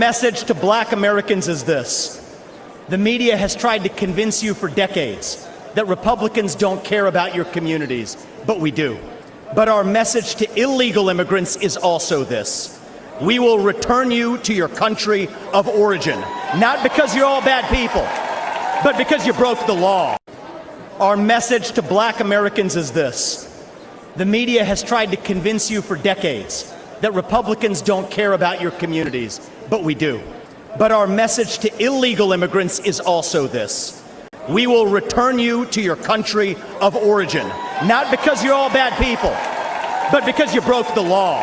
Message to black Americans is this. The media has tried to convince you for decades that Republicans don't care about your communities, but we do. But our message to illegal immigrants is also this. We will return you to your country of origin, not because you're all bad people, but because you broke the law. Our message to black Americans is this. The media has tried to convince you for decades that Republicans don't care about your communities, but we do. But our message to illegal immigrants is also this. We will return you to your country of origin, not because you're all bad people, but because you broke the law.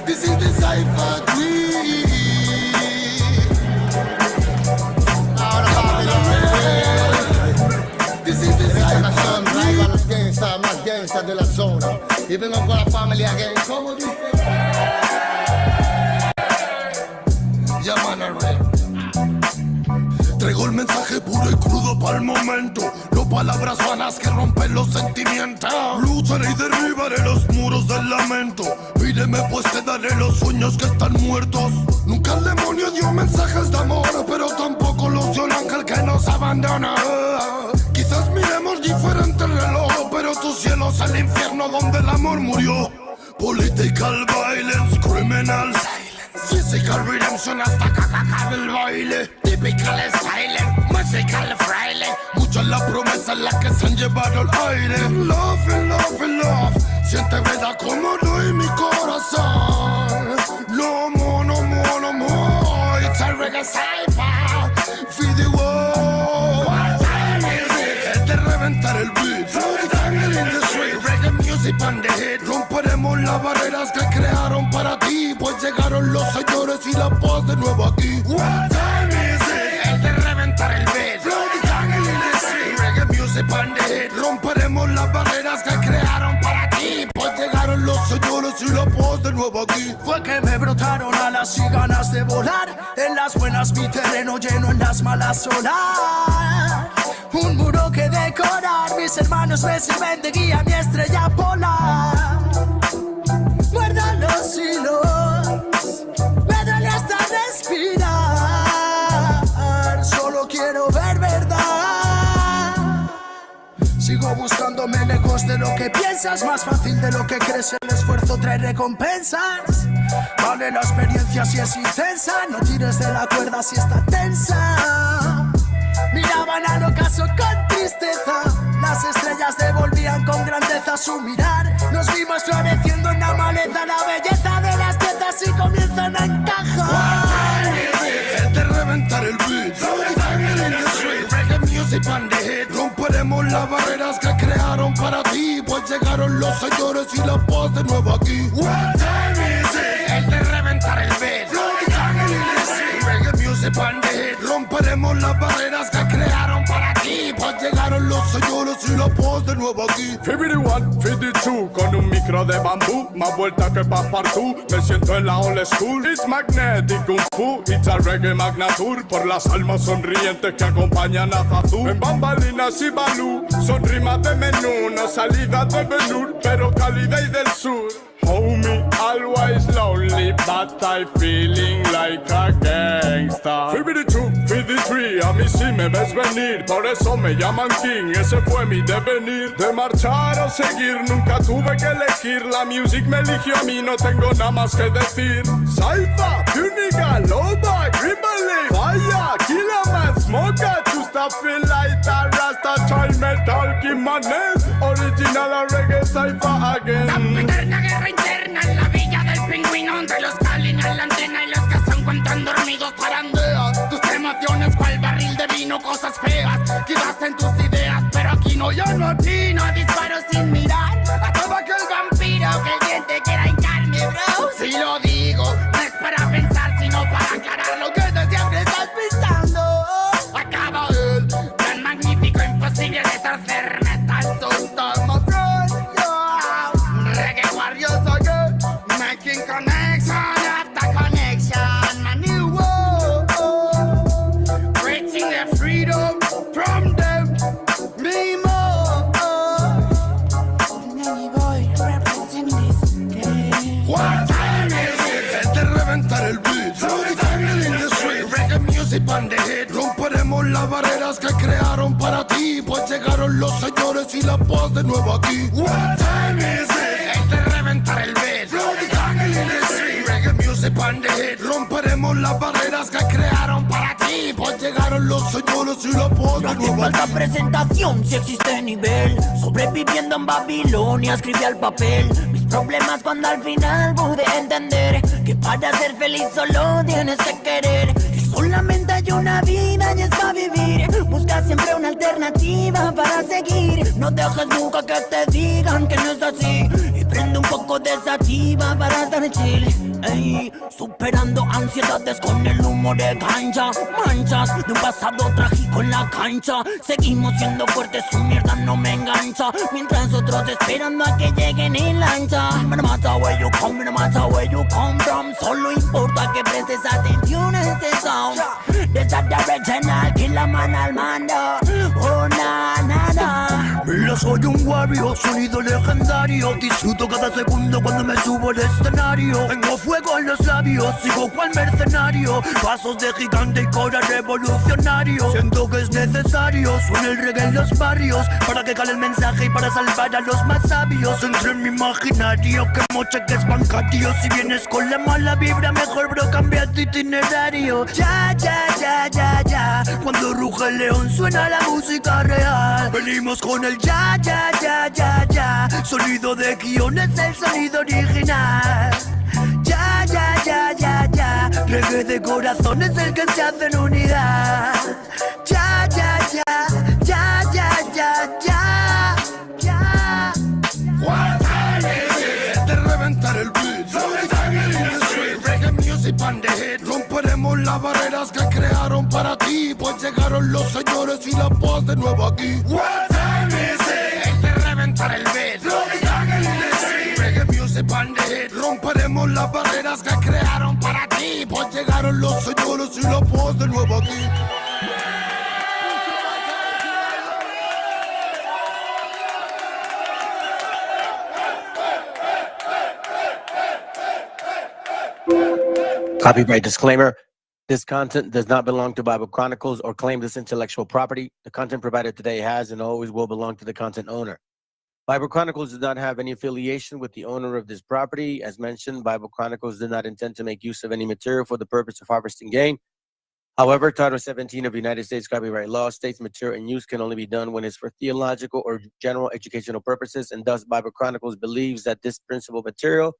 This is the cipher más gangsta de la zona. Y vengo con la familia gang. ¿Cómo dice? Llaman a red. Traigo el mensaje puro y crudo para el momento. No palabras vanas que rompen los sentimientos. Lucharé y derribaré los muros del lamento. Pídeme pues te daré los sueños que están muertos. Nunca el demonio dio mensajes de amor, pero tampoco los dio el ángel que nos abandona. Quizás miremos diferente el reloj, pero tu cielo es el infierno donde el amor murió. Political violence, criminal silence, physical redemption hasta cacaca del baile. Typical silent, musical fraile. Mucha es la promesa en la que se han llevado el aire. Love, love, love, siente vida como doy mi corazón. No more, no more, no more. It's a reggae cypher, feed the world. What time is it? Es de reventar el beat. Floating tangle in the street. Reggae music on the hit. Romperemos las barreras que crearon para ti, pues llegaron los señores y la paz de nuevo aquí. What time is it? Es de reventar el beat. Floating tangle in the street. Reggae music on the hit. Romperemos las barreras que crearon para ti, pues llegaron los señores y la paz de nuevo aquí. Fue que me brotaron alas y ganas de volar. En las buenas mi terreno lleno, en las malas solar. Un muro que decorar, mis hermanos me sirven de guía, mi estrella polar. Guarda los hilos, me duele hasta respirar. Solo quiero ver verdad. Sigo buscándome lejos de lo que piensas. Más fácil de lo que crees, el esfuerzo trae recompensas. Vale la experiencia si es intensa. No tires de la cuerda si está tensa. Miraban al ocaso con tristeza. Las estrellas devolvían con grandeza su mirar. Nos vimos floreciendo en la maleza. La belleza de las tetas y comienzan a encajar. Es de reventar el beat. Floating tangle in the street. Reggae music on the hit. Romperemos las barreras que crearon para ti, pues llegaron los señores y la paz de nuevo aquí. What time is it? Es de reventar el beat. Floating tangle in the street. Reggae music on the hit. Romperemos las barreras que crearon para ti, pues llegaron los señores y la paz de nuevo aquí. 51, 52, con un micro de bambú, más vuelta que Passepartout. Me siento en la old school. It's magnetic kung fu, it's a reggae magnatur. Por las almas sonrientes que acompañan a Zazú. En bambalinas y balú, son rimas de menú, no salida de Benur, pero cálida y del sur. Homie, always lonely, but I feeling like a gangsta. 52, 53, a mí sí me ves venir, por eso me llaman King, ese fue mi devenir. De marchar o seguir, nunca tuve que elegir, la music me eligió a mí, no tengo nada más que decir. Saifa, Puniga, Loba, Grimble, Fire, Killaman, Smoker, to stop feel like a Rasta, try metal, Kimanes, original reggae Saifa again. Interna en la villa del pingüino, entre los calen en la antena y los que están contando dormidos zarandeas. Tus emociones cual barril de vino, cosas feas, quedaste en tus ideas, pero aquí asesino, yo no atino, disparo sin mirar a todo aquel vampiro que el diente quiera hincarme, bro. Si lo digo, no es para pensar, sino para aclarar lo que tú siempre estás pensando. Acaba él, tan magnífico, imposible de torcer, metal, susto, emoción. Reggae warriors again, making connection after connection, my new world, creating the freedom from them, me more. Nanny boy, represent this game. What time is it? Es de reventar el beat. Floating jungle in the street. Reggae music on the hit. Romperemos las barreras que crearon para ti, pues llegaron los señores y la paz de nuevo aquí. What time is it? Es de reventar el beat. Floating jungle in the street. Reggae music on the hit. Romperemos las barreras que crearon para ti, pues llegaron los señores y la paz de nuevo No hace falta aquí. presentación si existe nivel. Sobreviviendo en Babilonia escribí al papel mis problemas cuando al final pude entender que para ser feliz solo tienes que querer. Y solamente hay una vida y es para vivir. Busca siempre una alternativa para seguir. No dejes nunca que te digan que no es así. Y prende un poco de sativa para estar chill. Ey, superando ansiedades con el humo de cancha. Manchas de un pasado trágico en la cancha. Seguimos siendo fuertes, su mierda no me engancha. Mientras otros esperando a que lleguen en lancha. No matter where you come, no matter where you come from. Solo importa que prestes atención a este sound. Desde the original, kill la man al mando. Oh, na, na, na. Mira, soy un warrior, sonido legendario. Disfruto cada segundo cuando me subo al escenario. Tengo fuego en los labios, sigo cual mercenario. Pasos de gigante y cora revolucionario. Siento que es necesario, suena el reggae en los barrios, para que cale el mensaje y para salvar a los más sabios. Entre en mi imaginario, que moche que es bancario. Si vienes con la mala vibra, mejor bro, cambia tu itinerario. Ya, ya, ya, ya, ya. Cuando ruge el león suena la música real. Venimos con el ya, ya, ya, ya, ya. Sonido de guión es el sonido original. Ya, ya, ya, ya, ya. Reggae de corazón es el que se hace en unidad. Ya, ya, ya, ya, ya, ya, ya, ya. What time is it? Es de reventar el beat. Floating jungle in the street. Reggae music on the hit. Romperemos las barreras que crearon para ti, pues llegaron los señores y la paz de nuevo aquí. What time is it? Es de reventar el beat. Floating jungle in the street. Reggae music on the hit. Romperemos las barreras que crearon para ti, pues llegaron los señores y la paz de nuevo aquí. Copyright disclaimer. This content does not belong to Bible Chronicles or claim this intellectual property. The content provided today has and always will belong to the content owner. Bible Chronicles does not have any affiliation with the owner of this property. As mentioned, Bible Chronicles did not intend to make use of any material for the purpose of harvesting gain. However, Title 17 of United States copyright law states material in use can only be done when it's for theological or general educational purposes, and thus Bible Chronicles believes that this principal material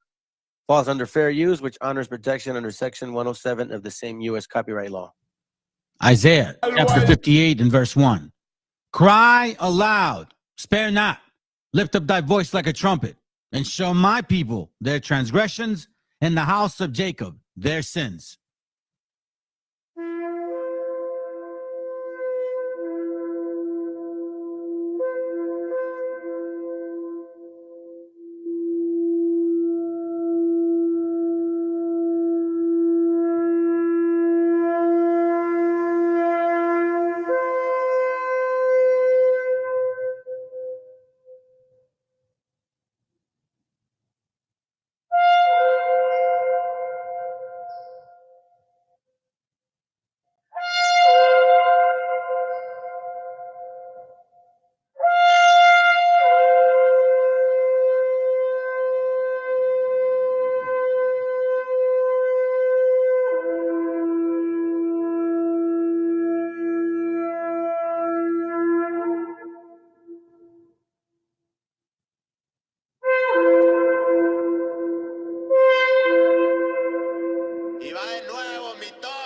falls under fair use, which honors protection under Section 107 of the same U.S. copyright law. Isaiah chapter 58 and verse 1. Cry aloud, spare not, lift up thy voice like a trumpet, and show my people their transgressions, and the house of Jacob their sins.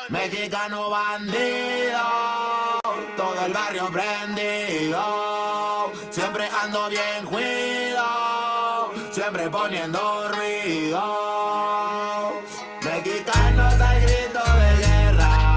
Mexicano bandido, todo el barrio prendido. Siempre ando bien cuidado, siempre poniendo ruido. Mexicanos al grito de guerra,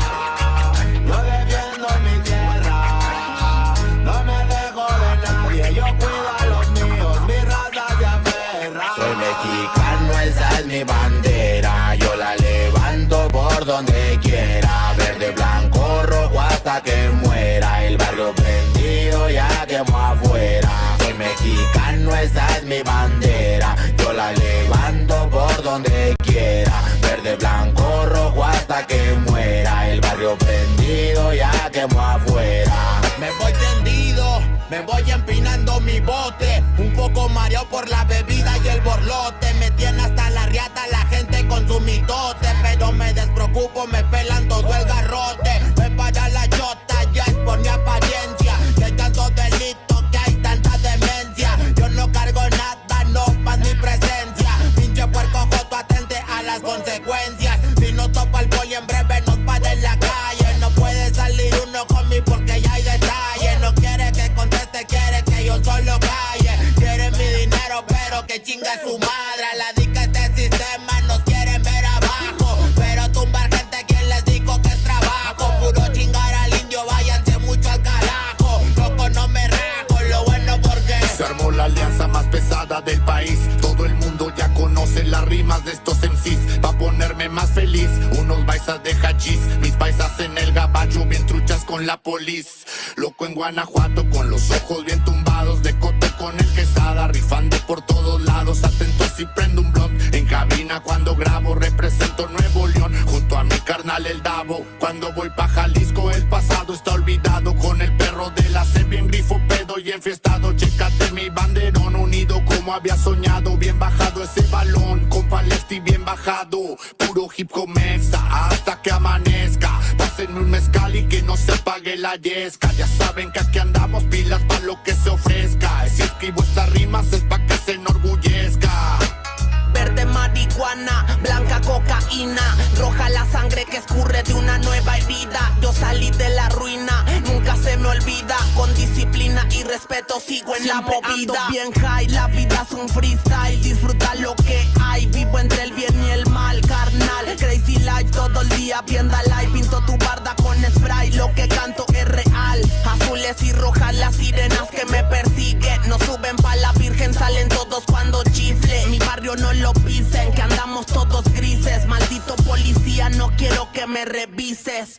yo defiendo mi tierra. No me dejo de nadie, yo cuido a los míos, mi raza se aferra. Soy mexicano, esa es mi bandera, yo la levanto por donde quiera. Verde, blanco, rojo hasta que muera. El barrio prendido ya quemó afuera. Soy mexicano, esa es mi bandera, yo la levanto por donde quiera. Verde, blanco, rojo hasta que muera. El barrio prendido ya quemó afuera. Me voy tendido, me voy empinando mi bote. Un poco mareado por la bebida y el borlote. Me tiene hasta la riata la gente con su mitote. Pero me despreocupo, me pelan todo el garrote. Me para la chota, ya es por mi apariencia. Que hay tantos delitos, que hay tanta demencia. Yo no cargo nada, no más mi presencia. Pinche puerco joto, atente a las consecuencias. Si no topa el poli en breve nos para en la calle. No puede salir uno conmigo porque ya hay detalle. No quiere que conteste, quiere que yo solo calle. Quiere mi dinero pero que chinga su madre. A la dica este sistema nos quieren ver abajo. Pero tumbar gente, quien les dijo que es trabajo. Puro chingar al indio, váyanse mucho al carajo. Loco no me rajo, lo bueno porque se armó la alianza más pesada del país. Todo el mundo ya conoce las rimas de estos MCs. Pa' ponerme más feliz, unos paisas de hachís. Mis paisas en el gabacho, bien truchas con la polis. Loco en Guanajuato, con los ojos bien tumbados. De cote con el quesada, rifando por todos lados. Atento si prendo un blunt en cabina cuando grabo. Represento Nuevo León, junto a mi carnal el Davo. Cuando voy pa' Jalisco, el pasado está olvidado. Con el perro de la C, bien grifo, pedo y enfiestado. Chécate mi banderón, unido como había soñado. Bien bajado ese balón, con Palesti bien bajado. Puro hip hop mexa, hasta que amanezca. Pásenme un mezcal y que no se apague la yesca. Ya saben que aquí andamos pilas pa' lo que se ofrezca. Si escribo estas rimas es pa' que se enorgullezca. Verde marihuana, blanca cocaína, roja la sangre que escurre de una nueva herida. Yo salí de la ruina, nunca se me olvida. Con disciplina y respeto sigo en siempre la movida. Ando bien high, la vida es un freestyle. Disfruta lo que hay, vivo entre el bien y el mal, carnal. Crazy life todo el día, viéndala y pinto tu barda con spray. Lo que canto es real, azules y rojas las sirenas que me persiguen. No suben pa' la virgen, salen todos cuando chifle. Mi barrio no lo pisen, que andamos todos grises. Maldito policía, no quiero que me revises.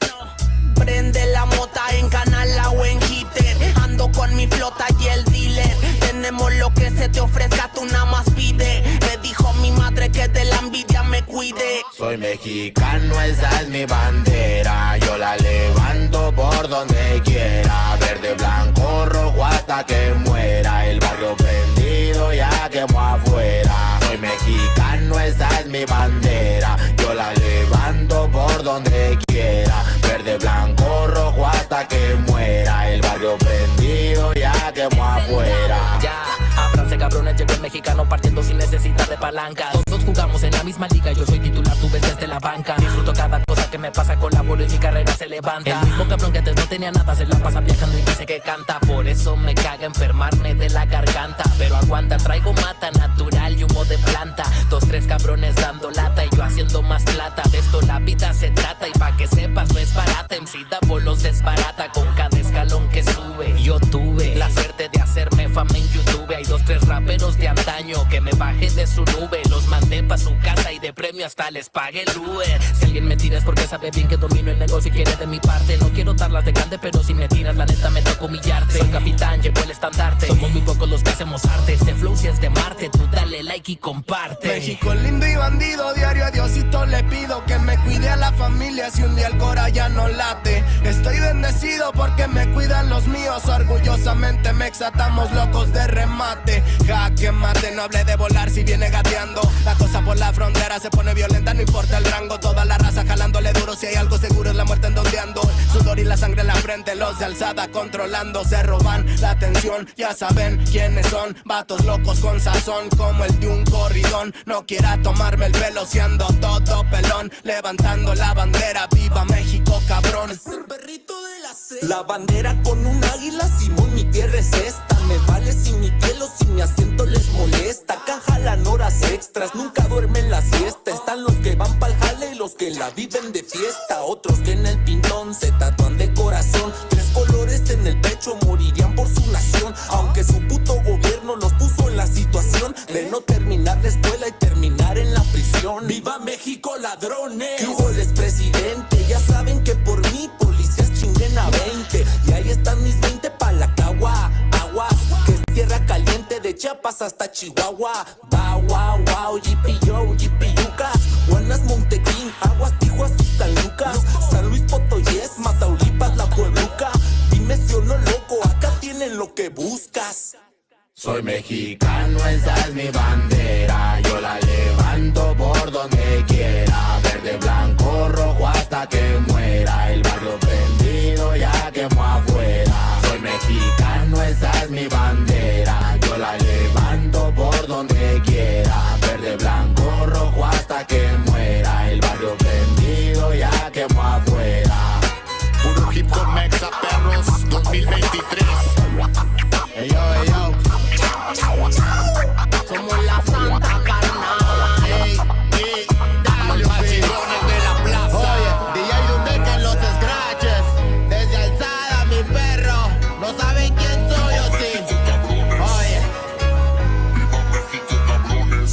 Prende la mota en Canala o en Hitter. Ando con mi flota y el dealer. Tenemos lo que se te ofrezca, tú nada más pide. Me dijo mi madre que de la envidia me cuide. Soy mexicano, esa es mi bandera, yo la levanto por donde quiera. Verde, blanco, rojo hasta que muera. El barrio prendido ya quemó afuera. Soy mexicano, esa es mi bandera, yo la levanto por donde quiera. Verde, blanco, rojo hasta que muera. El barrio prendido ya quemó afuera. Ya, ábranse cabrones, llegó el mexicano partiendo sin necesidad de palancas. Todos jugamos en la misma liga, yo soy titular, tú ves desde la banca. Disfruto cada cosa que me pasa, colaboro y mi carrera se levanta. El mismo cabrón que antes no tenía nada, se la pasa viajando y dice que canta. Por eso me caga enfermarme de la garganta. Pero aguanta, traigo mata natural y humo de planta. 2, 3 cabrones dando lata y yo haciendo más plata. De esto la vida se trata y pa' que sepas no es barata. MC Davo los desbarata con cada escalón que sube. Yo tuve la suerte de hacerme fama en YouTube. Hay 2, 3 raperos de antaño que me bajé de su nube. Los mandé pa' su casa y de premio hasta les pagué el Uber. Si alguien me tira es porque sabe bien que domino el negocio y quiere de mi parte. No quiero darlas de grande, pero si me tiras la neta me toca humillarte. Soy capitán, llevo el estandarte. Somos muy pocos los que hacemos arte. Este flow si es de Marte, tú dale like y comparte. México lindo y bandido, diario a Diosito le pido que me cuide a la familia si un día el cora ya no late. Estoy bendecido porque me cuidan los míos. Orgullosamente me exatamos locos de remate. Jaque mate, no hable de volar si viene gateando. La cosa por la frontera se pone violenta, no importa el rango. Toda la raza jalándole duro, si hay algo seguro es la muerte en donde ando. Sudor y la sangre en la frente, los de alzada controlando. Se roban la atención, ya saben quiénes son. Vatos locos con sazón como el de un corridón. No quiera tomarme el pelo siendo todo pelón. Levantando la bandera, viva México cabrón. Es el perrito de la C. La bandera con un águila, Simón, mi tierra es esta. Me vale vale si mi piel o si mi acento les molesta. Acá jalan horas extras, nunca duermen la siesta. Están los que van pa'l jale y los que la viven de fiesta. Otros que en el pintón se tatúan de corazón. 3 colores en el pecho, morirían por su nación. Aunque su puto gobierno los puso en la situación de no terminar la escuela y terminar en la prisión. ¡Viva México, ladrones! ¿Qué hubo, el expresidente? Ya saben que por mí policías chinguen a 20. Y ahí están mis 20 pa' la cagua. Agua, que es tierra caliente de Chiapas hasta Chihuahua. Wow, wow, wow, yipi-yo, yipi-yucas. Guanas, Montequín, Aguas, Tijuas y San Lucas. San Luis Potoyes, Mataulipas, La Puebluca. Dime si o no, loco, acá tienen lo que buscas. Soy mexicano, esa es mi bandera. Yo la levanto por donde quiera. Verde, blanco, rojo hasta que muera. El barrio prendido ya quemó afuera. Soy mexicano, esa es mi bandera. Yo la levanto por donde quiera. Verde, blanco, rojo hasta que muera. El barrio prendido ya quemó afuera. Puro hip hop mexa, perros, 2023. Ey yo, ey yo. Somos la santa carnal. Ey, ey, dale, Vacilones de la plaza. Oye, DJ Dundee que en los scratches. Desde alzada, mi perro. No saben quién soy o sí. Oye. Viva México, cabrones.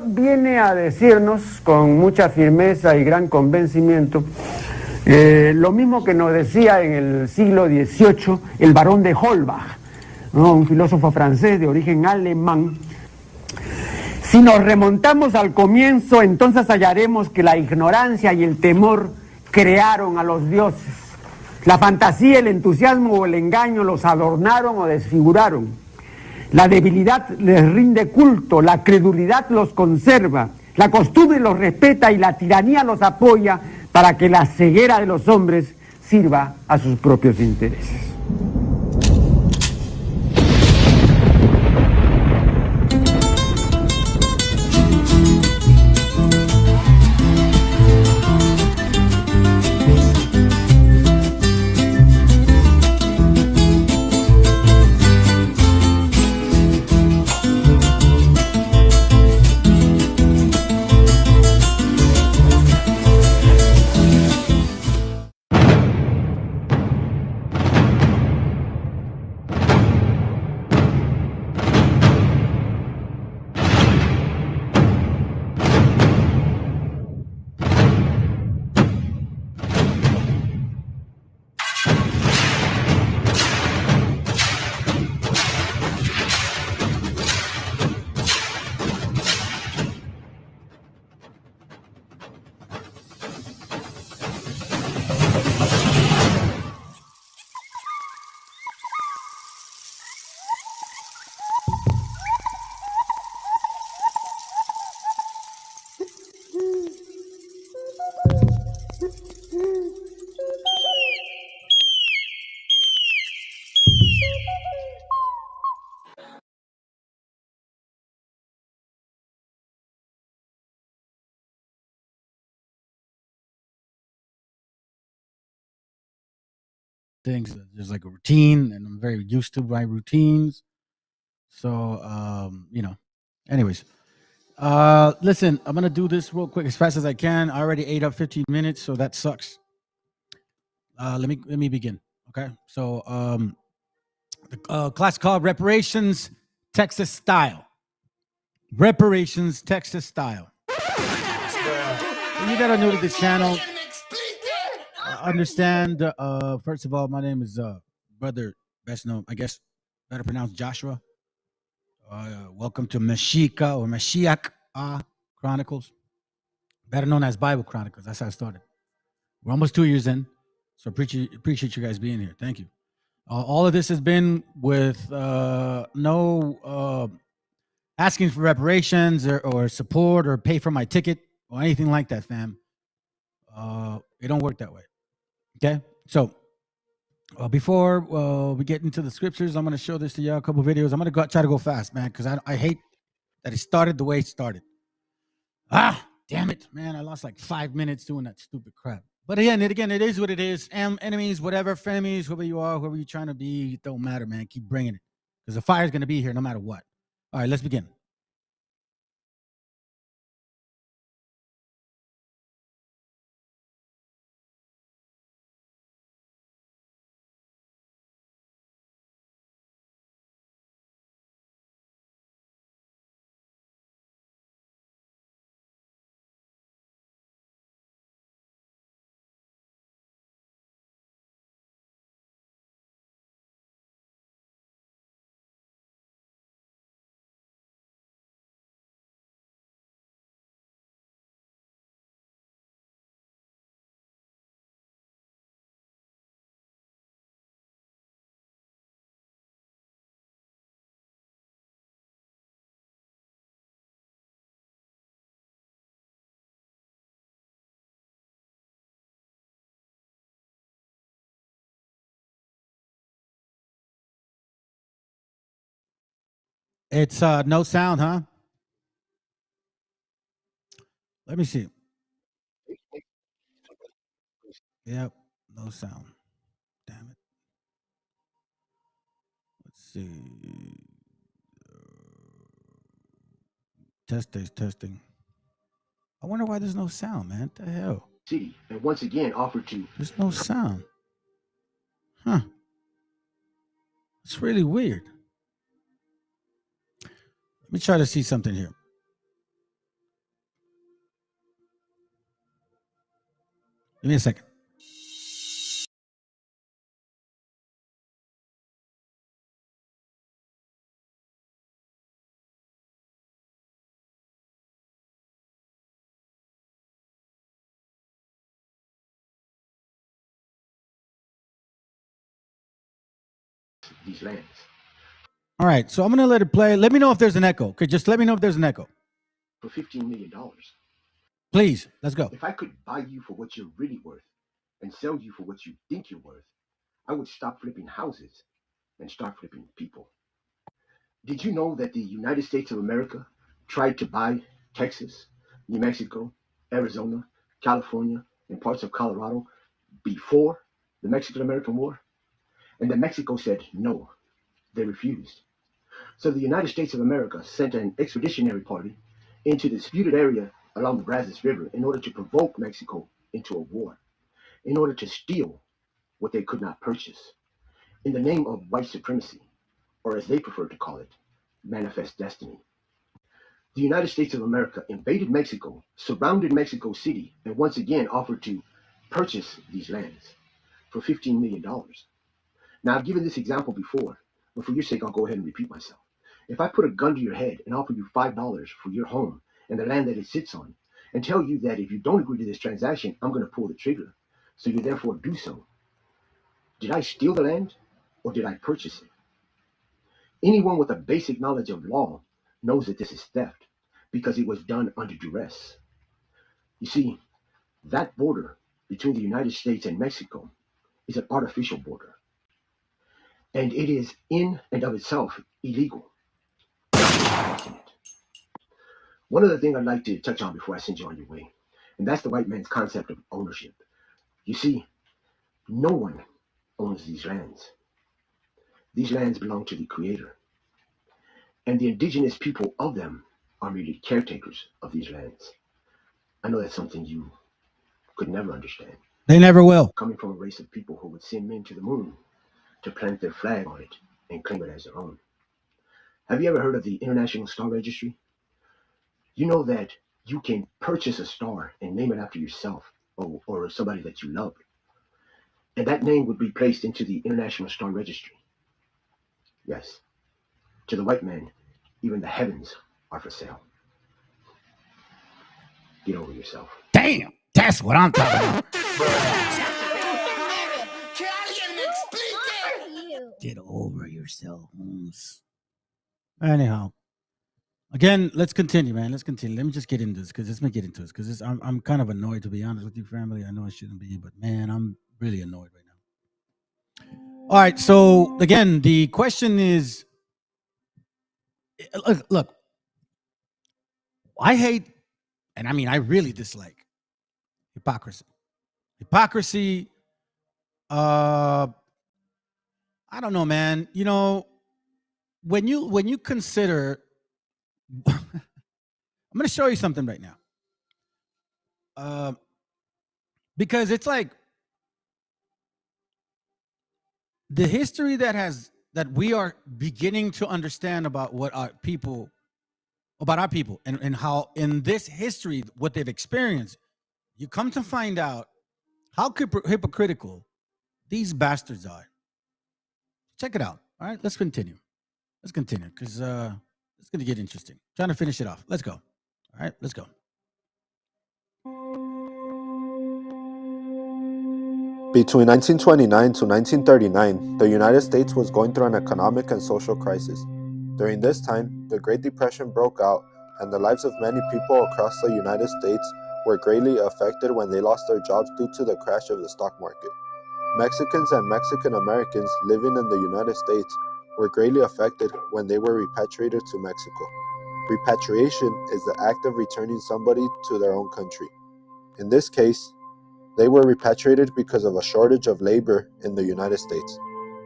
Viene a decirnos con mucha firmeza y gran convencimiento lo mismo que nos decía en el siglo XVIII el barón de Holbach, ¿no? Un filósofo francés de origen alemán. Si nos remontamos al comienzo, entonces hallaremos que la ignorancia y el temor crearon a los dioses. La fantasía, el entusiasmo o el engaño los adornaron o desfiguraron. La debilidad les rinde culto, la credulidad los conserva, la costumbre los respeta y la tiranía los apoya para que la ceguera de los hombres sirva a sus propios intereses. Things there's like a routine, and I'm very used to my routines. So anyways, listen, I'm gonna do this real quick as fast as I can. I already ate up 15 minutes, so that sucks. Let me begin. Okay, so the class called Reparations Texas Style. Reparations Texas Style. When you that are new to this channel, understand, first of all, my name is brother, best known, I guess, better pronounced Joshua. Welcome to Meshica or Meshiacha Chronicles, better known as Bible Chronicles. That's how I started. We're almost 2 years in, so appreciate you guys being here. Thank you. All of this has been with no asking for reparations or support or pay for my ticket or anything like that, fam. It don't work that way. Okay, so before we get into the scriptures, I'm going to show this to y'all, a couple videos. I'm going to try to go fast, man, because I hate that it started the way it started. Damn it, man! I lost like 5 minutes doing that stupid crap. But again, it is what it is. Enemies, whatever, frenemies, whoever you are, whoever you're trying to be, it don't matter, man. Keep bringing it, because the fire's going to be here no matter what. All right, let's begin. It's no sound, huh? Let me see. Yep, no sound. Damn it. Let's see. Testing. I wonder why there's no sound, man. What the hell? City, and once again offered to. There's no sound. Huh. It's really weird. Let me try to see something here. Give me a second. These lands. All right, so I'm going to let it play. Let me know if there's an echo. Okay, just let me know if there's an echo. For $15 million. Please, let's go. If I could buy you for what you're really worth and sell you for what you think you're worth, I would stop flipping houses and start flipping people. Did you know that the United States of America tried to buy Texas, New Mexico, Arizona, California, and parts of Colorado before the Mexican-American War? And that Mexico said no, they refused. So the United States of America sent an expeditionary party into the disputed area along the Brazos River in order to provoke Mexico into a war, in order to steal what they could not purchase, in the name of white supremacy, or as they prefer to call it, manifest destiny. The United States of America invaded Mexico, surrounded Mexico City, and once again offered to purchase these lands for $15 million. Now, I've given this example before, but for your sake, I'll go ahead and repeat myself. If I put a gun to your head and offer you $5 for your home and the land that it sits on, and tell you that if you don't agree to this transaction, I'm going to pull the trigger, so you therefore do so, did I steal the land or did I purchase it? Anyone with a basic knowledge of law knows that this is theft because it was done under duress. You see, that border between the United States and Mexico is an artificial border, and it is in and of itself illegal. One other thing I'd like to touch on before I send you on your way, and that's the white man's concept of ownership. You see, no one owns these lands. These lands belong to the Creator, and the indigenous people of them are merely caretakers of these lands. I know that's something you could never understand. They never will. Coming from a race of people who would send men to the moon to plant their flag on it and claim it as their own. Have you ever heard of the International Star Registry? You know that you can purchase a star and name it after yourself or somebody that you love. And that name would be placed into the International Star Registry. Yes, to the white man, even the heavens are for sale. Get over yourself. Damn, that's what I'm talking about. Get over yourself, Holmes. Anyhow, Again, let's continue, man. Let's continue. Let me just get into this because I'm kind of annoyed, to be honest with you, family. I know I shouldn't be, but man, I'm really annoyed right now. All right. So again, the question is, look, I hate, and I mean, I really dislike hypocrisy. Hypocrisy. I don't know, man. You know, when you consider, I'm going to show you something right now. Because it's like the history that we are beginning to understand about what our people and how in this history what they've experienced, you come to find out how hypocritical these bastards are. Check it out. All right, let's continue because it's going to get interesting. Trying to finish it off. Let's go. All right, let's go. Between 1929 to 1939, the United States was going through an economic and social crisis. During this time, the Great Depression broke out, and the lives of many people across the United States were greatly affected when they lost their jobs due to the crash of the stock market. Mexicans and Mexican Americans living in the United States were greatly affected when they were repatriated to Mexico. Repatriation is the act of returning somebody to their own country. In this case, they were repatriated because of a shortage of labor in the United States.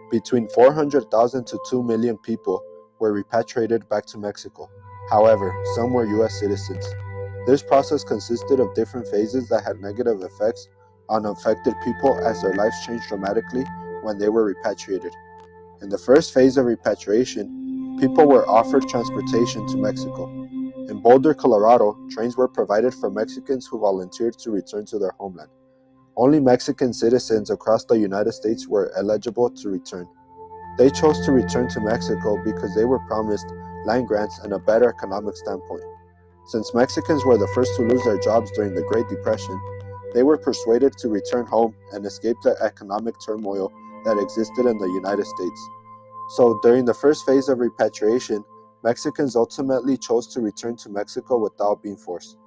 Between 400,000 to 2 million people were repatriated back to Mexico. However, some were U.S. citizens. This process consisted of different phases that had negative effects on affected people as their lives changed dramatically when they were repatriated. In the first phase of repatriation, people were offered transportation to Mexico. In Boulder, Colorado, trains were provided for Mexicans who volunteered to return to their homeland. Only Mexican citizens across the United States were eligible to return. They chose to return to Mexico because they were promised land grants and a better economic standpoint. Since Mexicans were the first to lose their jobs during the Great Depression, they were persuaded to return home and escape the economic turmoil that existed in the United States. So during the first phase of repatriation, Mexicans ultimately chose to return to Mexico without being forced.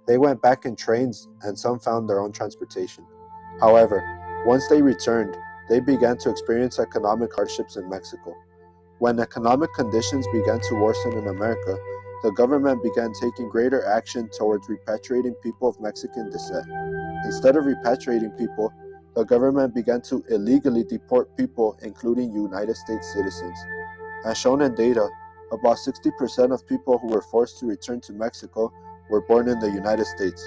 They went back in trains and some found their own transportation. However, once they returned, they began to experience economic hardships in Mexico. When economic conditions began to worsen in America, the government began taking greater action towards repatriating people of Mexican descent. Instead of repatriating people, the government began to illegally deport people, including United States citizens. As shown in data, about 60% of people who were forced to return to Mexico were born in the United States.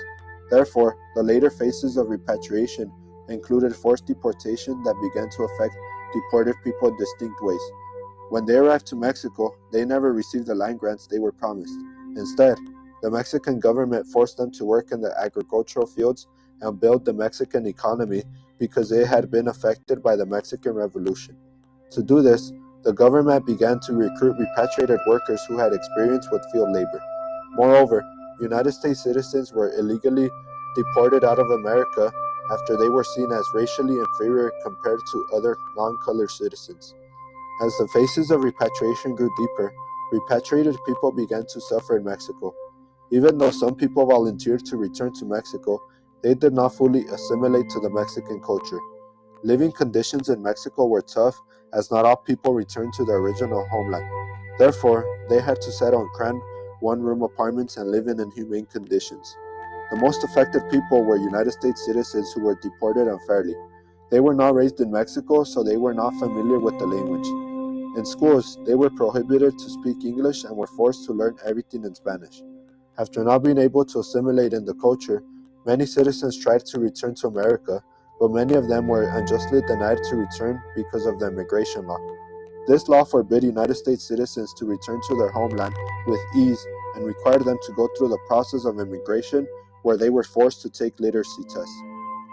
Therefore, the later phases of repatriation included forced deportation that began to affect deported people in distinct ways. When they arrived to Mexico, they never received the land grants they were promised. Instead, the Mexican government forced them to work in the agricultural fields and build the Mexican economy because they had been affected by the Mexican Revolution. To do this, the government began to recruit repatriated workers who had experience with field labor. Moreover, United States citizens were illegally deported out of America after they were seen as racially inferior compared to other non-colored citizens. As the phases of repatriation grew deeper, repatriated people began to suffer in Mexico. Even though some people volunteered to return to Mexico, they did not fully assimilate to the Mexican culture. Living conditions in Mexico were tough as not all people returned to their original homeland. Therefore, they had to settle in cramped one-room apartments and live in inhumane conditions. The most affected people were United States citizens who were deported unfairly. They were not raised in Mexico, so they were not familiar with the language. In schools, they were prohibited to speak English and were forced to learn everything in Spanish. After not being able to assimilate in the culture, many citizens tried to return to America, but many of them were unjustly denied to return because of the immigration law. This law forbid United States citizens to return to their homeland with ease and required them to go through the process of immigration where they were forced to take literacy tests.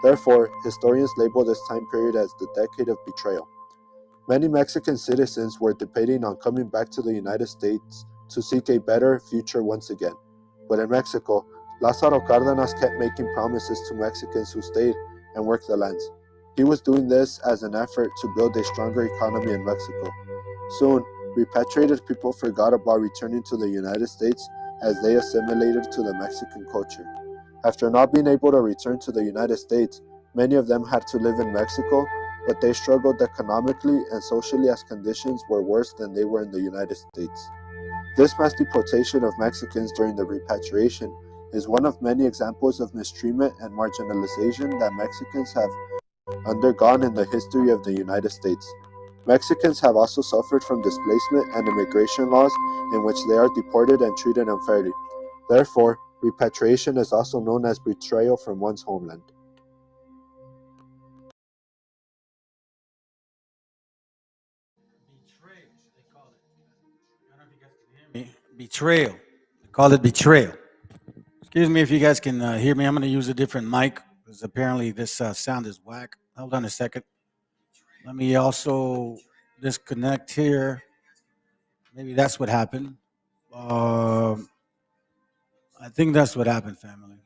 Therefore, historians label this time period as the decade of betrayal. Many Mexican citizens were debating on coming back to the United States to seek a better future once again. But in Mexico, Lázaro Cárdenas kept making promises to Mexicans who stayed and worked the lands. He was doing this as an effort to build a stronger economy in Mexico. Soon, repatriated people forgot about returning to the United States as they assimilated to the Mexican culture. After not being able to return to the United States, many of them had to live in Mexico, but they struggled economically and socially as conditions were worse than they were in the United States. This mass deportation of Mexicans during the repatriation is one of many examples of mistreatment and marginalization that Mexicans have undergone in the history of the United States. Mexicans have also suffered from displacement and immigration laws in which they are deported and treated unfairly. Therefore, repatriation is also known as betrayal from one's homeland. Betrayal. They call it betrayal. Excuse me if you guys can hear me. I'm going to use a different mic because apparently this sound is whack. Hold on a second. Let me also disconnect here. Maybe that's what happened. I think that's what happened, family.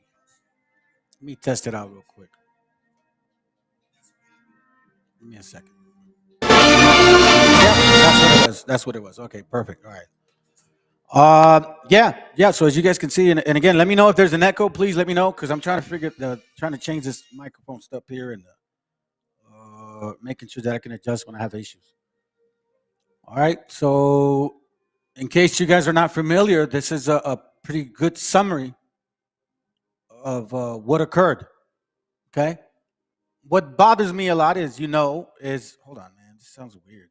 Let me test it out real quick. Give me a second. Yeah, that's what it was. That's what it was. Okay, perfect. All right. Yeah. So as you guys can see, and again, let me know if there's an echo. Please let me know because I'm trying to change this microphone stuff here and making sure that I can adjust when I have issues. All right. So, in case you guys are not familiar, this is a pretty good summary of what occurred. Okay. What bothers me a lot is, hold on, man. This sounds weird.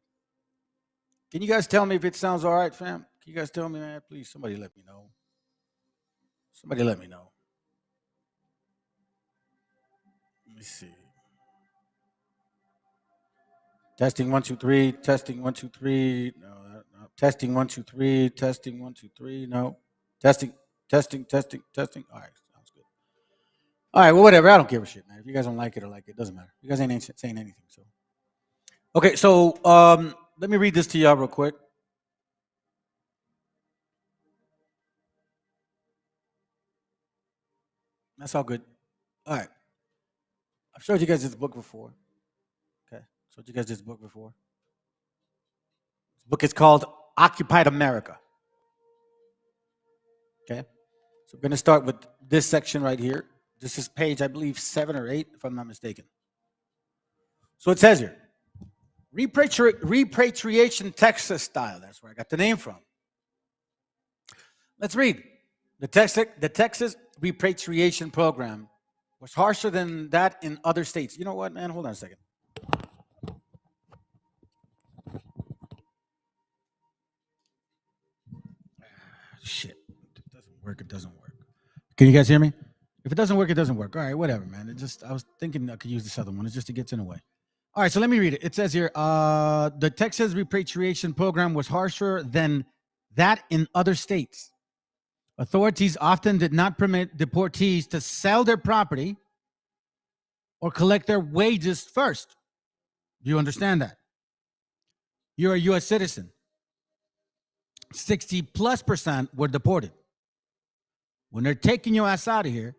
Can you guys tell me if it sounds all right, fam? Can you guys tell me, man? Please, somebody let me know. Somebody let me know. Let me see. Testing 1 2 3. Testing 1 2 3. No. Testing 1 2 3. Testing 1 2 3. No. Testing. All right, sounds good. All right, well, whatever. I don't give a shit, man. If you guys don't like it or like it, doesn't matter. You guys ain't saying anything. So, okay. So, let me read this to y'all real quick. That's all good. All right. I've showed you guys this book before. Okay. Showed you guys this book before. This book is called Occupied America. Okay. So we're going to start with this section right here. This is page, I believe, 7 or 8, if I'm not mistaken. So it says here, repatriation Texas style. That's where I got the name from. Let's read. The Texas repatriation program was harsher than that in other states. You know what, man? Hold on a second. Shit. It doesn't work. Can you guys hear me? If it doesn't work, it doesn't work. All right, whatever, man. I was thinking I could use this other one. It's just it gets in the way. All right, so let me read it. It says here, the Texas repatriation program was harsher than that in other states. Authorities often did not permit deportees to sell their property or collect their wages first. Do you understand that? You're a U.S. citizen. 60+% were deported. When they're taking your ass out of here,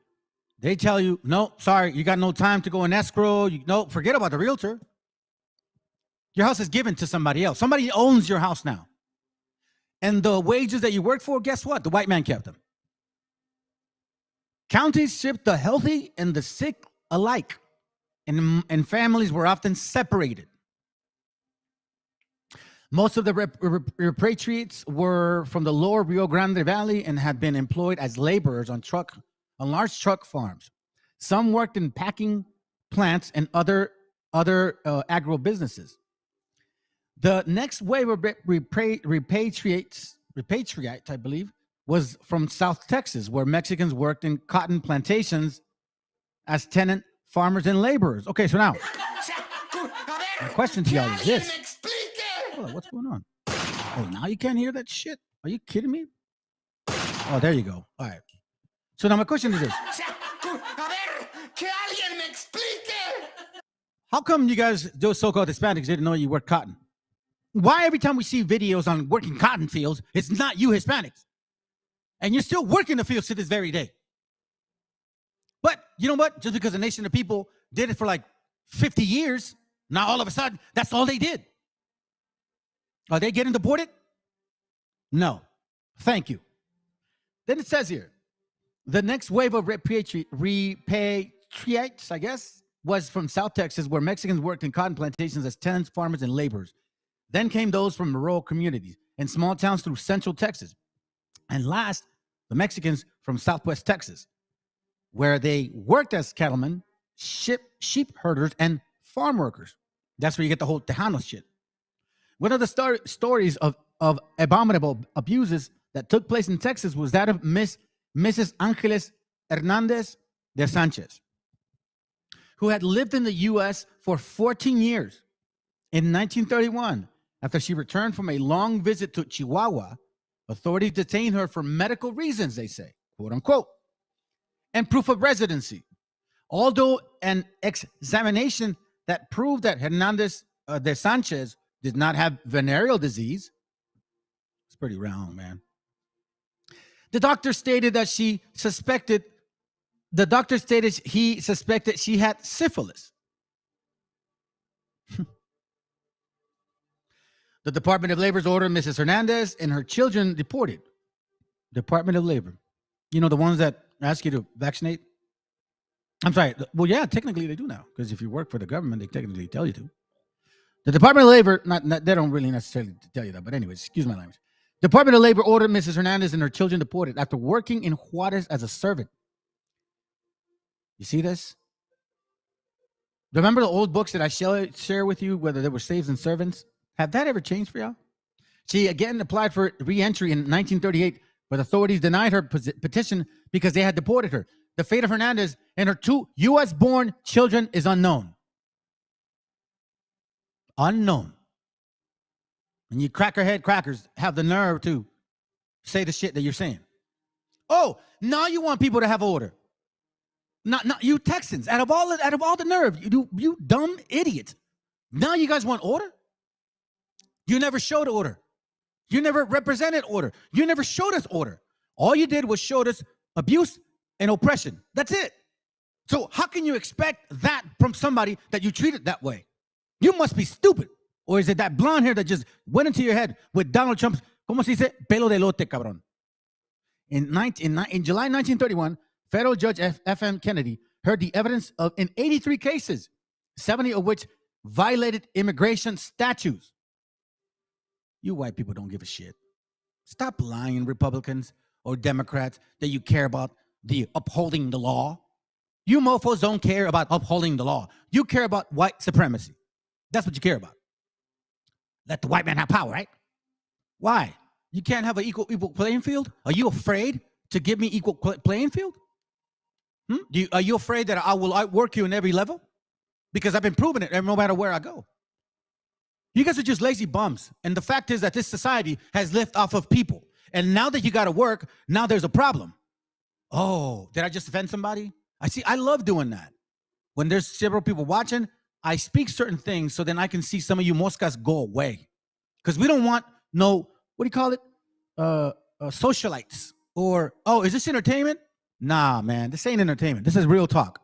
they tell you, no, sorry, you got no time to go in escrow. Forget about the realtor. Your house is given to somebody else. Somebody owns your house now. And the wages that you worked for, guess what? The white man kept them. Counties shipped the healthy and the sick alike, and families were often separated. Most of the repatriates were from the lower Rio Grande Valley and had been employed as laborers on large truck farms. Some worked in packing plants and other agro businesses. The next wave of repatriates, I believe, was from South Texas, where Mexicans worked in cotton plantations as tenant farmers and laborers. Okay, so now, my question to y'all is this. Hold on, what's going on? Oh, now you can't hear that shit? Are you kidding me? Oh, there you go. All right. So now my question is this. How come you guys, those so-called Hispanics, didn't know you work cotton? Why every time we see videos on working cotton fields, it's not you Hispanics? And you're still working the fields to this very day. But you know what? Just because a nation of people did it for like 50 years, now all of a sudden, that's all they did. Are they getting deported? No. Thank you. Then it says here, the next wave of repatriates, I guess, was from South Texas, where Mexicans worked in cotton plantations as tenants, farmers, and laborers. Then came those from rural communities and small towns through Central Texas. And last, the Mexicans from Southwest Texas, where they worked as cattlemen, sheep herders, and farm workers. That's where you get the whole Tanios shit. One of the stories of abominable abuses that took place in Texas was that of Mrs. Angeles Hernandez de Sanchez, who had lived in the U.S. for 14 years. In 1931, after she returned from a long visit to Chihuahua, authorities detained her for medical reasons, they say, quote unquote, and proof of residency. Although an examination that proved that Hernandez de Sanchez did not have venereal disease, it's pretty wrong, man. The doctor stated he suspected she had syphilis. The Department of Labor's ordered Mrs. Hernandez and her children deported. Department of Labor. You know, the ones that ask you to vaccinate? I'm sorry. Well, yeah, technically they do now, because if you work for the government, they technically tell you to. The Department of Labor, they don't really necessarily tell you that, but anyways, excuse my language. Department of Labor ordered Mrs. Hernandez and her children deported after working in Juarez as a servant. You see this? Remember the old books that I share with you, whether they were slaves and servants? Have that ever changed for y'all? She again applied for re-entry in 1938, but authorities denied her petition because they had deported her. The fate of Hernandez and her 2 U.S.-born children is unknown. Unknown. And you crackerhead crackers have the nerve to say the shit that you're saying. Oh, now you want people to have order. Not you Texans. Out of all the nerve, you dumb idiots. Now you guys want order? You never showed order. You never represented order. You never showed us order. All you did was showed us abuse and oppression. That's it. So how can you expect that from somebody that you treated that way? You must be stupid. Or is it that blonde hair that just went into your head with Donald Trump's, ¿cómo se dice? Pelo de lote, cabrón. In July 1931, federal judge F.M. Kennedy heard the evidence in 83 cases, 70 of which violated immigration statutes. You white people don't give a shit. Stop lying, Republicans or Democrats, that you care about the upholding the law. You mofos don't care about upholding the law. You care about white supremacy. That's what you care about. Let the white man have power, right? Why? You can't have an equal playing field? Are you afraid to give me equal playing field? Are you afraid that I will outwork you in every level? Because I've been proving it no matter where I go. You guys are just lazy bums. And the fact is that this society has lived off of people. And now that you got to work, now there's a problem. Oh, did I just offend somebody? I love doing that. When there's several people watching, I speak certain things so then I can see some of you moscas go away. Because we don't want no, what do you call it? Socialites. Or, oh, is this entertainment? Nah, man, this ain't entertainment. This is real talk.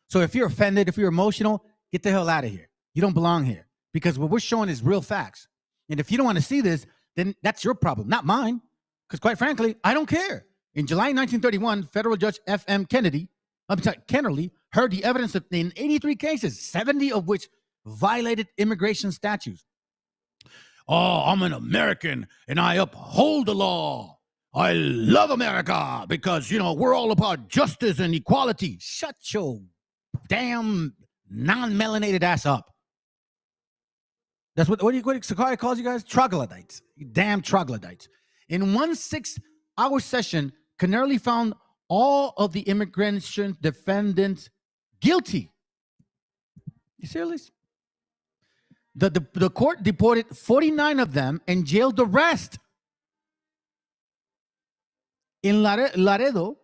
So if you're offended, if you're emotional, get the hell out of here. You don't belong here. Because what we're showing is real facts. And if you don't want to see this, then that's your problem, not mine. Because quite frankly, I don't care. In July 1931, federal judge F.M. Kennerly heard the evidence in 83 cases, 70 of which violated immigration statutes. Oh, I'm an American and I uphold the law. I love America because, we're all about justice and equality. Shut your damn non-melanated ass up. That's what Sakari calls you guys? Troglodytes. You damn troglodytes. In one 6-hour session, Kennerly found all of the immigration defendants guilty. You serious? The court deported 49 of them and jailed the rest. In Laredo,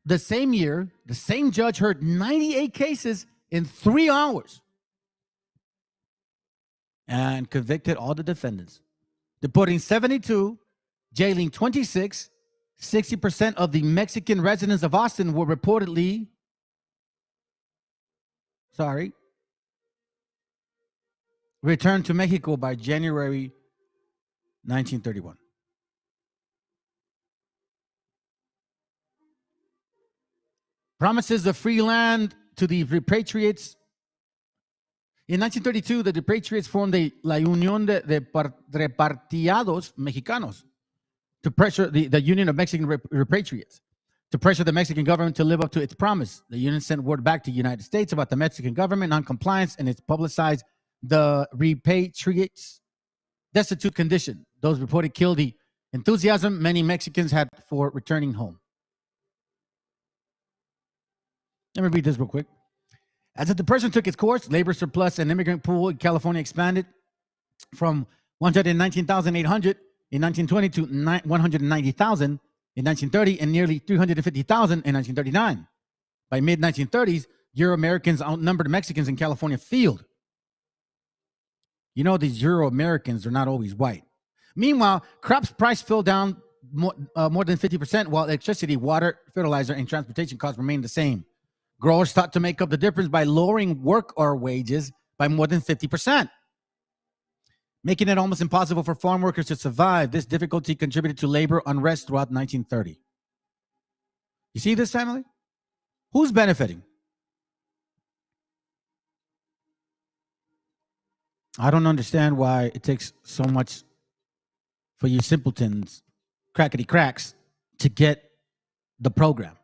the same year, the same judge heard 98 cases in 3 hours and convicted all the defendants, deporting 72, jailing 26. 60% of the Mexican residents of Austin were reportedly, returned to Mexico by January 1931. promises of free land to the repatriates. In 1932, the repatriates formed la Unión de Repatriados Mexicanos to pressure the Union of Mexican Repatriates, to pressure the Mexican government to live up to its promise. The union sent word back to the United States about the Mexican government non-compliance, and it's publicized the repatriates' destitute condition. Those reported killed the enthusiasm many Mexicans had for returning home. Let me read this real quick. As the Depression took its course, labor surplus and immigrant pool in California expanded from 119,800 in 1920 to 190,000 in 1930 and nearly 350,000 in 1939. By mid-1930s, Euro-Americans outnumbered Mexicans in California field. You know, these Euro-Americans are not always white. Meanwhile, crops price fell down more than 50%, while electricity, water, fertilizer, and transportation costs remained the same. Growers sought to make up the difference by lowering worker wages by more than 50%, making it almost impossible for farm workers to survive. This difficulty contributed to labor unrest throughout 1930. You see this, family? Who's benefiting? I don't understand why it takes so much for you simpletons, crackety cracks, to get the program.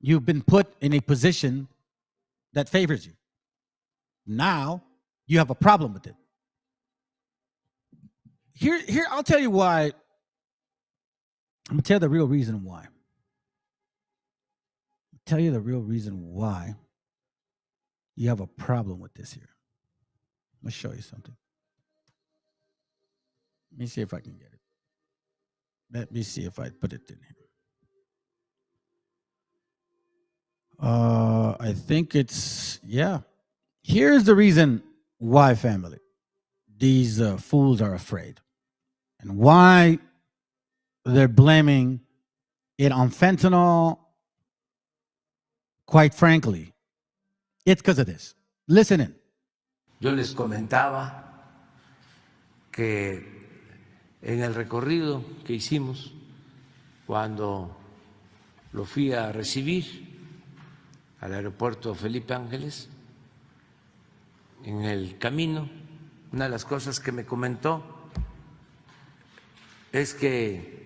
You've been put in a position that favors you. Now you have a problem with it. Here, I'll tell you why. I'm gonna tell you the real reason why. Tell you the real reason why you have a problem with this here. Let me show you something. Let me see if I can get it. Let me see if I put it in here. I think it's, yeah. Here's the reason why, family, these fools are afraid, and why they're blaming it on fentanyl. Quite frankly, it's because of this. Listen in. Yo les comentaba que en el recorrido que hicimos cuando lo fui a recibir al aeropuerto Felipe Ángeles, en el camino, una de las cosas que me comentó es que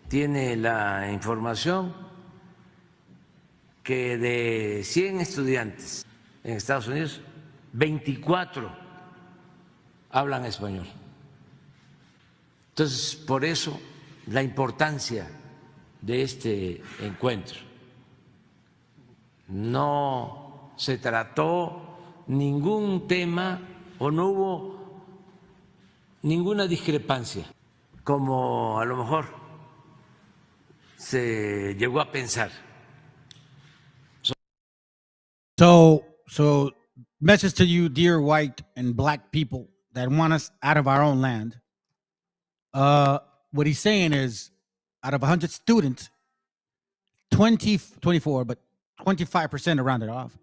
tiene la información que de 100 estudiantes en Estados Unidos, 24 hablan español. Entonces, por eso la importancia de este encuentro. No se trató ningún tema o no hubo ninguna discrepancia, como a lo mejor se llegó a pensar. So message to you, dear white and black people that want us out of our own land. What he's saying is, out of 100 students, 24, but 25% to round it off,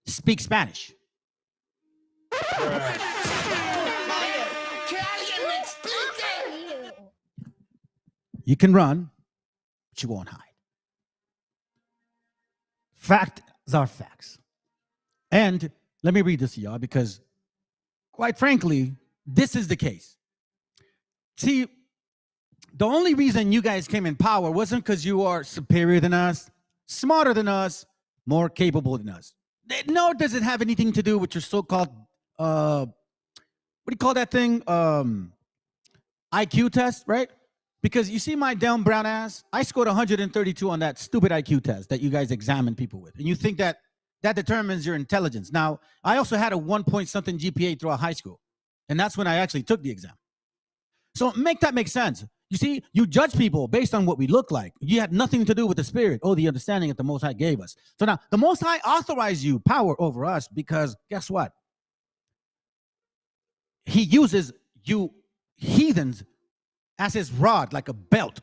speak Spanish. You can run, but you won't hide. Facts are facts. And let me read this to y'all, because quite frankly, this is the case. See, the only reason you guys came in power wasn't because you are superior than us, smarter than us, more capable than us. No, it doesn't have anything to do with your so-called, what do you call that thing? IQ test, right? Because you see my dumb brown ass, I scored 132 on that stupid IQ test that you guys examine people with. And you think that determines your intelligence. Now, I also had a 1 point something GPA throughout high school. And that's when I actually took the exam. So make that make sense. You see, you judge people based on what we look like. You had nothing to do with the spirit or the understanding that the Most High gave us. So now, the Most High authorized you power over us because guess what? He uses you heathens as his rod, like a belt.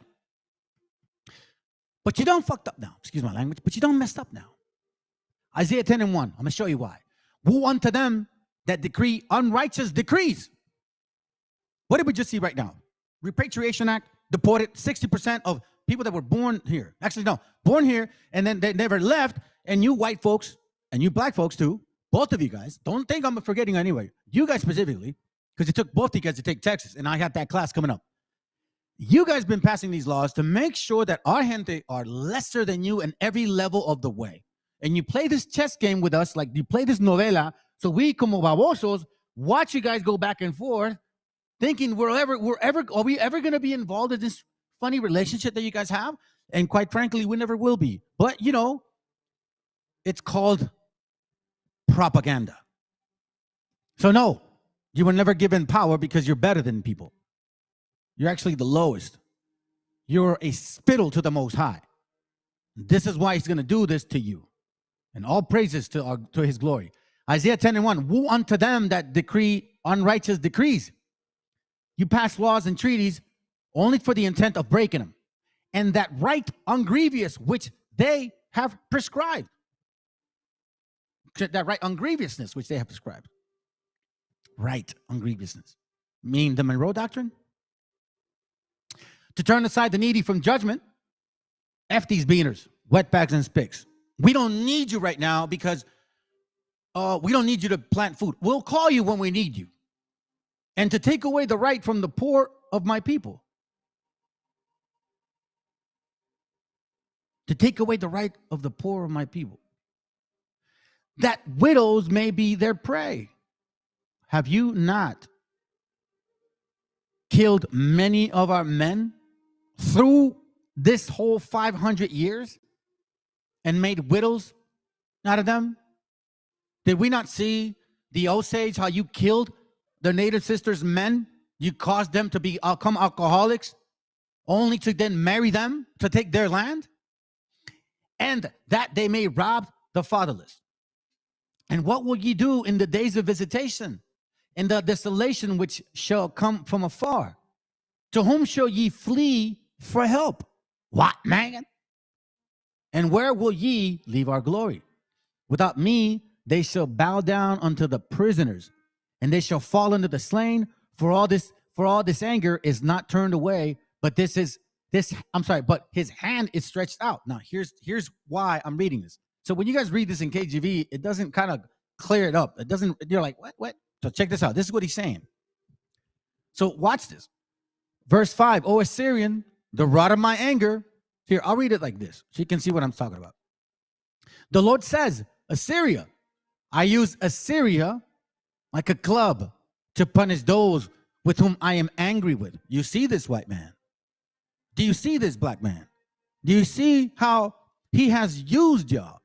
But you don't fucked up now. Excuse my language. But you don't messed up now. Isaiah 10:1. I'm going to show you why. Woe unto them that decree unrighteous decrees. What did we just see right now? Repatriation Act deported 60% of people that were born here. Actually, no, born here, and then they never left. And you white folks, and you black folks too, both of you guys, don't think I'm forgetting anyway. You guys specifically, because it took both of you guys to take Texas, and I have that class coming up. You guys been passing these laws to make sure that our gente are lesser than you in every level of the way. And you play this chess game with us, like you play this novela, so we, como babosos, watch you guys go back and forth, thinking are we ever going to be involved in this funny relationship that you guys have? And quite frankly, we never will be. But, you know, it's called propaganda. So no, you were never given power because you're better than people. You're actually the lowest. You're a spittle to the Most High. This is why he's going to do this to you. And all praises to his glory. Isaiah 10:1, woe unto them that decree unrighteous decrees. You pass laws and treaties only for the intent of breaking them. And that right ungrievous which they have prescribed. That right ungrievousness which they have prescribed. Right ungrievousness. Mean the Monroe Doctrine? To turn aside the needy from judgment. F these beaners, wetbacks and spicks. We don't need you right now because we don't need you to plant food. We'll call you when we need you. And to take away the right from the poor of my people. To take away the right of the poor of my people. That widows may be their prey. Have you not killed many of our men through this whole 500 years and made widows out of them? Did we not see the Osage, how you killed the Native sisters' men? You caused them to become alcoholics only to then marry them to take their land? And that they may rob the fatherless. And what will ye do in the days of visitation, in the desolation which shall come from afar? To whom shall ye flee for help? What, man? And where will ye leave our glory? Without me, they shall bow down unto the prisoners, and they shall fall unto the slain. For all this anger is not turned away, but but his hand is stretched out. Now, here's why I'm reading this. So when you guys read this in KJV, it doesn't kind of clear it up. It doesn't, you're like, what? So check this out. This is what he's saying. So watch this. Verse 5, O Assyrian, the rod of my anger. Here, I'll read it like this so you can see what I'm talking about. The Lord says, Assyria, I use Assyria like a club to punish those with whom I am angry with. You see this, white man? Do you see this, black man? Do you see how he has used y'all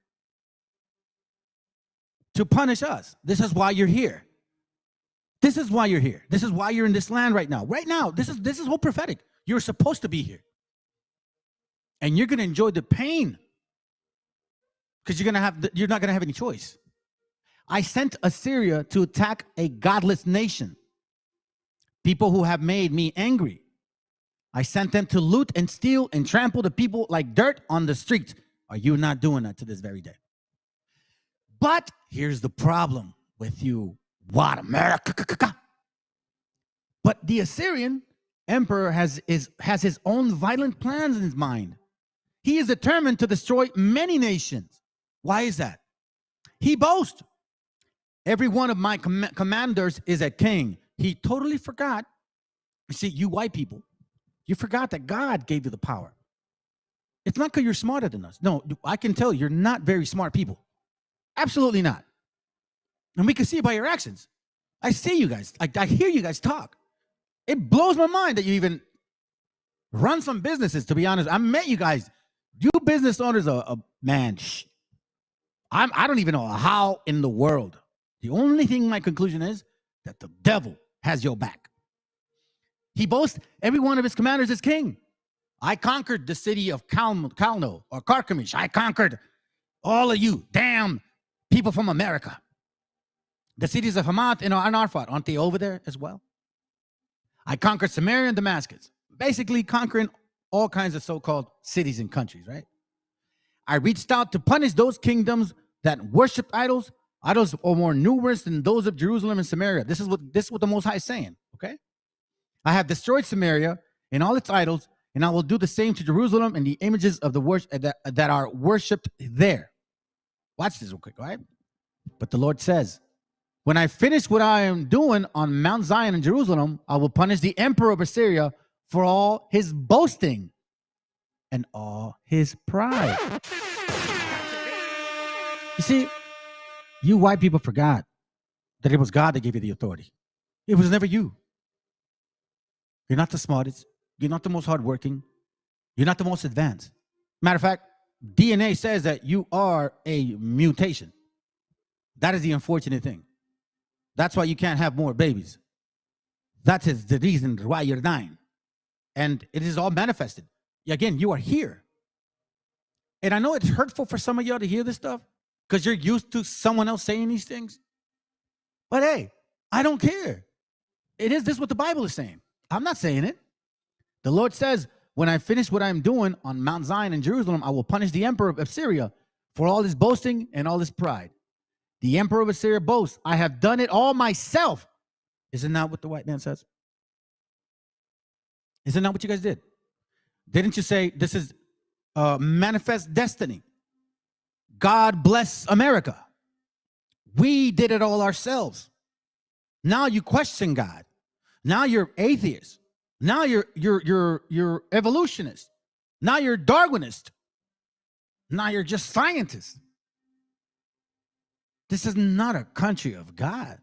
to punish us? This is why you're here. This is why you're here. This is why you're in this land right now. Right now, this is whole prophetic. You're supposed to be here. And you're going to enjoy the pain because you're not going to have any choice. I sent Assyria to attack a godless nation, people who have made me angry. I sent them to loot and steal and trample the people like dirt on the streets. Are you not doing that to this very day? But here's the problem with you, what America? But the Assyrian emperor has his own violent plans in his mind. He is determined to destroy many nations. Why is that? He boasts. Every one of my commanders is a king. He totally forgot. You see, you white people, you forgot that God gave you the power. It's not because you're smarter than us. No, I can tell you're not very smart people. Absolutely not. And we can see it by your actions. I see you guys. I hear you guys talk. It blows my mind that you even run some businesses, to be honest. I met you guys. You business owners are, man, I don't even know how in the world. The only thing my conclusion is that the devil has your back. He boasts every one of his commanders is king. I conquered the city of Kalno or Carchemish. I conquered all of you damn people from America. The cities of Hamath and Arphath, aren't they over there as well? I conquered Samaria and Damascus. Basically conquering all kinds of so-called cities and countries, right? I reached out to punish those kingdoms that worship idols. Idols are more numerous than those of Jerusalem and Samaria. This is what the Most High is saying, okay? I have destroyed Samaria and all its idols and I will do the same to Jerusalem and the images of the worship that are worshipped there. Watch this real quick, all right? But the Lord says, when I finish what I am doing on Mount Zion in Jerusalem, I will punish the emperor of Assyria for all his boasting and all his pride. You see, you white people forgot that it was God that gave you the authority. It was never you. You're not the smartest. You're not the most hardworking. You're not the most advanced. Matter of fact, DNA says that you are a mutation. That is the unfortunate thing. That's why you can't have more babies. That is the reason why you're dying. And it is all manifested. Again, you are here. And I know it's hurtful for some of y'all to hear this stuff because you're used to someone else saying these things. But hey, I don't care. This is what the Bible is saying. I'm not saying it. The Lord says, when I finish what I'm doing on Mount Zion in Jerusalem, I will punish the emperor of Assyria for all his boasting and all his pride. The emperor of Assyria boasts, I have done it all myself. Isn't that what the white man says? Isn't that what you guys did? Didn't you say this is manifest destiny? God bless America. We did it all ourselves. Now you question God. Now you're atheist. Now you're evolutionist. Now you're Darwinist. Now you're just scientist. This is not a country of God.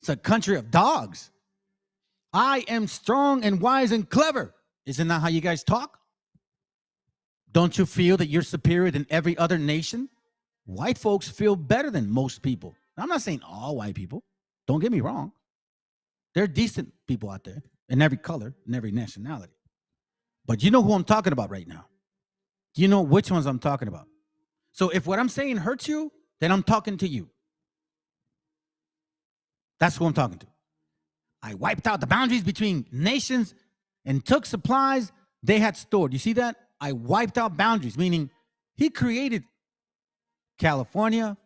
It's a country of dogs. I am strong and wise and clever. Isn't that how you guys talk? Don't you feel that you're superior than every other nation? White folks feel better than most people. I'm not saying all white people. Don't get me wrong. There are decent people out there in every color, in every nationality. But you know who I'm talking about right now. Do you know which ones I'm talking about? So if what I'm saying hurts you, then I'm talking to you. That's who I'm talking to. I wiped out the boundaries between nations and took supplies they had stored. You see that? I wiped out boundaries, meaning he created California,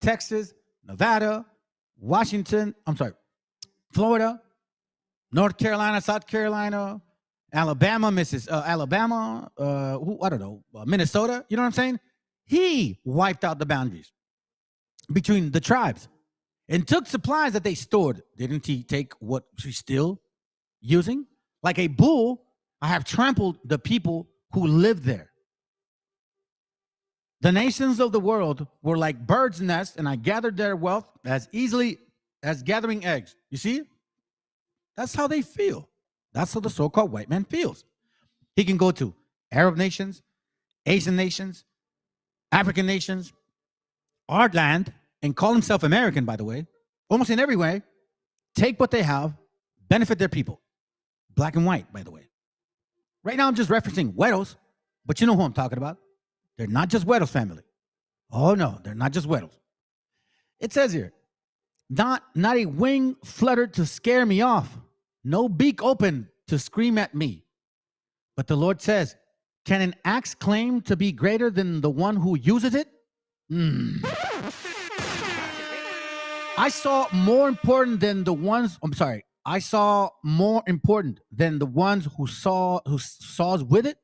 Texas, Nevada, Florida, North Carolina, South Carolina, Alabama, Minnesota. You know what I'm saying? He wiped out the boundaries between the tribes and took supplies that they stored. Didn't he take what she's still using? Like a bull, I have trampled the people who lived there. The nations of the world were like birds' nests, and I gathered their wealth as easily as gathering eggs. You see? That's how they feel. That's how the so-called white man feels. He can go to Arab nations, Asian nations, African nations, our land, and call himself American, by the way, almost in every way, take what they have, benefit their people. Black and white, by the way. Right now, I'm just referencing Weddles, but you know who I'm talking about. They're not just Weddles family. Oh, no, they're not just Weddles. It says here, not a wing fluttered to scare me off, no beak open to scream at me. But the Lord says, can an axe claim to be greater than the one who uses it? I saw more important than the ones who saws with it.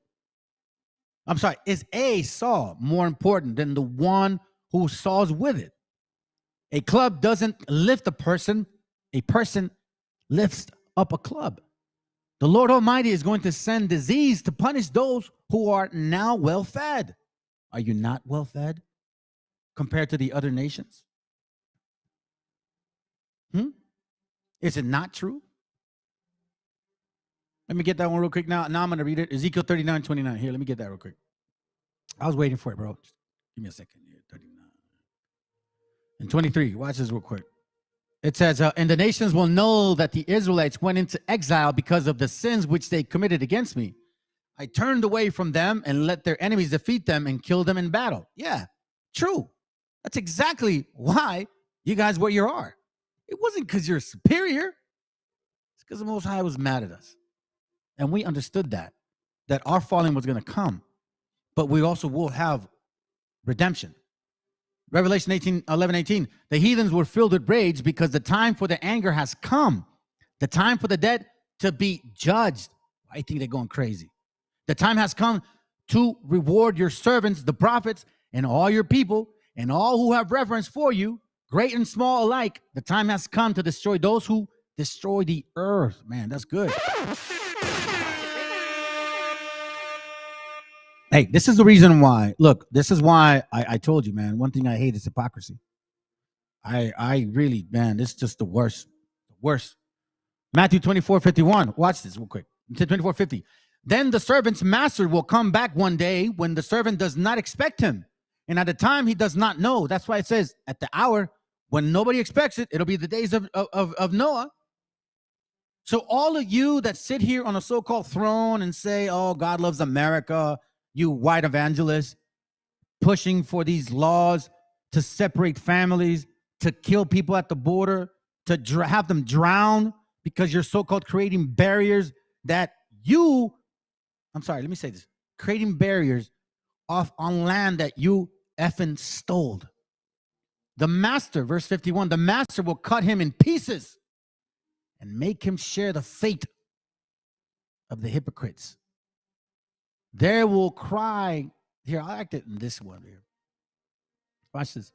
Is a saw more important than the one who saws with it? A club doesn't lift a person lifts up a club. The Lord Almighty is going to send disease to punish those who are now well-fed. Are you not well-fed compared to the other nations? Is it not true? Let me get that one real quick now. Now I'm going to read it. Ezekiel 39:29. Here, let me get that real quick. I was waiting for it, bro. Just give me a second here. 39 and 23. Watch this real quick. It says, and the nations will know that the Israelites went into exile because of the sins which they committed against me. I turned away from them and let their enemies defeat them and kill them in battle. Yeah, true. That's exactly why you guys where you are. It wasn't because you're superior. It's because the Most High was mad at us. And we understood that our falling was going to come. But we also will have redemption. Revelation 11:18. The heathens were filled with rage because the time for their anger has come. The time for the dead to be judged. I think they're going crazy. The time has come to reward your servants, the prophets, and all your people, and all who have reverence for you, great and small alike. The time has come to destroy those who destroy the earth. Man, that's good. Hey, this is the reason why. Look, this is why I told you, man. One thing I hate is hypocrisy. I really, man, this is just the worst. The worst. Matthew 24:51. Watch this real quick. 24:50. Then the servant's master will come back one day when the servant does not expect him. And at the time he does not know. That's why it says at the hour when nobody expects it, it'll be the days of Noah. So all of you that sit here on a so-called throne and say, oh, God loves America, you white evangelists, pushing for these laws to separate families, to kill people at the border, to have them drown because you're so-called creating barriers that you, I'm sorry, let me say this, creating barriers off on land that you effing stole. The master, verse 51, the master will cut him in pieces and make him share the fate of the hypocrites. There will cry. Here, I like it in this one here. Watch this.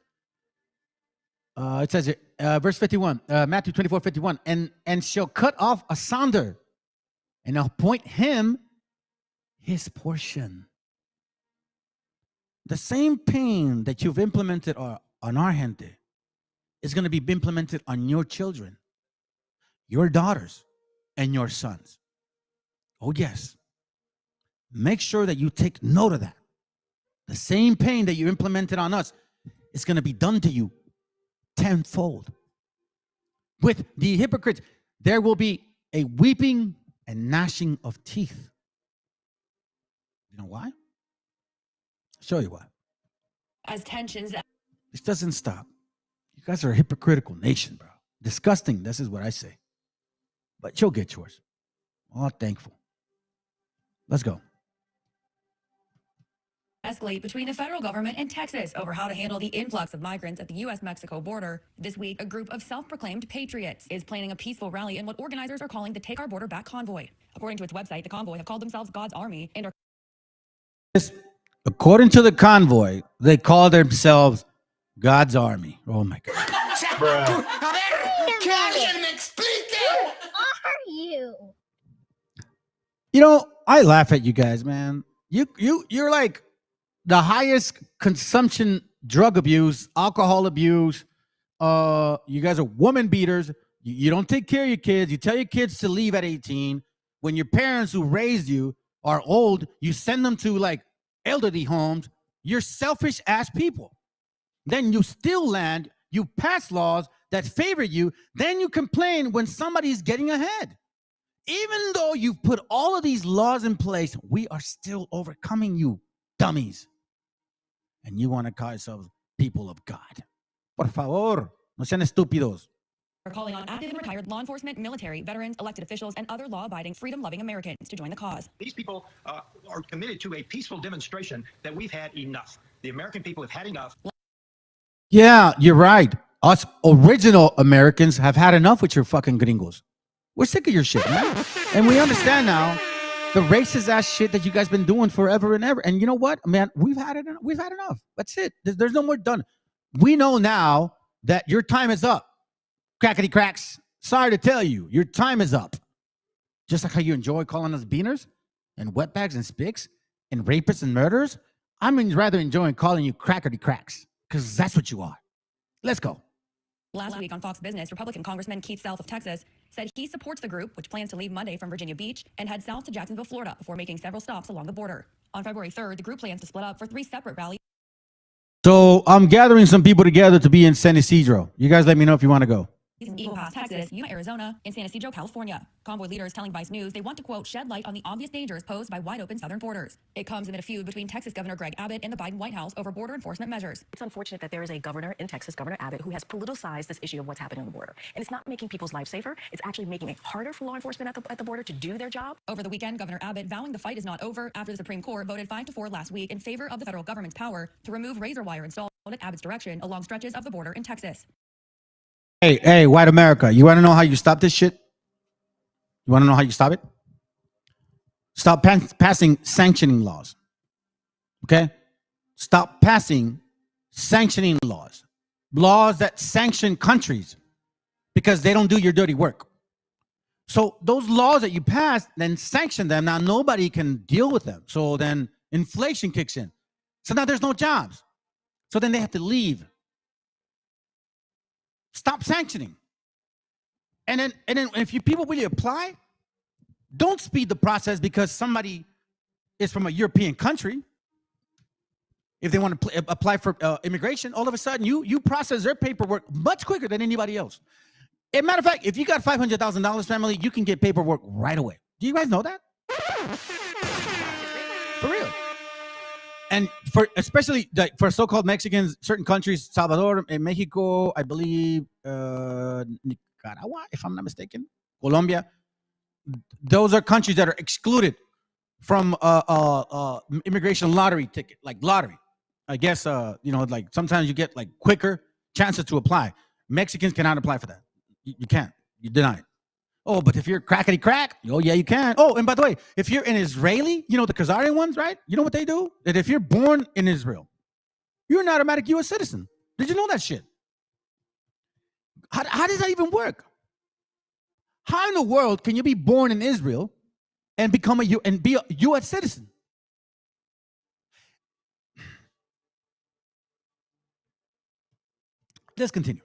It says here, verse 51, Matthew 24:51, and shall cut off asunder and appoint him his portion. The same pain that you've implemented on our gente is going to be implemented on your children, your daughters, and your sons. Oh, yes. Make sure that you take note of that. The same pain that you implemented on us is going to be done to you tenfold. With the hypocrites, there will be a weeping and gnashing of teeth. You know why? I'll show you why. As tensions. This doesn't stop. You guys are a hypocritical nation, bro. Disgusting. This is what I say. But you'll get yours. Oh, thankful. Let's go. Escalate between the federal government and Texas over how to handle the influx of migrants at the U.S.-Mexico border. This week, a group of self-proclaimed patriots is planning a peaceful rally in what organizers are calling the Take Our Border Back convoy. According to its website, the convoy have called themselves God's Army and are... According to the convoy, they call themselves God's Army. Oh, my God. Are you? You know, I laugh at you guys, man. You're like the highest consumption drug abuse, alcohol abuse. You guys are woman beaters. You don't take care of your kids. You tell your kids to leave at 18. When your parents who raised you are old, you send them to like elderly homes. You're selfish ass people. Then you steal land. You pass laws that favor you. Then you complain when somebody's getting ahead. Even though you've put all of these laws in place, we are still overcoming you, dummies. And you want to call yourselves people of God. Por favor, no sean estúpidos. Are calling on active and retired law enforcement, military, veterans, elected officials, and other law-abiding, freedom-loving Americans to join the cause. These people are committed to a peaceful demonstration that we've had enough. The American people have had enough. Yeah, you're right. Us original Americans have had enough with your fucking gringos. We're sick of your shit, man. And we understand now the racist ass shit that you guys been doing forever and ever. And you know what, man? We've had it. We've had enough. That's it. There's no more done. We know now that your time is up. Crackety cracks. Sorry to tell you, your time is up. Just like how you enjoy calling us beaners and wetbags and spics and rapists and murderers, I'm rather enjoying calling you crackety cracks because that's what you are. Let's go. Last week on Fox Business, Republican Congressman Keith South of Texas said he supports the group, which plans to leave Monday from Virginia Beach and head south to Jacksonville, Florida, before making several stops along the border. On February 3rd, the group plans to split up for 3 separate rallies. So I'm gathering some people together to be in San Ysidro. You guys let me know if you want to go. In Eagle Pass, Texas, Yuma, Arizona, and San Ysidro, California. Convoy leaders telling Vice News they want to, quote, shed light on the obvious dangers posed by wide-open southern borders. It comes amid a feud between Texas Governor Greg Abbott and the Biden White House over border enforcement measures. It's unfortunate that there is a governor in Texas, Governor Abbott, who has politicized this issue of what's happening on the border. And it's not making people's lives safer. It's actually making it harder for law enforcement at the border to do their job. Over the weekend, Governor Abbott vowing the fight is not over after the Supreme Court voted 5-4 last week in favor of the federal government's power to remove razor wire installed at Abbott's direction along stretches of the border in Texas. Hey, white America, you want to know how you stop this shit? You want to know how you stop it? Stop passing sanctioning laws. Okay? Stop passing sanctioning laws. Laws that sanction countries because they don't do your dirty work. So those laws that you pass, then sanction them. Now nobody can deal with them. So then inflation kicks in. So now there's no jobs. So then they have to leave. Stop sanctioning. And then if you people really apply, don't speed the process because somebody is from a European country. If they want to apply for immigration, all of a sudden you process their paperwork much quicker than anybody else. As a matter of fact, if you got $500,000 family, you can get paperwork right away. Do you guys know that? For real. And for especially for so-called Mexicans, certain countries, Salvador and Mexico, I believe, Nicaragua, if I'm not mistaken, Colombia, those are countries that are excluded from immigration lottery ticket, like lottery. I guess like sometimes you get like quicker chances to apply. Mexicans cannot apply for that. You can't. You deny it. Oh, but if you're crackety crack, oh yeah, you can. Oh, and by the way, if you're an Israeli, the Khazarian ones, right? You know what they do? That if you're born in Israel, you're an automatic U.S. citizen. Did you know that shit? How does that even work? How in the world can you be born in Israel and be a U.S. citizen? Let's continue.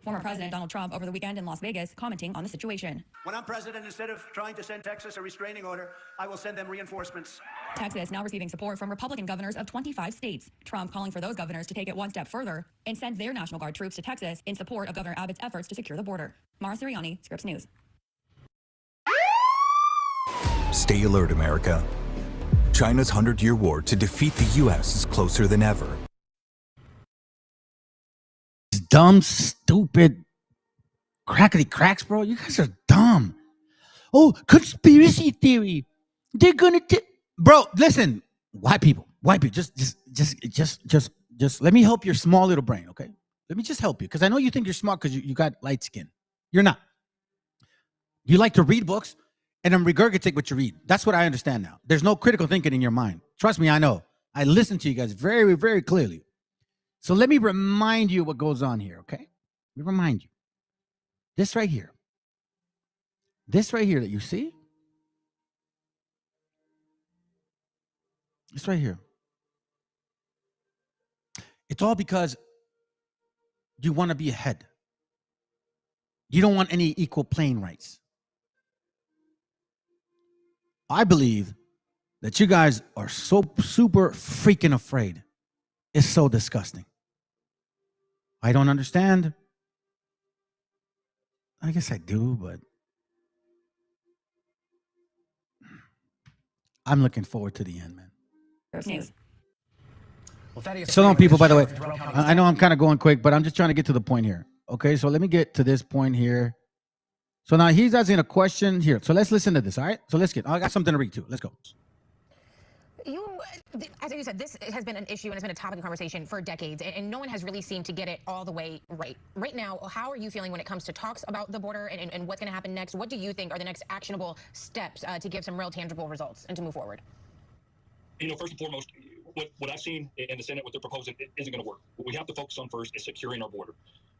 Former President Donald Trump over the weekend in Las Vegas commenting on the situation. When I'm president, instead of trying to send Texas a restraining order, I will send them reinforcements. Texas now receiving support from Republican governors of 25 states. Trump calling for those governors to take it one step further and send their National Guard troops to Texas in support of Governor Abbott's efforts to secure the border. Mara Siriani, Scripps News. Stay alert, America. China's 100-year war to defeat the U.S. is closer than ever. Dumb, stupid, crackety cracks, bro. You guys are dumb. Oh, conspiracy theory. They're gonna bro. Listen, white people. Just let me help your small little brain, okay? Let me just help you because I know you think you're smart because you got light skin. You're not. You like to read books and then regurgitate what you read. That's what I understand now. There's no critical thinking in your mind. Trust me, I know. I listen to you guys very, very clearly. So let me remind you what goes on here, okay? Let me remind you. This right here that you see, this right here. It's all because you want to be ahead. You don't want any equal playing rights. I believe that you guys are so super freaking afraid. It's so disgusting. I don't understand. I guess I do, but I'm looking forward to the end, man. News. So long, people, by the way. I know I'm kind of going quick, but I'm just trying to get to the point here. Okay, so let me get to this point here. So now he's asking a question here. So let's listen to this, all right? So I got something to read too. Let's go. As you said, this has been an issue and it's been a topic of conversation for decades, and no one has really seemed to get it all the way right. Right now, how are you feeling when it comes to talks about the border and what's going to happen next? What do you think are the next actionable steps to give some real tangible results and to move forward? First and foremost, what I've seen in the Senate, what they're proposing, isn't going to work. What we have to focus on first is securing our border.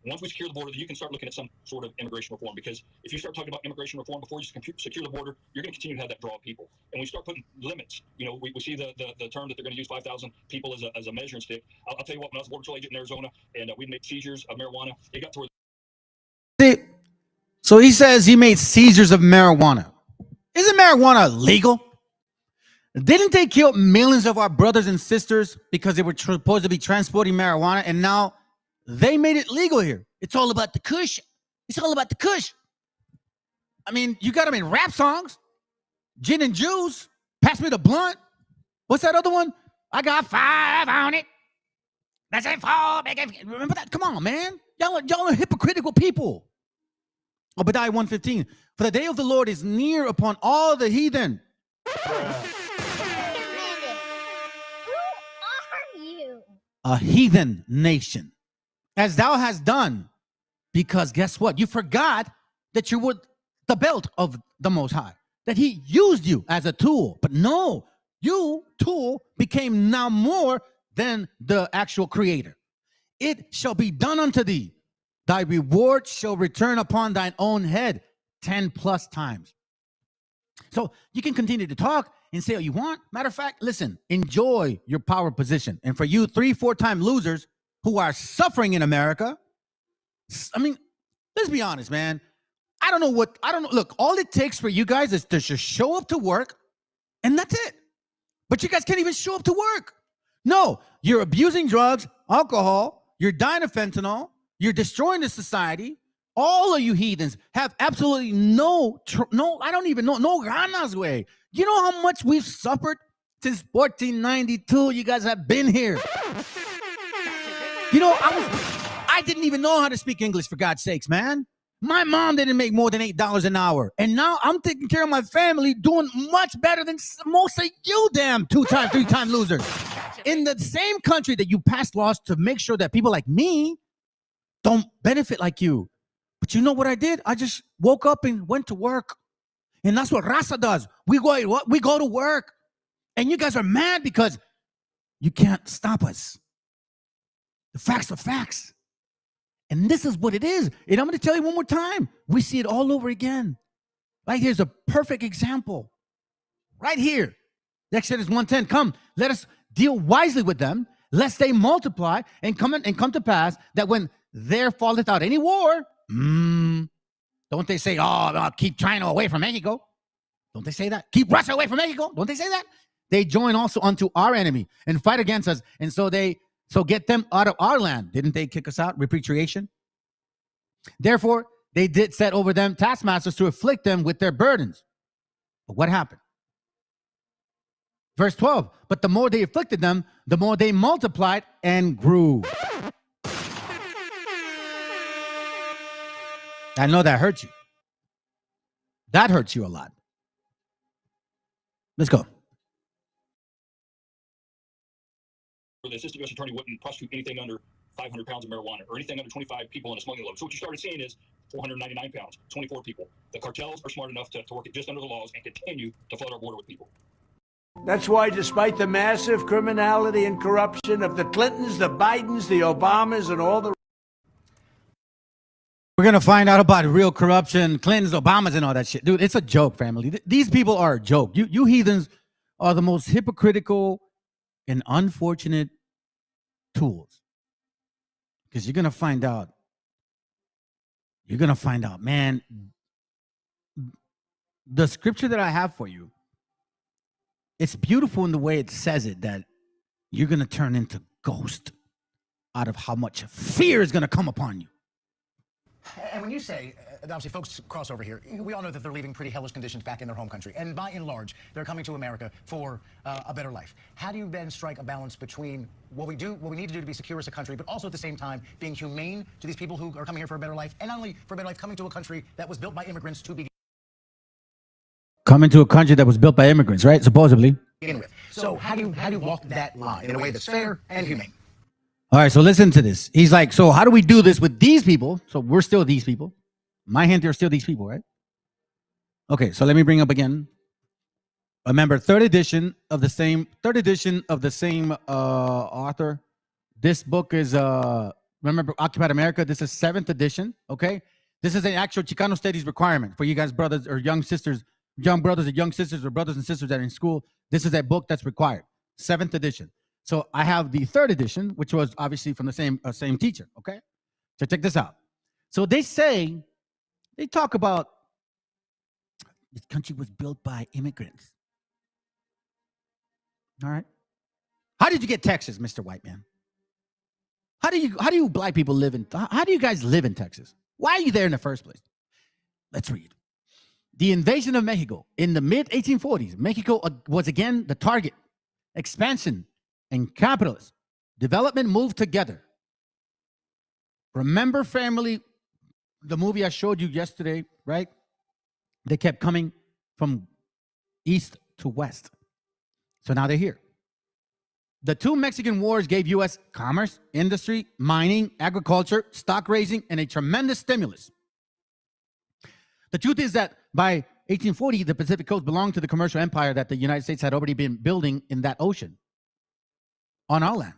Once we secure the border, you can start looking at some sort of immigration reform, because if you start talking about immigration reform before you secure the border, you're going to continue to have that draw of people. And we start putting limits. We see the term that they're going to use 5,000 people as a measuring stick. I'll tell you what, when I was a border patrol agent in Arizona and we'd make seizures of marijuana, it got to where... So he says he made seizures of marijuana. Isn't marijuana legal? Didn't they kill millions of our brothers and sisters because they were supposed to be transporting marijuana, and now they made it legal here? It's all about the kush. It's all about the kush. I mean, you got them in rap songs. Gin and juice. Pass me the blunt. What's that other one? I got 5 on it. That's it. 4. Remember that? Come on, man. Y'all are hypocritical people. Obadiah 1:15. For the day of the Lord is near upon all the heathen. A heathen nation, as thou hast done, because guess what? You forgot that you were the belt of the Most High, that he used you as a tool. But no, you, tool, became now more than the actual creator. It shall be done unto thee. Thy reward shall return upon thine own head 10 plus times. So you can continue to talk and say what you want. Matter of fact, listen, enjoy your power position. And for you 3-4 time losers who are suffering in America, I mean, let's be honest, man. I don't know. Look, all it takes for you guys is to just show up to work, and that's it. But you guys can't even show up to work. No, you're abusing drugs, alcohol, you're dying of fentanyl, you're destroying the society. All of you heathens have absolutely no ganas, way. You know how much we've suffered since 1492? You guys have been here. You know, I didn't even know how to speak English, for God's sakes, man. My mom didn't make more than $8 an hour. And now I'm taking care of my family, doing much better than most of you damn 2-time, 3-time losers. In the same country that you passed laws to make sure that people like me don't benefit like you. But you know what I did? I just woke up and went to work. And that's what Raza does. We go to work. And you guys are mad because you can't stop us. The facts are facts. And this is what it is. And I'm going to tell you one more time. We see it all over again. Right here's a perfect example. Right here. Exodus 1:10. Come, let us deal wisely with them, lest they multiply and come to pass that when there falleth out any war, don't they say, keep China away from Mexico? Don't they say that? Keep Russia away from Mexico? Don't they say that? They join also unto our enemy and fight against us. And so get them out of our land. Didn't they kick us out? Repatriation. Therefore, they did set over them taskmasters to afflict them with their burdens. But what happened? Verse 12, but the more they afflicted them, the more they multiplied and grew. I know that hurts you. That hurts you a lot. Let's go. The assistant U.S. attorney wouldn't prosecute anything under 500 pounds of marijuana or anything under 25 people in a smuggling load. So what you started seeing is 499 pounds, 24 people. The cartels are smart enough to work it just under the laws and continue to flood our border with people. That's why, despite the massive criminality and corruption of the Clintons, the Bidens, the Obamas, and all the... We're going to find out about real corruption, Clintons, Obamas, and all that shit. Dude, it's a joke, family. These people are a joke. You heathens are the most hypocritical and unfortunate tools. Because you're going to find out. Man, the scripture that I have for you, it's beautiful in the way it says it, that you're going to turn into ghost out of how much fear is going to come upon you. And when you say, obviously folks cross over here, we all know that they're leaving pretty hellish conditions back in their home country. And by and large, they're coming to America for a better life. How do you then strike a balance between what we need to do to be secure as a country, but also at the same time being humane to these people who are coming here for a better life, and not only for a better life, coming to a country that was built by immigrants to begin Coming to a country that was built by immigrants, right? Supposedly. with. So how do you walk that line in a way that's fair and humane? All right, so listen to this. He's like, so how do we do this with these people? So we're still these people. My gente are still these people, right? Okay, so let me bring up again. Remember, third edition of the same author. This book is remember Occupied America. This is 7th edition. Okay, this is an actual Chicano Studies requirement for you guys, brothers or young sisters, young brothers or young sisters, or brothers and sisters that are in school. This is a book that's required. 7th edition. So I have the 3rd edition, which was obviously from the same teacher. Okay, so check this out. So they talk about this country was built by immigrants. All right. How did you get Texas, Mr. White Man? How do you black people live in? How do you guys live in Texas? Why are you there in the first place? Let's read. The invasion of Mexico in the mid 1840s. Mexico was again the target. Expansion and capitalism. Development moved together. Remember, family, the movie I showed you yesterday, right? They kept coming from east to west. So now they're here. The 2 Mexican wars gave U.S. commerce, industry, mining, agriculture, stock raising, and a tremendous stimulus. The truth is that by 1840, the Pacific coast belonged to the commercial empire that the United States had already been building in that ocean on our land.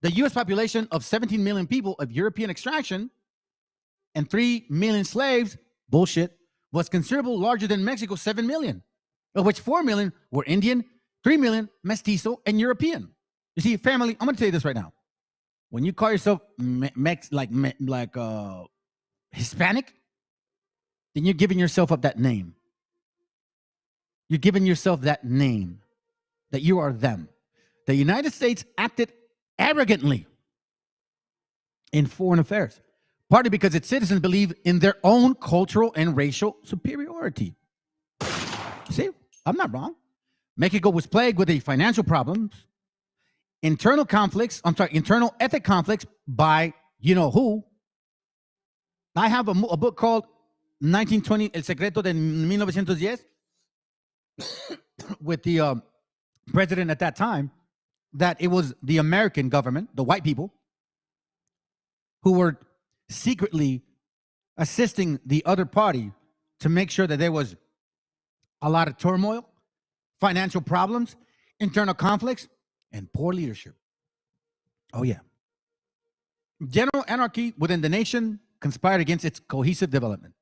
The U.S. population of 17 million people of European extraction and 3 million slaves, bullshit, was considerably larger than Mexico's 7 million, of which 4 million were Indian, 3 million mestizo, and European. You see, family, I'm going to tell you this right now. When you call yourself Hispanic, then you're giving yourself up that name. You're giving yourself that name, that you are them. The United States acted arrogantly in foreign affairs, partly because its citizens believe in their own cultural and racial superiority. See, I'm not wrong. Mexico was plagued with financial problems, internal ethnic conflicts by you know who. I have a book called 1920, El Secreto de 1910, with the president at that time, that it was the American government, the white people, who were secretly assisting the other party to make sure that there was a lot of turmoil, financial problems, internal conflicts, and poor leadership. Oh, yeah. General anarchy within the nation conspired against its cohesive development.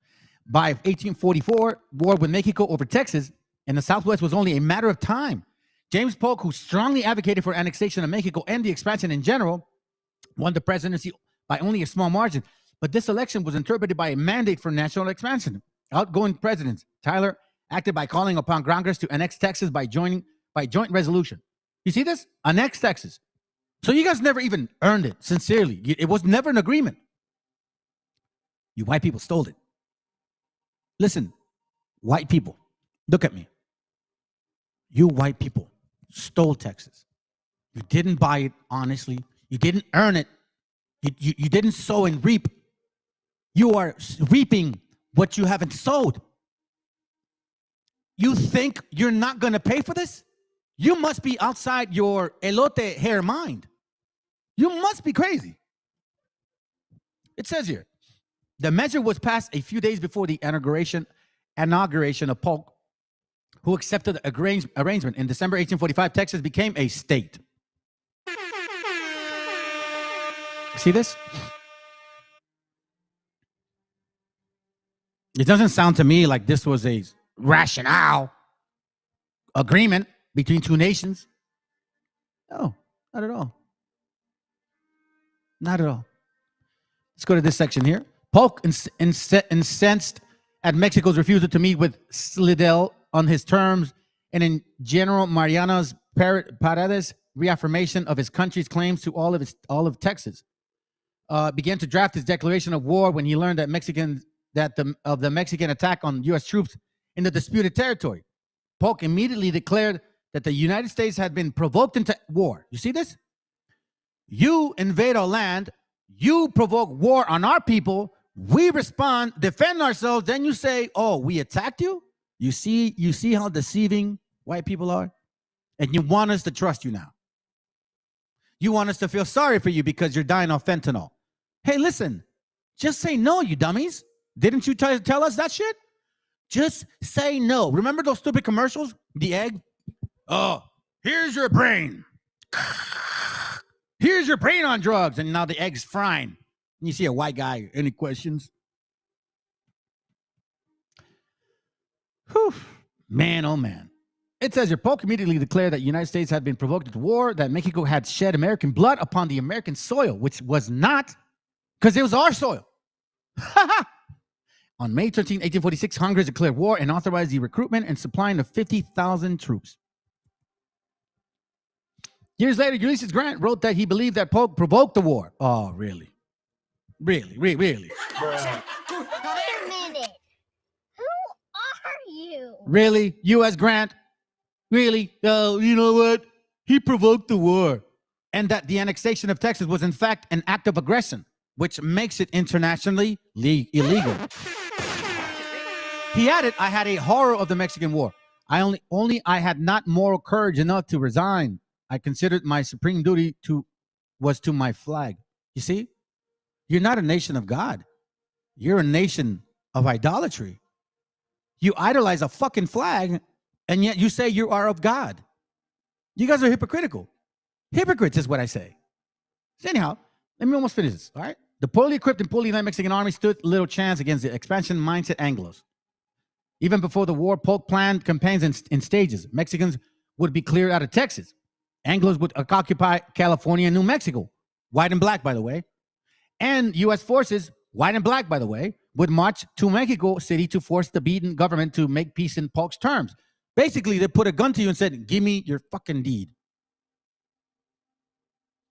By 1844, war with Mexico over Texas and the Southwest was only a matter of time. James Polk, who strongly advocated for annexation of Mexico and the expansion in general, won the presidency by only a small margin. But this election was interpreted by a mandate for national expansion. Outgoing presidents, Tyler, acted by calling upon Congress to annex Texas by joint resolution. You see this? Annex Texas. So you guys never even earned it, sincerely. It was never an agreement. You white people stole it. Listen, white people, look at me. You white people stole Texas. You didn't buy it honestly. You didn't earn it. You didn't sow and reap. You are reaping what you haven't sowed. You think you're not going to pay for this? You must be outside your elote hair mind. You must be crazy. It says here, the measure was passed a few days before the inauguration of Polk, who accepted the arrangement. In December 1845, Texas became a state. See this? It doesn't sound to me like this was a rationale agreement between two nations. No, not at all. Not at all. Let's go to this section here. Polk, incensed at Mexico's refusal to meet with Slidell on his terms, and in General Mariano's Paredes' reaffirmation of his country's claims to all of Texas, began to draft his declaration of war when he learned that the Mexican attack on U.S. troops in the disputed territory. Polk immediately declared that the United States had been provoked into war. You see this? You invade our land, you provoke war on our people, we respond, defend ourselves, then you say, oh, we attacked you? You see how deceiving white people are? And you want us to trust you now. You want us to feel sorry for you because you're dying of fentanyl. Hey, listen, just say no, you dummies. Didn't you tell us that shit? Just say no. Remember those stupid commercials? The egg? Oh, here's your brain. Here's your brain on drugs. And now the egg's frying. And you see a white guy. Any questions? Whew. Man, oh man. It says here, Polk immediately declared that the United States had been provoked into war, that Mexico had shed American blood upon the American soil, which was not, because it was our soil. On May 13, 1846, Congress declared war and authorized the recruitment and supplying of 50,000 troops. Years later, Ulysses Grant wrote that he believed that Polk provoked the war. Oh, really? Really? Wait a minute. Who are you? Really? U.S. Grant? Really? Oh, you know what? He provoked the war. And that the annexation of Texas was, in fact, an act of aggression, which makes it internationally illegal. He added, I had a horror of the Mexican War. I had not moral courage enough to resign. I considered my supreme duty was to my flag. You see? You're not a nation of God. You're a nation of idolatry. You idolize a fucking flag, and yet you say you are of God. You guys are hypocritical. Hypocrites is what I say. So anyhow, let me almost finish this, all right? The poorly equipped and poorly led Mexican army stood little chance against the expansion mindset Anglos. Even before the war, Polk planned campaigns in stages. Mexicans would be cleared out of Texas. Anglos would occupy California and New Mexico, white and black, by the way. And U.S. forces, white and black, by the way, would march to Mexico City to force the beaten government to make peace in Polk's terms. Basically, they put a gun to you and said, give me your fucking deed.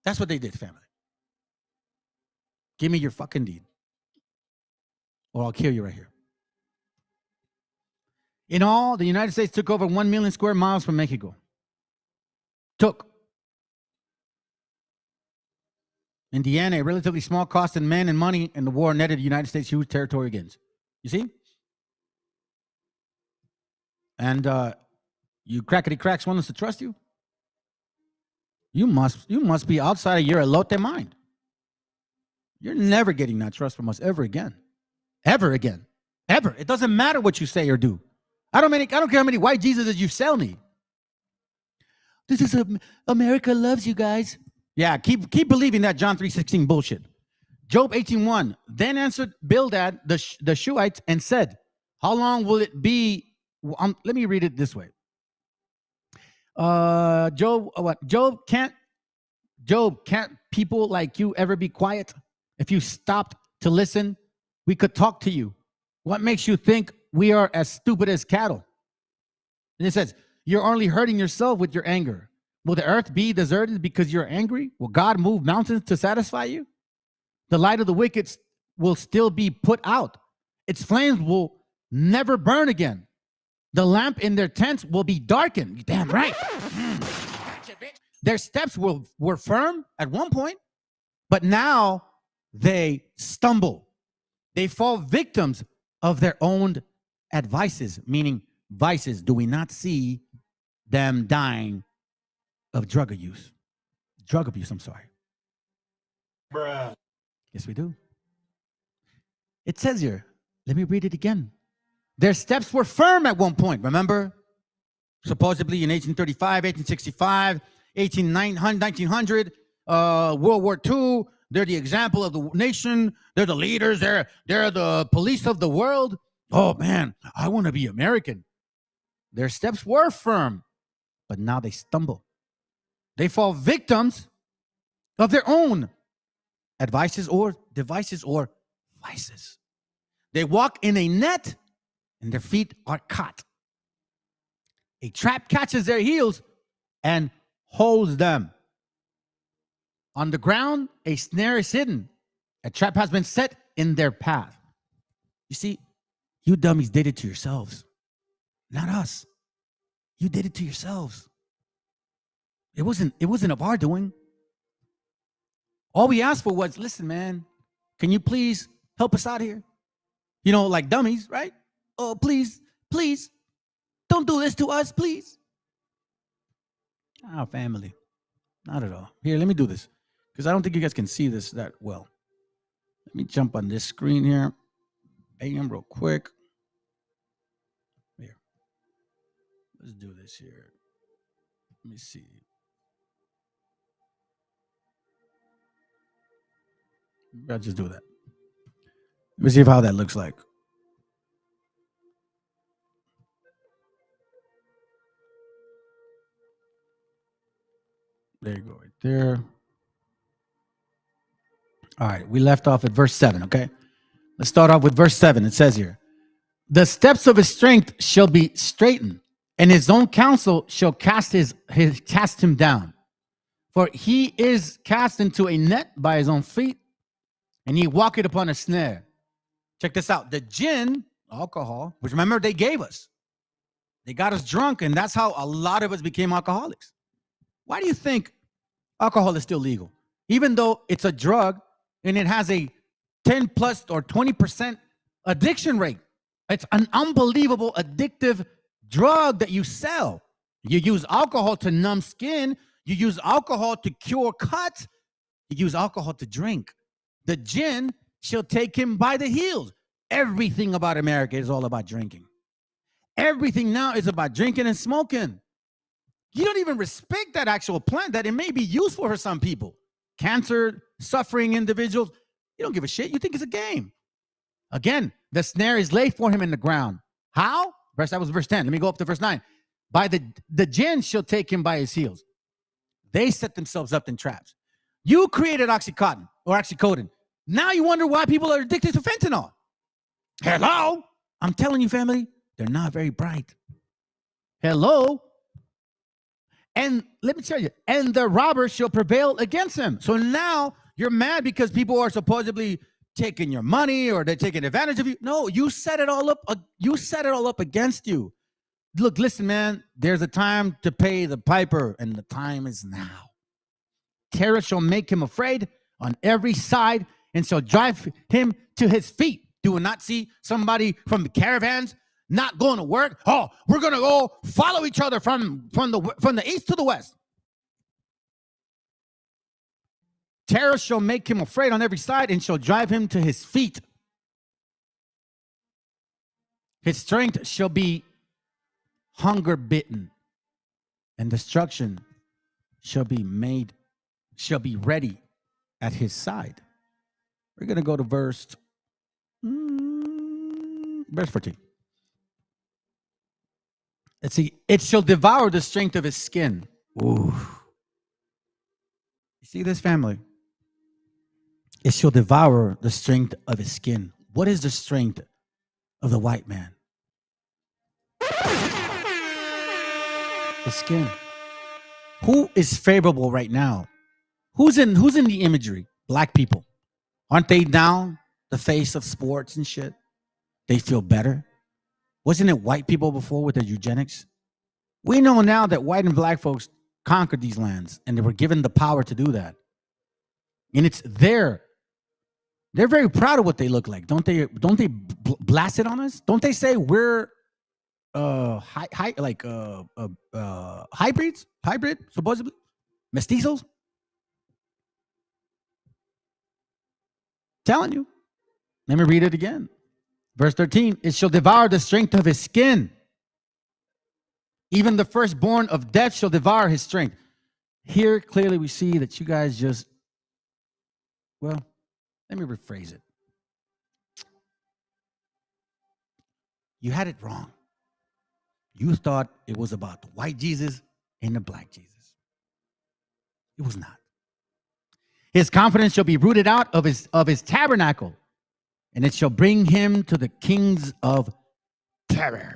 That's what they did, family. Give me your fucking deed, or I'll kill you right here. In all, the United States took over 1 million square miles from Mexico. In the end, a relatively small cost in men and money in the war netted the United States huge territory gains. You see? And you crackety cracks want us to trust you? You must be outside of your elote mind. You're never getting that trust from us ever again. Ever again. Ever. It doesn't matter what you say or do. I don't care how many white Jesuses you sell me. This is America loves you guys. Yeah, keep believing that John 3:16 bullshit. Job 18:1. Then answered Bildad the Shuhite and said, how long will it be? Let me read it this way. Job, can't people like you ever be quiet? If you stopped to listen, we could talk to you. What makes you think we are as stupid as cattle? And it says, you're only hurting yourself with your anger. Will the earth be deserted because you're angry? Will God move mountains to satisfy you? The light of the wicked will still be put out. Its flames will never burn again. The lamp in their tents will be darkened. Damn right. Their steps were firm at one point, but now they stumble. They fall victims of their own advices, meaning vices. Do we not see them dying of drug abuse? Drug abuse, I'm sorry. Bruh. Yes, we do. It says here, let me read it again. Their steps were firm at one point, remember? Supposedly in 1835, 1865, 1900, World War II, they're the example of the nation. They're the leaders. They're the police of the world. Oh, man, I want to be American. Their steps were firm, but now they stumble. They fall victims of their own advices or devices or vices. They walk in a net and their feet are caught. A trap catches their heels and holds them. On the ground, a snare is hidden. A trap has been set in their path. You see, you dummies did it to yourselves, not us. You did it to yourselves. It wasn't of our doing. All we asked for was, listen, man, can you please help us out here? You know, like dummies, right? Oh, please, don't do this to us, please. Our family, not at all. Here, let me do this, because I don't think you guys can see this that well. Let me jump on this screen here. Bam, real quick. Here. Let's do this here. Let me see. I'll just do that. Let me see how that looks like. There you go, right there. All right, we left off at verse 7, okay? Let's start off with verse 7. It says here, the steps of his strength shall be straightened, and his own counsel shall cast him down. For he is cast into a net by his own feet, and he walketh upon a snare. Check this out. The gin, alcohol, which remember they gave us. They got us drunk, and that's how a lot of us became alcoholics. Why do you think alcohol is still legal? Even though it's a drug and it has a 10 plus or 20% addiction rate. It's an unbelievable addictive drug that you sell. You use alcohol to numb skin. You use alcohol to cure cuts. You use alcohol to drink. The gin shall take him by the heels. Everything about America is all about drinking. Everything now is about drinking and smoking. You don't even respect that actual plant that it may be useful for some people. Cancer, suffering individuals. You don't give a shit. You think it's a game. Again, the snare is laid for him in the ground. How? That was verse 10. Let me go up to verse 9. By the jinn shall take him by his heels. They set themselves up in traps. You created Oxycontin or oxycodone. Now you wonder why people are addicted to fentanyl. Hello? I'm telling you, family, they're not very bright. Hello? And let me tell you, and the robber shall prevail against him. So now you're mad because people are supposedly taking your money or they're taking advantage of you. No, you set it all up. You set it all up against you. Look, listen, man, there's a time to pay the piper, and the time is now. Terror shall make him afraid on every side and shall drive him to his feet. Do we not see somebody from the caravans not going to work? Oh, we're going to go follow each other from the east to the west. Terror shall make him afraid on every side and shall drive him to his feet. His strength shall be hunger bitten, and destruction shall be ready at his side. We're going to go to verse 14. Let's see. It shall devour the strength of his skin. Ooh. You see this, family? It shall devour the strength of his skin. What is the strength of the white man? The skin. Who is favorable right now? Who's in the imagery? Black people. Aren't they now the face of sports and shit? They feel better. Wasn't it white people before with their eugenics? We know now that white and black folks conquered these lands and they were given the power to do that. And it's they're very proud of what they look like. Don't they blast it on us? Don't they say we're hybrids? Hybrid, supposedly? Mestizos? Telling you. Let me read it again. Verse 13, it shall devour the strength of his skin. Even the firstborn of death shall devour his strength. Here, clearly, we see that you guys just, well, let me rephrase it. You had it wrong. You thought it was about the white Jesus and the black Jesus. It was not. His confidence shall be rooted out of his tabernacle, and it shall bring him to the kings of terror.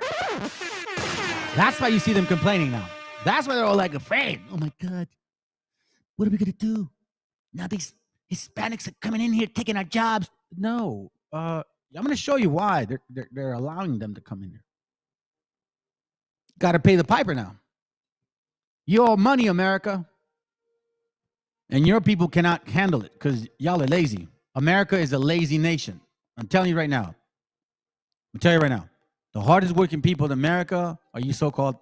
That's why you see them complaining now. That's why they're all like afraid. Oh my God, what are we gonna do? Now these Hispanics are coming in here taking our jobs. No, I'm gonna show you why they're allowing them to come in here. Got to pay the piper now. You owe money, America. And your people cannot handle it because y'all are lazy. America is a lazy nation. I'm telling you right now. The hardest working people in America are you so-called,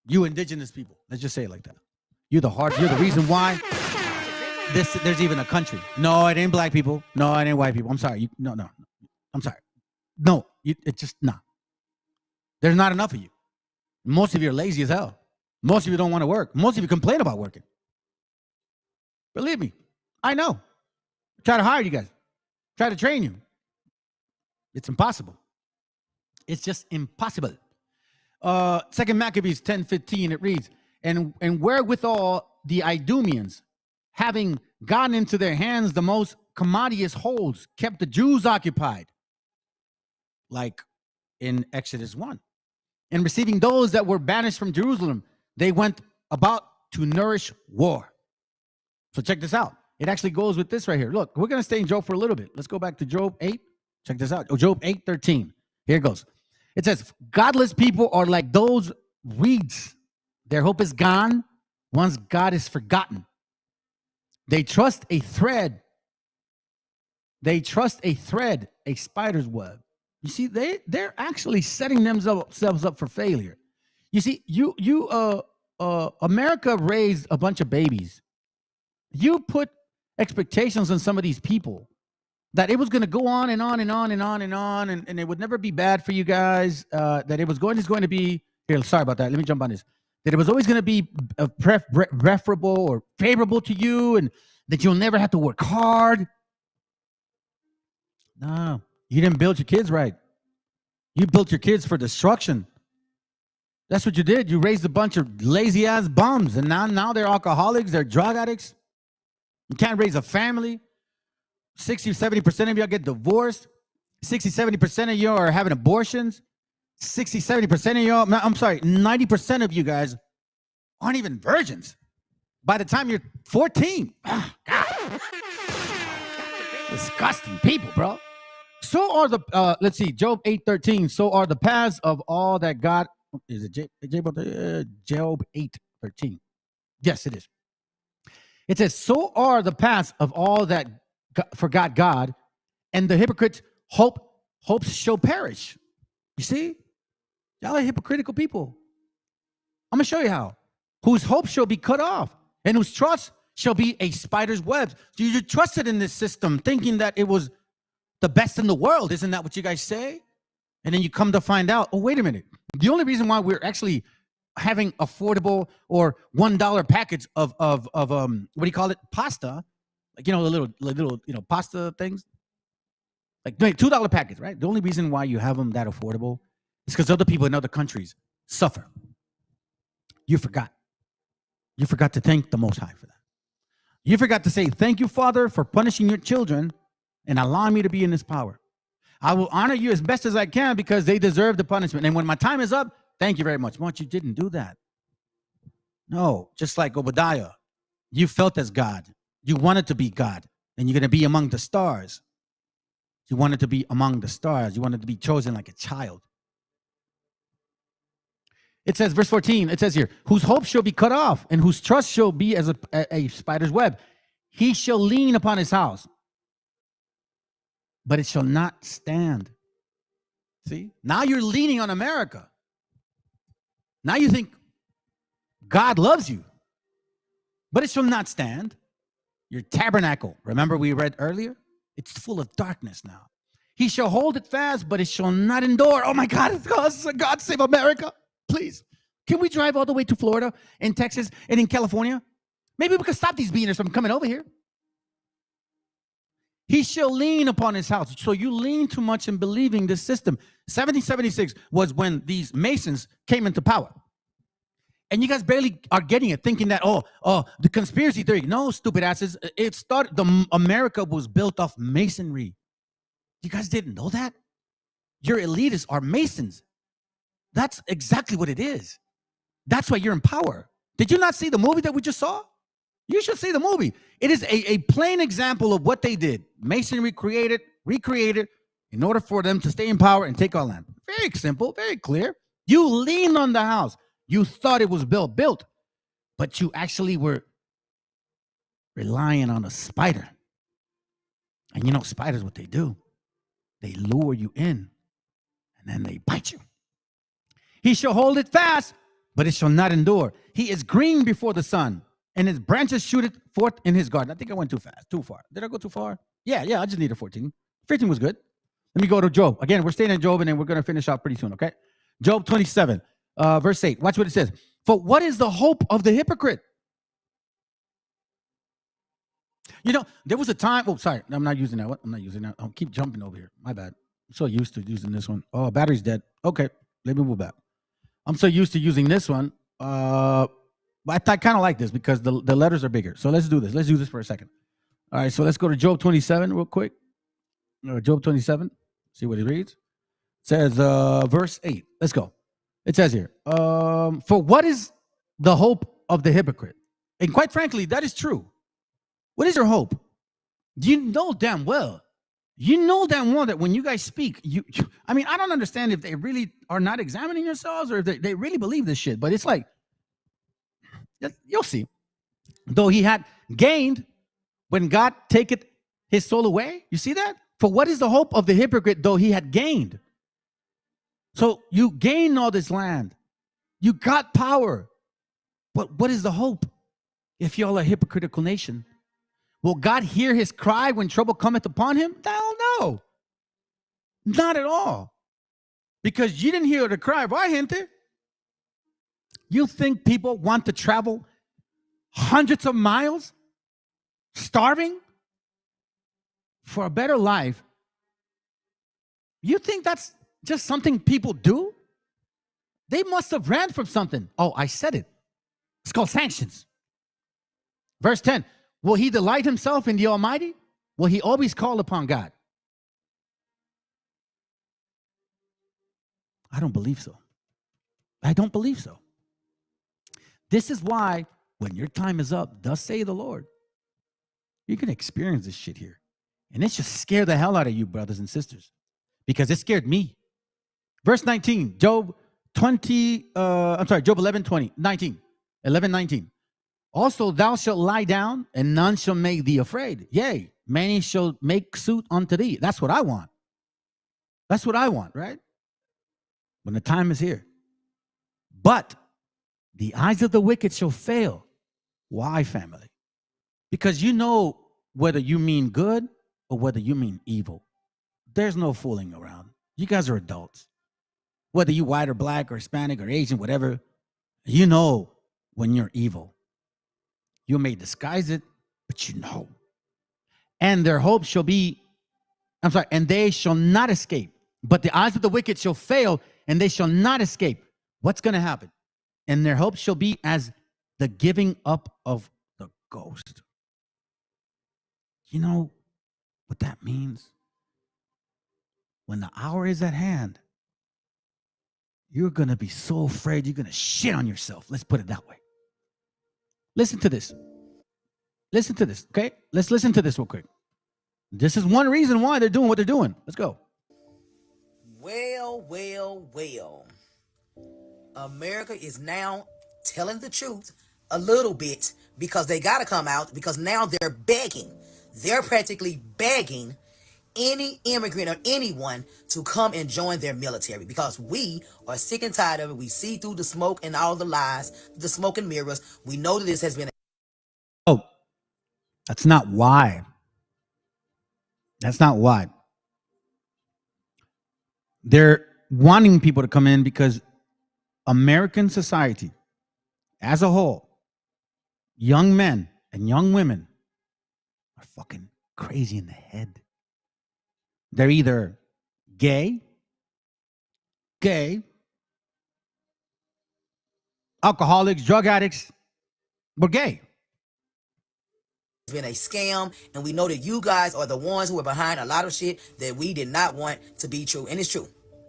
you indigenous people. Let's just say it like that. You're the reason why there's even a country. No, it ain't black people. No, it ain't white people. I'm sorry. No. I'm sorry. No, it's just not. There's not enough of you. Most of you are lazy as hell. Most of you don't want to work. Most of you complain about working. Believe me, I know. Try to hire you guys. Try to train you. It's impossible. It's just impossible. 2 Maccabees 10:15, it reads, and wherewithal the Idumeans, having gotten into their hands the most commodious holds, kept the Jews occupied, like in Exodus 1. And receiving those that were banished from Jerusalem, they went about to nourish war. So check this out. It actually goes with this right here. Look, we're going to stay in Job for a little bit. Let's go back to Job 8. Check this out. Job 8:13. Here it goes. It says, godless people are like those reeds. Their hope is gone once God is forgotten. They trust a thread. A spider's web. You see, they're actually setting themselves up for failure. You see, America raised a bunch of babies. You put expectations on some of these people that it was going to go on and on and on and on and on, and it would never be bad for you guys, that it was going to be, here, sorry about that, let me jump on this, that it was always going to be preferable or favorable to you, and that you'll never have to work hard. No, you didn't build your kids right. You built your kids for destruction. That's what you did. You raised a bunch of lazy-ass bums, and now they're alcoholics, they're drug addicts. You can't raise a family. 60, 70% of y'all get divorced. 60, 70% of you are having abortions. 60, 70% of y'all, I'm sorry, 90% of you guys aren't even virgins by the time you're 14. Oh, God. Disgusting people, bro. So are the, let's see, Job 8:13. So are the paths of all that God, is it Job 8:13? Yes, it is. It says, so are the paths of all that forgot God, and the hypocrites' hopes shall perish. You see? Y'all are hypocritical people. I'm going to show you how. Whose hope shall be cut off, and whose trust shall be a spider's web. So you trusted in this system, thinking that it was the best in the world. Isn't that what you guys say? And then you come to find out, oh, wait a minute. The only reason why we're actually having affordable or $1 packets of what do you call it? Pasta, like, the little pasta things, like $2 packets, right? The only reason why you have them that affordable is because other people in other countries suffer. You forgot. You forgot to thank the Most High for that. You forgot to say, thank you, Father, for punishing your children and allowing me to be in this power. I will honor you as best as I can because they deserve the punishment. And when my time is up, thank you very much. But you didn't do that. No, just like Obadiah, you felt as God. You wanted to be God, and you're going to be among the stars. You wanted to be among the stars. You wanted to be chosen like a child. It says, verse 14, it says here, whose hope shall be cut off, and whose trust shall be as a spider's web. He shall lean upon his house, but it shall not stand. See? Now you're leaning on America. Now you think God loves you, but it shall not stand. Your tabernacle, remember we read earlier? It's full of darkness now. He shall hold it fast, but it shall not endure. Oh my God, God save America. Please. Can we drive all the way to Florida and Texas and in California? Maybe we can stop these beaners from coming over here. He shall lean upon his house. So you lean too much in believing this system. 1776 was when these Masons came into power. And you guys barely are getting it, thinking that, the conspiracy theory. No, stupid asses. It started, America was built off masonry. You guys didn't know that? Your elitists are Masons. That's exactly what it is. That's why you're in power. Did you not see the movie that we just saw? You should see the movie. It is a plain example of what they did. Masonry recreated in order for them to stay in power and take our land. Very simple, very clear. You leaned on the house. You thought it was built, but you actually were relying on a spider. And spiders, what they do, they lure you in, and then they bite you. He shall hold it fast, but it shall not endure. He is green before the sun, and his branches shooteth forth in his garden. I think I went too far. Did I go too far? Yeah, I just needed 14. 15 was good. Let me go to Job. Again, we're staying in Job, and then we're going to finish up pretty soon, okay? Job 27, verse 8. Watch what it says. For what is the hope of the hypocrite? There was a time. Oh, sorry. I'm not using that one. I'm not using that. I'll keep jumping over here. My bad. I'm so used to using this one. Oh, battery's dead. Okay. Let me move back. I'm so used to using this one. But I kind of like this because the letters are bigger. So let's do this. Let's do this for a second. All right. So let's go to Job 27 real quick. Job 27. See what it reads. It says, verse 8. Let's go. It says here, for what is the hope of the hypocrite? And quite frankly, that is true. What is your hope? You know damn well. You know damn well that when you guys speak, I don't understand if they really are not examining yourselves or if they really believe this shit. But it's like, you'll see. Though he had gained when God taketh his soul away. You see that? For what is the hope of the hypocrite, though he had gained? So you gain all this land. You got power. But what is the hope if y'all are a hypocritical nation? Will God hear his cry when trouble cometh upon him? Hell No, not at all. Because you didn't hear the cry of our gente. You think people want to travel hundreds of miles, starving for a better life? You think that's just something people do? They must have ran from something. Oh, I said it. It's called sanctions. Verse 10, will he delight himself in the Almighty? Will he always call upon God? I don't believe so. I don't believe so. This is why when your time is up, thus say the Lord, you're going to experience this shit here. And it should scare the hell out of you, brothers and sisters, because it scared me. Verse 19, Job 11, 20, 19, 11, 19. Also, thou shalt lie down, and none shall make thee afraid. Yea, many shall make suit unto thee. That's what I want. That's what I want, right? When the time is here. But the eyes of the wicked shall fail. Why, family? Because you know whether you mean good or whether you mean evil. There's no fooling around. You guys are adults. Whether you white or black or Hispanic or Asian, whatever, you know when you're evil. You may disguise it, but you know. And their hope shall be, and they shall not escape. But the eyes of the wicked shall fail, and they shall not escape. What's going to happen? And their hope shall be as the giving up of the ghost. You know what that means? When the hour is at hand, you're going to be so afraid you're going to shit on yourself. Let's put it that way. Listen to this. Listen to this, okay? Let's listen to this real quick. This is one reason why they're doing what they're doing. Let's go. Well, well, well. America is now telling the truth a little bit because they got to come out because now they're begging. They're practically begging any immigrant or anyone to come and join their military because we are sick and tired of it. We see through the smoke and all the lies, the smoke and mirrors. We know that this has been. Oh, that's not why. That's not why. They're wanting people to come in because American society as a whole, young men and young women are fucking crazy in the head. They're either gay, alcoholics, drug addicts, or gay. It's been a scam, and we know that you guys are the ones who are behind a lot of shit that we did not want to be true. And it's true.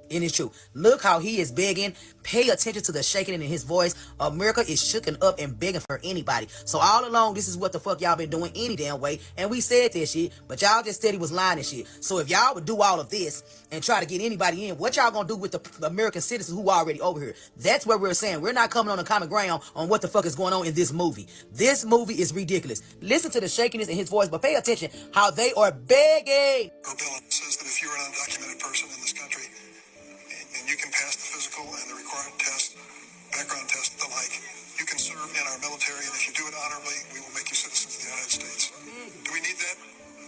And it's true. Look how he is begging. Pay attention to the shaking in his voice. America is shooken up and begging for anybody. So all along, this is what the fuck y'all been doing any damn way. And we said this shit, but y'all just said he was lying and shit. So if y'all would do all of this and try to get anybody in, what y'all gonna do with the American citizens who are already over here? That's what we're saying. We're not coming on a common ground on what the fuck is going on in this movie. This movie is ridiculous. Listen to the shakiness in his voice, but pay attention how they are begging. BLATANT says that if you're an undocumented person in this country, and you can pass the physical and the required test, background test, the like, you can serve in our military, and if you do it honorably, we will make you citizens of the United States. Do we need that?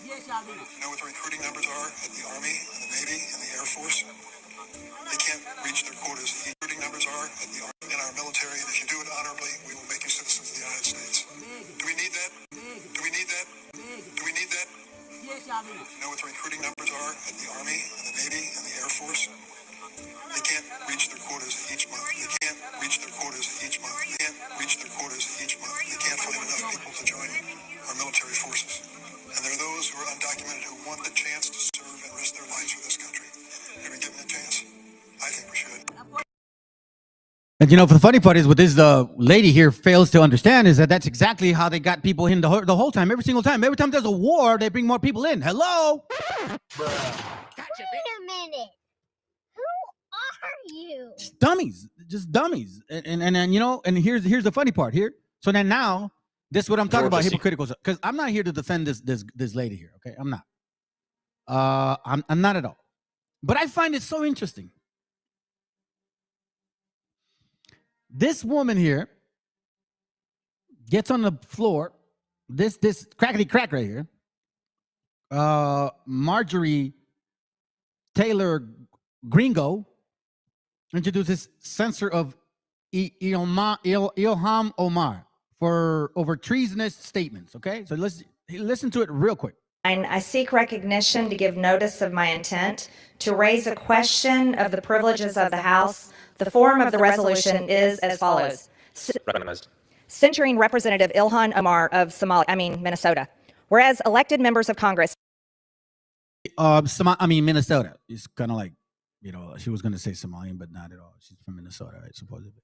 Yes, y'all do. You know what the recruiting numbers are at the Army, and the Navy, and the Air Force? They can't reach their quotas. The recruiting numbers are at the Army, in our military, and if you do it honorably, we will make you citizens of the United States. Do we need that? Do we need that? Do we need that? Yes, y'all do. You know what the recruiting numbers are at the Army, and the Navy, and the Air Force? They can't reach their quotas each month. They can't reach their quotas each month. They can't reach their quotas each month. They can't find enough people to join our military forces. And there are those who are undocumented who want the chance to serve and risk their lives for this country. Have we given a chance? I think we should. And you know, the funny part is what this lady here fails to understand is that that's exactly how they got people in the whole time, every single time. Every time there's a war, they bring more people in. Hello? Wait a minute. Are you? Just dummies. And you know, and here's the funny part here. So then now, this is what I'm talking about, hypocritical, because I'm not here to defend this lady here, okay? I'm not. I'm not at all. But I find it so interesting. This woman here gets on the floor, this crackety crack right here, Marjorie Taylor Gringo introduced this censor of Ilham Omar for over treasonous statements. Okay, so listen to it real quick. I seek recognition to give notice of my intent to raise a question of the privileges of the House. The form of the resolution is as follows. Censuring Representative Ilhan Omar of Minnesota. Whereas elected members of Congress. Minnesota. It's kind of like, she was going to say Somalian, but not at all. She's from Minnesota, right, supposedly.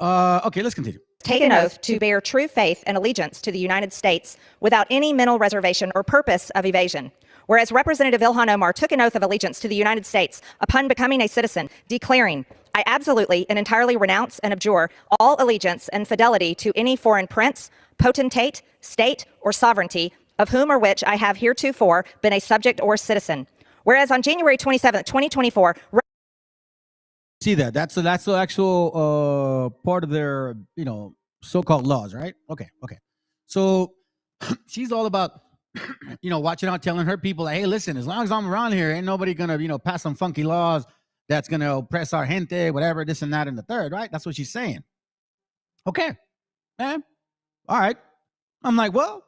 Okay, let's continue. Take an oath to bear true faith and allegiance to the United States without any mental reservation or purpose of evasion. Whereas Representative Ilhan Omar took an oath of allegiance to the United States upon becoming a citizen, declaring, I absolutely and entirely renounce and abjure all allegiance and fidelity to any foreign prince, potentate, state, or sovereignty, of whom or which I have heretofore been a subject or citizen. Whereas on January 27th, 2024, see that? That's the actual part of their, so-called laws, right? Okay. So she's all about, watching out, telling her people, like, hey, listen, as long as I'm around here, ain't nobody gonna, pass some funky laws that's gonna oppress our gente, whatever, this and that and the third, right? That's what she's saying. Okay, all right. I'm like, well,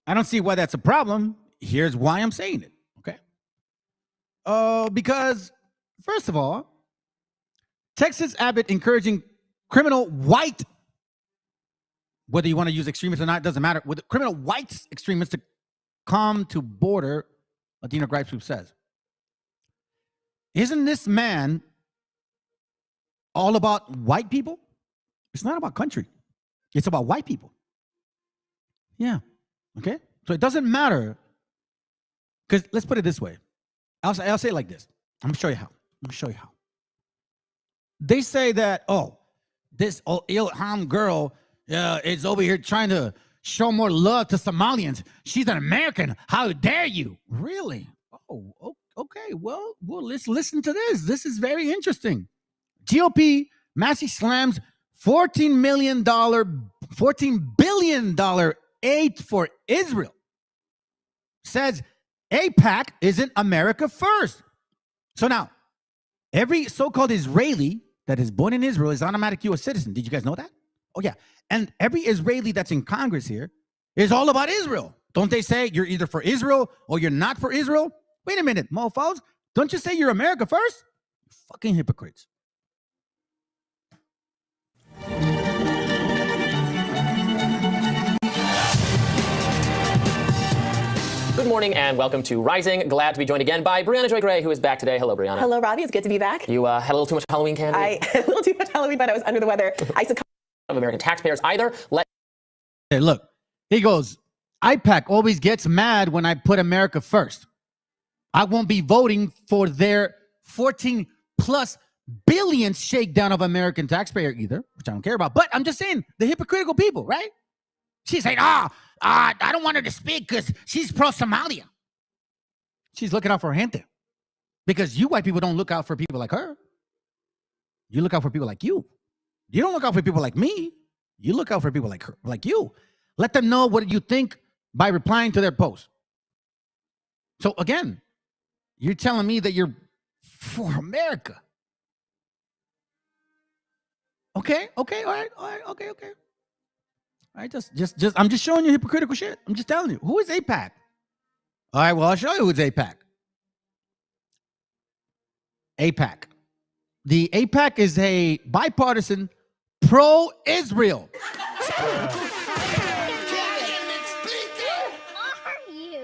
I don't see why that's a problem. Here's why I'm saying it. Okay. Because first of all, Texas Abbott encouraging criminal white, whether you want to use extremists or not, it doesn't matter, with criminal white extremists to come to border, Latino Gripes Group says. Isn't this man all about white people? It's not about country. It's about white people. Yeah. Okay? So it doesn't matter. Because let's put it this way. I'll say it like this. I'm going to show you how. They say that, this Ilham girl is over here trying to show more love to Somalians. She's an American. How dare you? Really? Oh, okay. Well, let's listen to this. This is very interesting. GOP massively slams $14 billion aid for Israel. Says AIPAC isn't America first. So now, every so-called Israeli that is born in Israel is automatic U.S. citizen. Did you guys know that? Oh, yeah. And every Israeli that's in Congress here is all about Israel. Don't they say you're either for Israel or you're not for Israel? Wait a minute, mofos. Don't you say you're America first? You fucking hypocrites. Good morning and welcome to Rising. Glad to be joined again by Brianna Joy Gray, who is back today. Hello, Brianna. Hello, Robbie. It's good to be back. You had a little too much Halloween candy? I had a little too much Halloween, but I was under the weather. I succumbed. Of American taxpayers either. Hey, look, he goes, AIPAC always gets mad when I put America first. I won't be voting for their 14 plus billion shakedown of American taxpayer either, which I don't care about. But I'm just saying, the hypocritical people, right? She's saying, I don't want her to speak because she's pro-Somalia. She's looking out for her gente. Because you white people don't look out for people like her. You look out for people like you. You don't look out for people like me. You look out for people like her, like you. Let them know what you think by replying to their post. So again, you're telling me that you're for America. Okay, all right, okay. All right, just I'm just showing you hypocritical shit. I'm just telling you. Who is AIPAC? All right, well, I'll show you who's AIPAC. AIPAC. The AIPAC is a bipartisan pro-Israel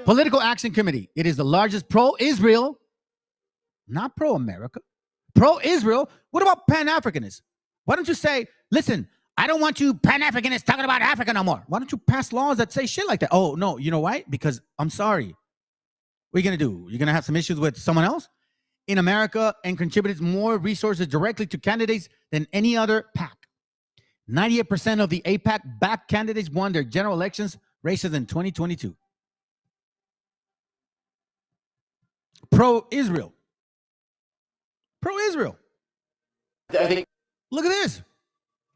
political action committee. It is the largest pro-Israel, not pro-America, pro-Israel. What about Pan-Africanists? Why don't you say, listen, I don't want you Pan-Africanists talking about Africa no more. Why don't you pass laws that say shit like that? Oh, no, you know why? Because I'm sorry. What are you going to do? You're going to have some issues with someone else in America and contributed more resources directly to candidates than any other PAC. 98% of the AIPAC-backed candidates won their general elections races in 2022. Pro-Israel. Pro-Israel. Look at this.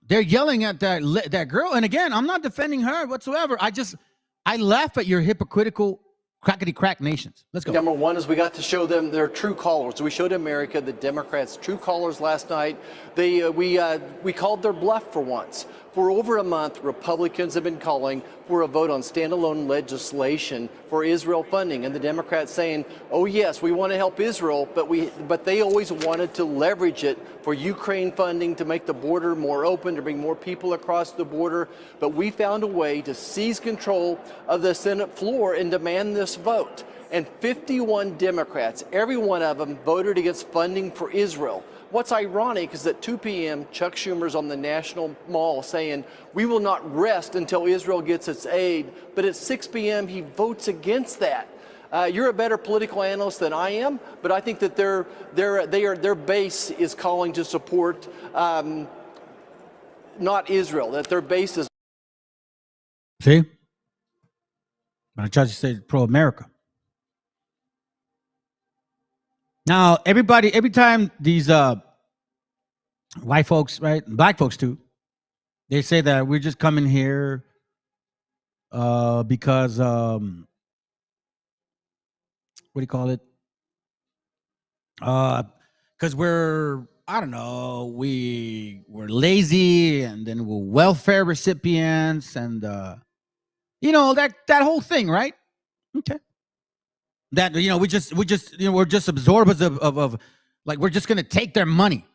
They're yelling at that girl. And again, I'm not defending her whatsoever. I laugh at your hypocritical crackety crack nations. Let's go. Number one is we got to show them their true colors. We showed America, the Democrats' true colors last night. We called their bluff for once. For over a month, Republicans have been calling for a vote on standalone legislation for Israel funding, and the Democrats saying, "Oh yes, we want to help Israel, but they always wanted to leverage it for Ukraine funding to make the border more open, to bring more people across the border." But we found a way to seize control of the Senate floor and demand this vote. And 51 Democrats, every one of them, voted against funding for Israel. What's ironic is at 2 p.m., Chuck Schumer's on the National Mall saying, "We will not rest until Israel gets its aid." But at 6 p.m., he votes against that. You're a better political analyst than I am, but I think that their base is calling to support not Israel, that their base is. See? But I tried to say pro-America. Now, every time these white folks, right, black folks too, they say that we're just coming here because what do you call it? Because we're, I don't know, we're lazy, and then we're welfare recipients, and you know, that whole thing, right? Okay. That, you know, we're just we're just absorbers of like, we're just gonna take their money.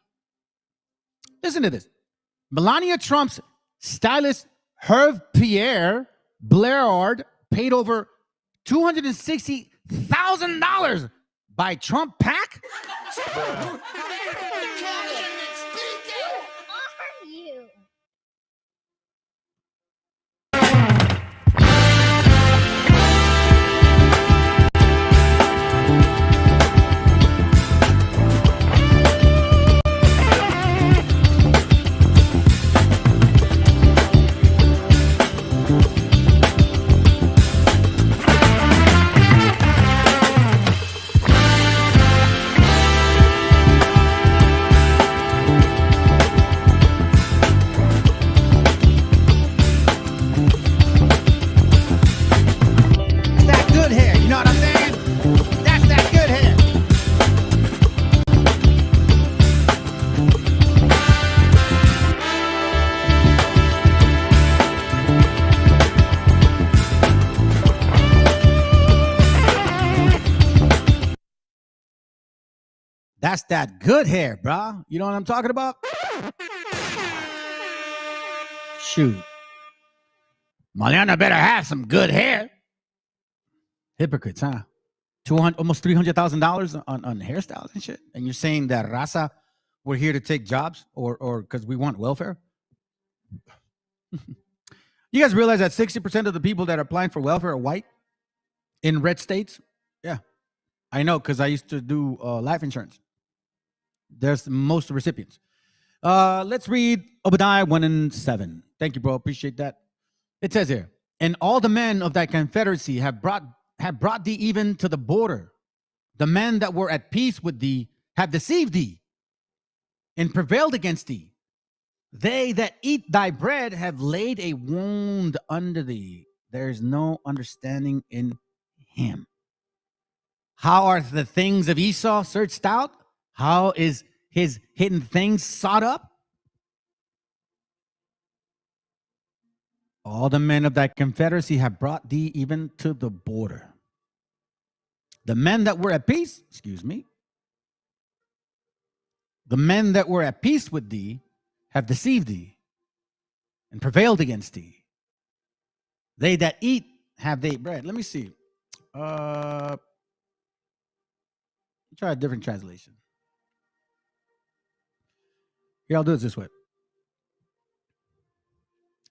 Listen to this. Melania Trump's stylist Hervé Pierre Blairard paid over $260,000 by Trump PAC. Who are you? That good hair, you know what I'm saying? That's that good hair. That's that good hair, bro. You know what I'm talking about? Shoot. Mariana better have some good hair. Hypocrites, huh? Almost $300,000 on hairstyles and shit. And you're saying that raza, we're here to take jobs or because we want welfare? You guys realize that 60% of the people that are applying for welfare are white in red states? Yeah, I know, because I used to do life insurance. There's most recipients. Let's read Obadiah 1:7. Thank you, bro. Appreciate that. It says here, "And all the men of thy confederacy have brought thee even to the border. The men that were at peace with thee have deceived thee and prevailed against thee. They that eat thy bread have laid a wound under thee. There is no understanding in him. How are the things of Esau searched out? How is his hidden things sought up? All the men of thy confederacy have brought thee even to the border. The men that were at peace, the men that were at peace with thee have deceived thee and prevailed against thee. They that eat have they bread." Let me see. Try a different translation. Here, I'll do it this way.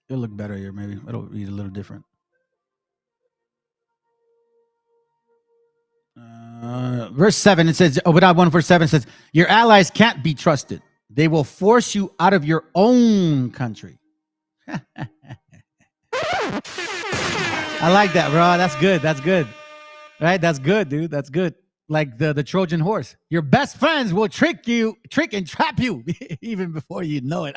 It'll look better here, maybe. It'll read a little different. Verse 7, it says, Obadiah 1:7 says, "Your allies can't be trusted. They will force you out of your own country." I like that, bro. That's good. That's good. Right? That's good, dude. That's good. Like the Trojan horse. Your best friends will trick and trap you even before you know it.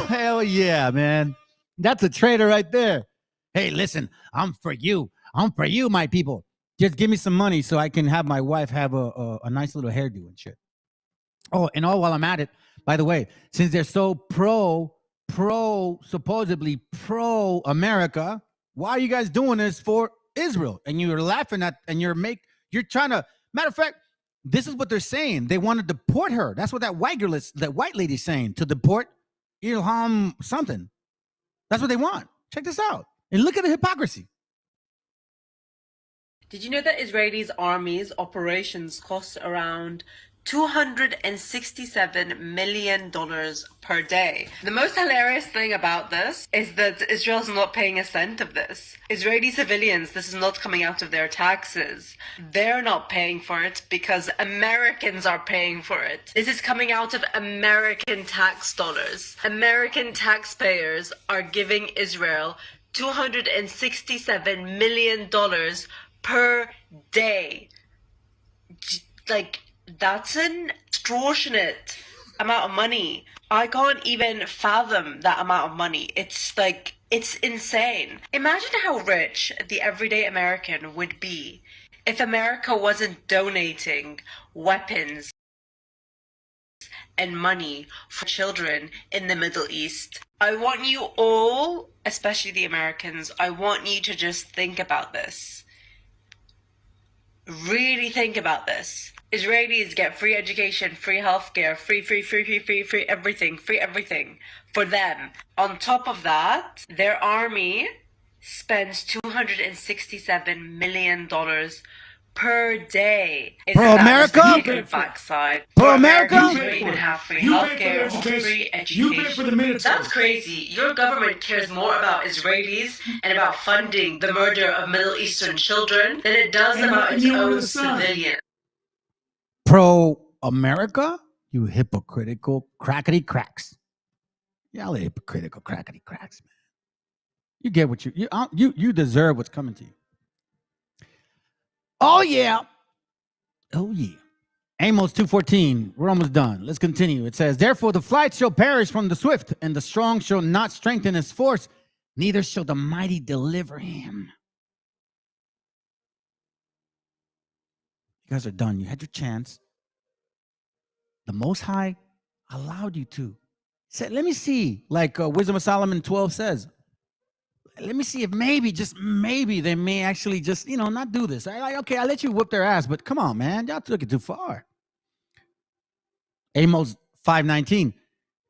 Hell yeah, man. That's a traitor right there. Hey, listen, I'm for you. I'm for you, my people. Just give me some money so I can have my wife have a nice little hairdo and shit. Oh, and while I'm at it, by the way, since they're so supposedly pro America, why are you guys doing this for Israel? And you're laughing at, and you're trying to, matter of fact, this is what they're saying. They want to deport her. That's what that white lady's saying, to deport Ilham something. That's what they want. Check this out. And look at the hypocrisy. Did you know that Israeli's army's operations cost around $267 million per day? The most hilarious thing about this is that Israel's not paying a cent of this. Israeli civilians, this is not coming out of their taxes. They're not paying for it because Americans are paying for it. This is coming out of American tax dollars. American taxpayers are giving Israel $267 million per day. Like, that's an extortionate amount of money. I can't even fathom that amount of money. It's like, it's insane. Imagine how rich the everyday American would be if America wasn't donating weapons and money for children in the Middle East. I want you all, especially the Americans, I want you to just think about this. Really think about this. Israelis get free education, free healthcare, free everything for them. On top of that, their army spends $267 million per day. Pro America? Pro America? You don't even have free healthcare or free education. That's crazy. Your government cares more about Israelis and about funding the murder of Middle Eastern children than it does about its own civilians. Pro America? You hypocritical crackety cracks. Y'all are hypocritical crackety cracks, man. You get what you deserve what's coming to you. Oh yeah. Oh yeah. Amos 2:14. We're almost done. Let's continue. It says, therefore the flight shall perish from the swift, and the strong shall not strengthen his force, neither shall the mighty deliver him. You guys are done. You had your chance. The Most High allowed you to. Said, let me see, like Wisdom of Solomon 12 says, let me see if maybe, just maybe, they may actually just, not do this. Okay, I'll let you whoop their ass, but come on, man. Y'all took it too far. Amos 5:19.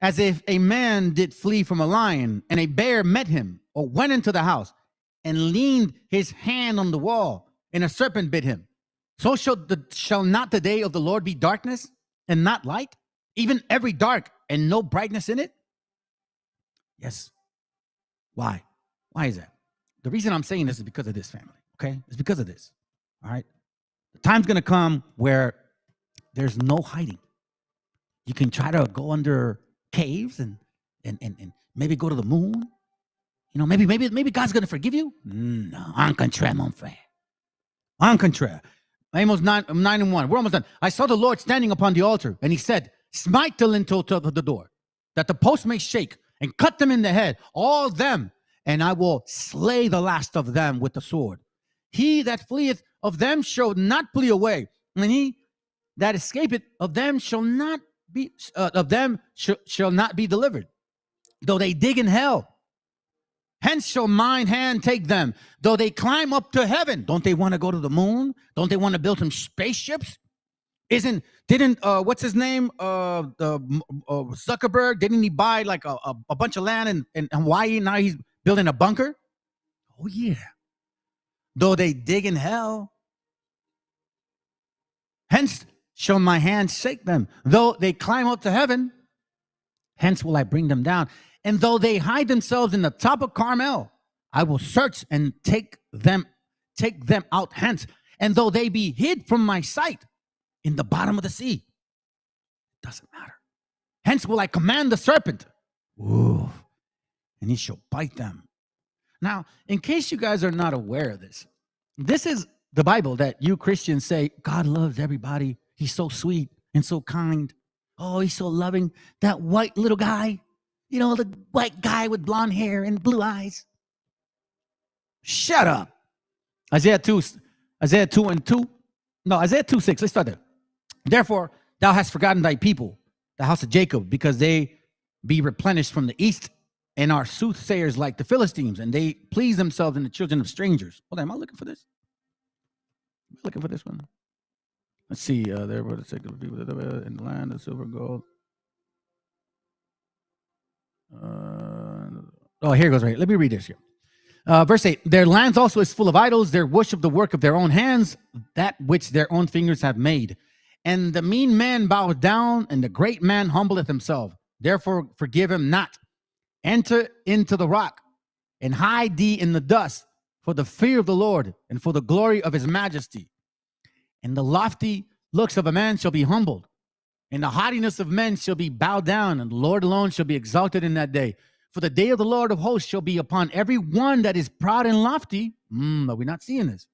As if a man did flee from a lion, and a bear met him, or went into the house, and leaned his hand on the wall, and a serpent bit him. So shall not the day of the Lord be darkness, and not light, even every dark, and no brightness in it? Yes. Why? Why is that? The reason I'm saying this is because of this, family, okay? It's because of this, all right? The time's going to come where there's no hiding. You can try to go under caves and maybe go to the moon. Maybe God's going to forgive you. No, en contraire, mon frère. En contraire. Amos 9:1. We're almost done. I saw the Lord standing upon the altar, and he said, smite the lintel of the door, that the post may shake, and cut them in the head, all them, and I will slay the last of them with the sword. He that fleeth of them shall not flee away, and he that escapeth of them shall not be shall not be delivered. Though they dig in hell, hence shall mine hand take them. Though they climb up to heaven, don't they want to go to the moon? Don't they want to build some spaceships? Didn't what's his name? Zuckerberg, didn't he buy like a bunch of land in Hawaii? Now he's building a bunker. Oh yeah. Though they dig in hell, hence shall my hand shake them. Though they climb up to heaven, hence will I bring them down. And though they hide themselves in the top of Carmel, I will search and take them out hence. And though they be hid from my sight in the bottom of the sea, doesn't matter. Hence will I command the serpent, ooh, and he shall bite them. Now, in case you guys are not aware of this, this is the Bible that you Christians say, God loves everybody. He's so sweet and so kind. Oh, he's so loving. That white little guy, the white guy with blonde hair and blue eyes. Shut up. Isaiah 2 and 2. No, Isaiah 2:6. Let's start there. Therefore, thou hast forgotten thy people, the house of Jacob, because they be replenished from the east and are soothsayers like the Philistines, and they please themselves in the children of strangers. Hold on, am I looking for this? Am I looking for this one? Let's see. There were the secular people in the land of silver and gold. Here goes right. Let me read this here. Verse 8. Their lands also is full of idols. Their worship the work of their own hands, that which their own fingers have made. And the mean man boweth down, and the great man humbleth himself. Therefore forgive him not. Enter into the rock, and hide thee in the dust, for the fear of the Lord, and for the glory of his majesty. And the lofty looks of a man shall be humbled, and the haughtiness of men shall be bowed down, and the Lord alone shall be exalted in that day. For the day of the Lord of hosts shall be upon every one that is proud and lofty. But we're not seeing this.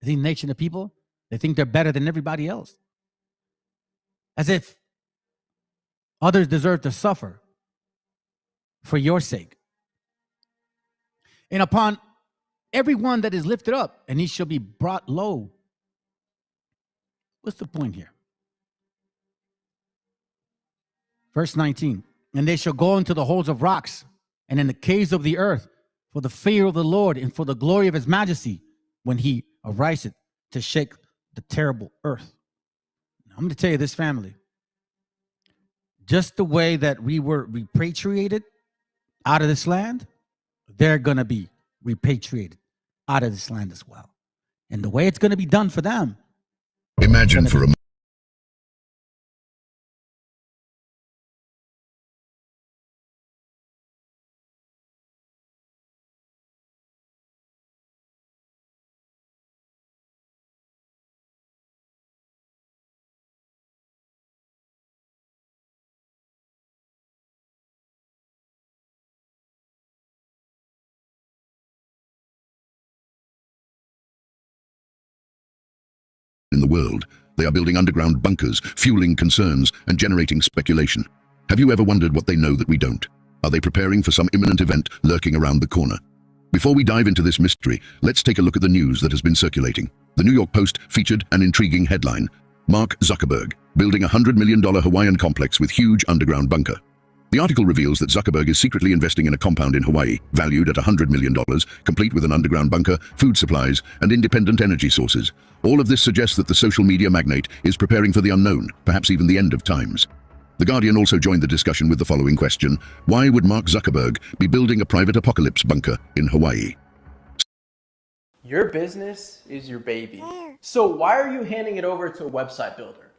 The nation of people, they think they're better than everybody else, as if others deserve to suffer for your sake. And upon everyone that is lifted up, and he shall be brought low. What's the point here? Verse 19. And they shall go into the holes of rocks and in the caves of the earth for the fear of the Lord and for the glory of his majesty when he ariseth to shake the terrible earth. Now, I'm going to tell you this, family. Just the way that we were repatriated out of this land, they're going to be repatriated out of this land as well. And the way it's going to be done for them. Imagine for a moment. In the world, they are building underground bunkers, fueling concerns and generating speculation. Have you ever wondered what they know that we don't? Are they preparing for some imminent event lurking around the corner? Before we dive into this mystery, let's take a look at the news that has been circulating. The New York Post featured an intriguing headline: Mark Zuckerberg, building a $100 million Hawaiian complex with huge underground bunker. The article reveals that Zuckerberg is secretly investing in a compound in Hawaii, valued at $100 million, complete with an underground bunker, food supplies, and independent energy sources. All of this suggests that the social media magnate is preparing for the unknown, perhaps even the end of times. The Guardian also joined the discussion with the following question: why would Mark Zuckerberg be building a private apocalypse bunker in Hawaii? Your business is your baby. So why are you handing it over to a website builder?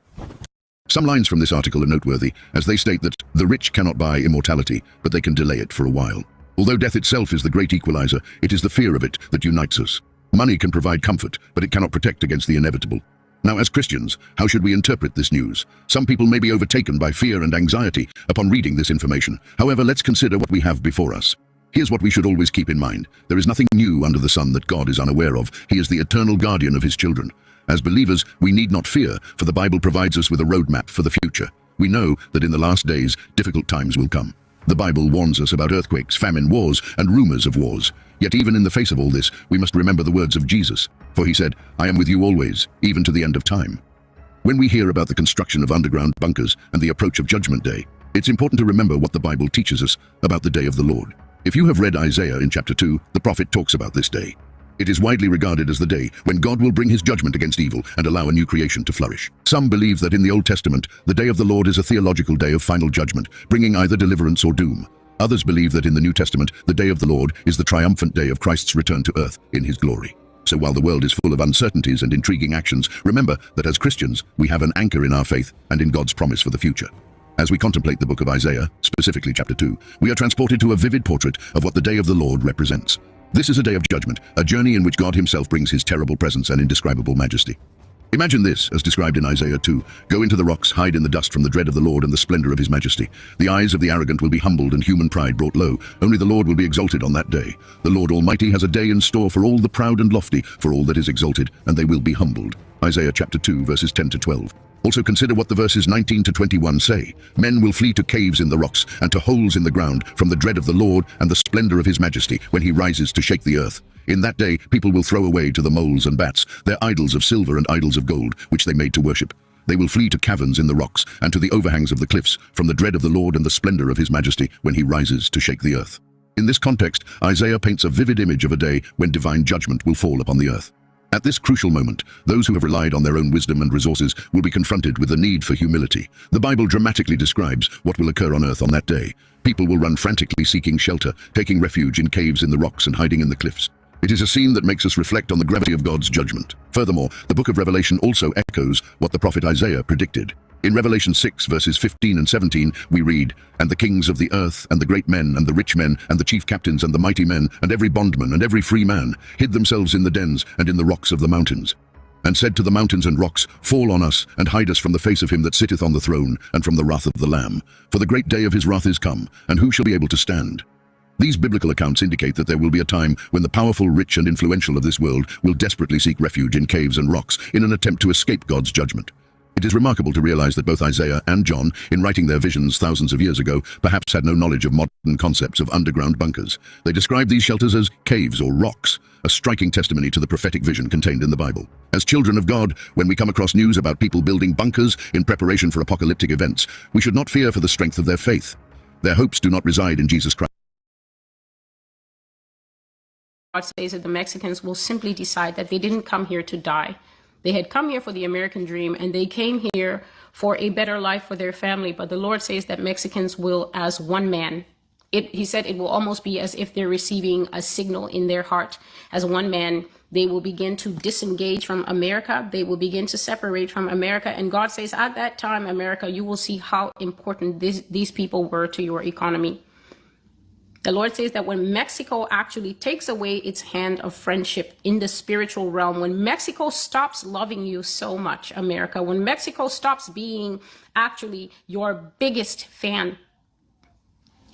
Some lines from this article are noteworthy, as they state that the rich cannot buy immortality, but they can delay it for a while. Although death itself is the great equalizer, it is the fear of it that unites us. Money can provide comfort, but it cannot protect against the inevitable. Now, as Christians, how should we interpret this news? Some people may be overtaken by fear and anxiety upon reading this information. However, let's consider what we have before us. Here's what we should always keep in mind. There is nothing new under the sun that God is unaware of. He is the eternal guardian of his children. As believers, we need not fear, for the Bible provides us with a roadmap for the future. We know that in the last days, difficult times will come. The Bible warns us about earthquakes, famine, wars, and rumors of wars. Yet even in the face of all this, we must remember the words of Jesus. For he said, "I am with you always, even to the end of time." When we hear about the construction of underground bunkers and the approach of Judgment Day, it's important to remember what the Bible teaches us about the day of the Lord. If you have read Isaiah in chapter 2, the prophet talks about this day. It is widely regarded as the day when God will bring his judgment against evil and allow a new creation to flourish. Some believe that in the Old Testament, the day of the Lord is a theological day of final judgment, bringing either deliverance or doom. Others believe that in the New Testament, the day of the Lord is the triumphant day of Christ's return to earth in his glory. So while the world is full of uncertainties and intriguing actions, remember that as Christians, we have an anchor in our faith and in God's promise for the future. As we contemplate the book of Isaiah, specifically chapter 2, we are transported to a vivid portrait of what the day of the Lord represents. This is a day of judgment, a journey in which God himself brings his terrible presence and indescribable majesty. Imagine this, as described in Isaiah 2. Go into the rocks, hide in the dust from the dread of the Lord and the splendor of his majesty. The eyes of the arrogant will be humbled and human pride brought low. Only the Lord will be exalted on that day. The Lord Almighty has a day in store for all the proud and lofty, for all that is exalted, and they will be humbled. Isaiah chapter 2, verses 10 to 12. Also consider what the verses 19 to 21 say. Men will flee to caves in the rocks and to holes in the ground from the dread of the Lord and the splendor of his majesty when he rises to shake the earth. In that day people will throw away to the moles and bats their idols of silver and idols of gold, which they made to worship. They will flee to caverns in the rocks and to the overhangs of the cliffs from the dread of the Lord and the splendor of his majesty when he rises to shake the earth. In this context, Isaiah paints a vivid image of a day when divine judgment will fall upon the earth. At this crucial moment, those who have relied on their own wisdom and resources will be confronted with the need for humility. The Bible dramatically describes what will occur on earth on that day. People will run frantically seeking shelter, taking refuge in caves in the rocks and hiding in the cliffs. It is a scene that makes us reflect on the gravity of God's judgment. Furthermore, the book of Revelation also echoes what the prophet Isaiah predicted. In Revelation 6, verses 15 and 17, we read, "And the kings of the earth, and the great men, and the rich men, and the chief captains, and the mighty men, and every bondman, and every free man, hid themselves in the dens and in the rocks of the mountains, and said to the mountains and rocks, Fall on us, and hide us from the face of him that sitteth on the throne, and from the wrath of the Lamb. For the great day of his wrath is come, and who shall be able to stand?" These biblical accounts indicate that there will be a time when the powerful, rich, and influential of this world will desperately seek refuge in caves and rocks in an attempt to escape God's judgment. It is remarkable to realize that both Isaiah and John, in writing their visions thousands of years ago, perhaps had no knowledge of modern concepts of underground bunkers. They described these shelters as caves or rocks, a striking testimony to the prophetic vision contained in the Bible. As children of God, when we come across news about people building bunkers in preparation for apocalyptic events, we should not fear for the strength of their faith. Their hopes do not reside in Jesus Christ. God says that the Mexicans will simply decide that they didn't come here to die. They had come here for the American dream, and they came here for a better life for their family. But the Lord says that Mexicans will, as one man, he said it will almost be as if they're receiving a signal in their heart. As one man, they will begin to disengage from America. They will begin to separate from America. And God says, at that time, America, you will see how important these people were to your economy. The Lord says that when Mexico actually takes away its hand of friendship in the spiritual realm, when Mexico stops loving you so much, America, when Mexico stops being actually your biggest fan,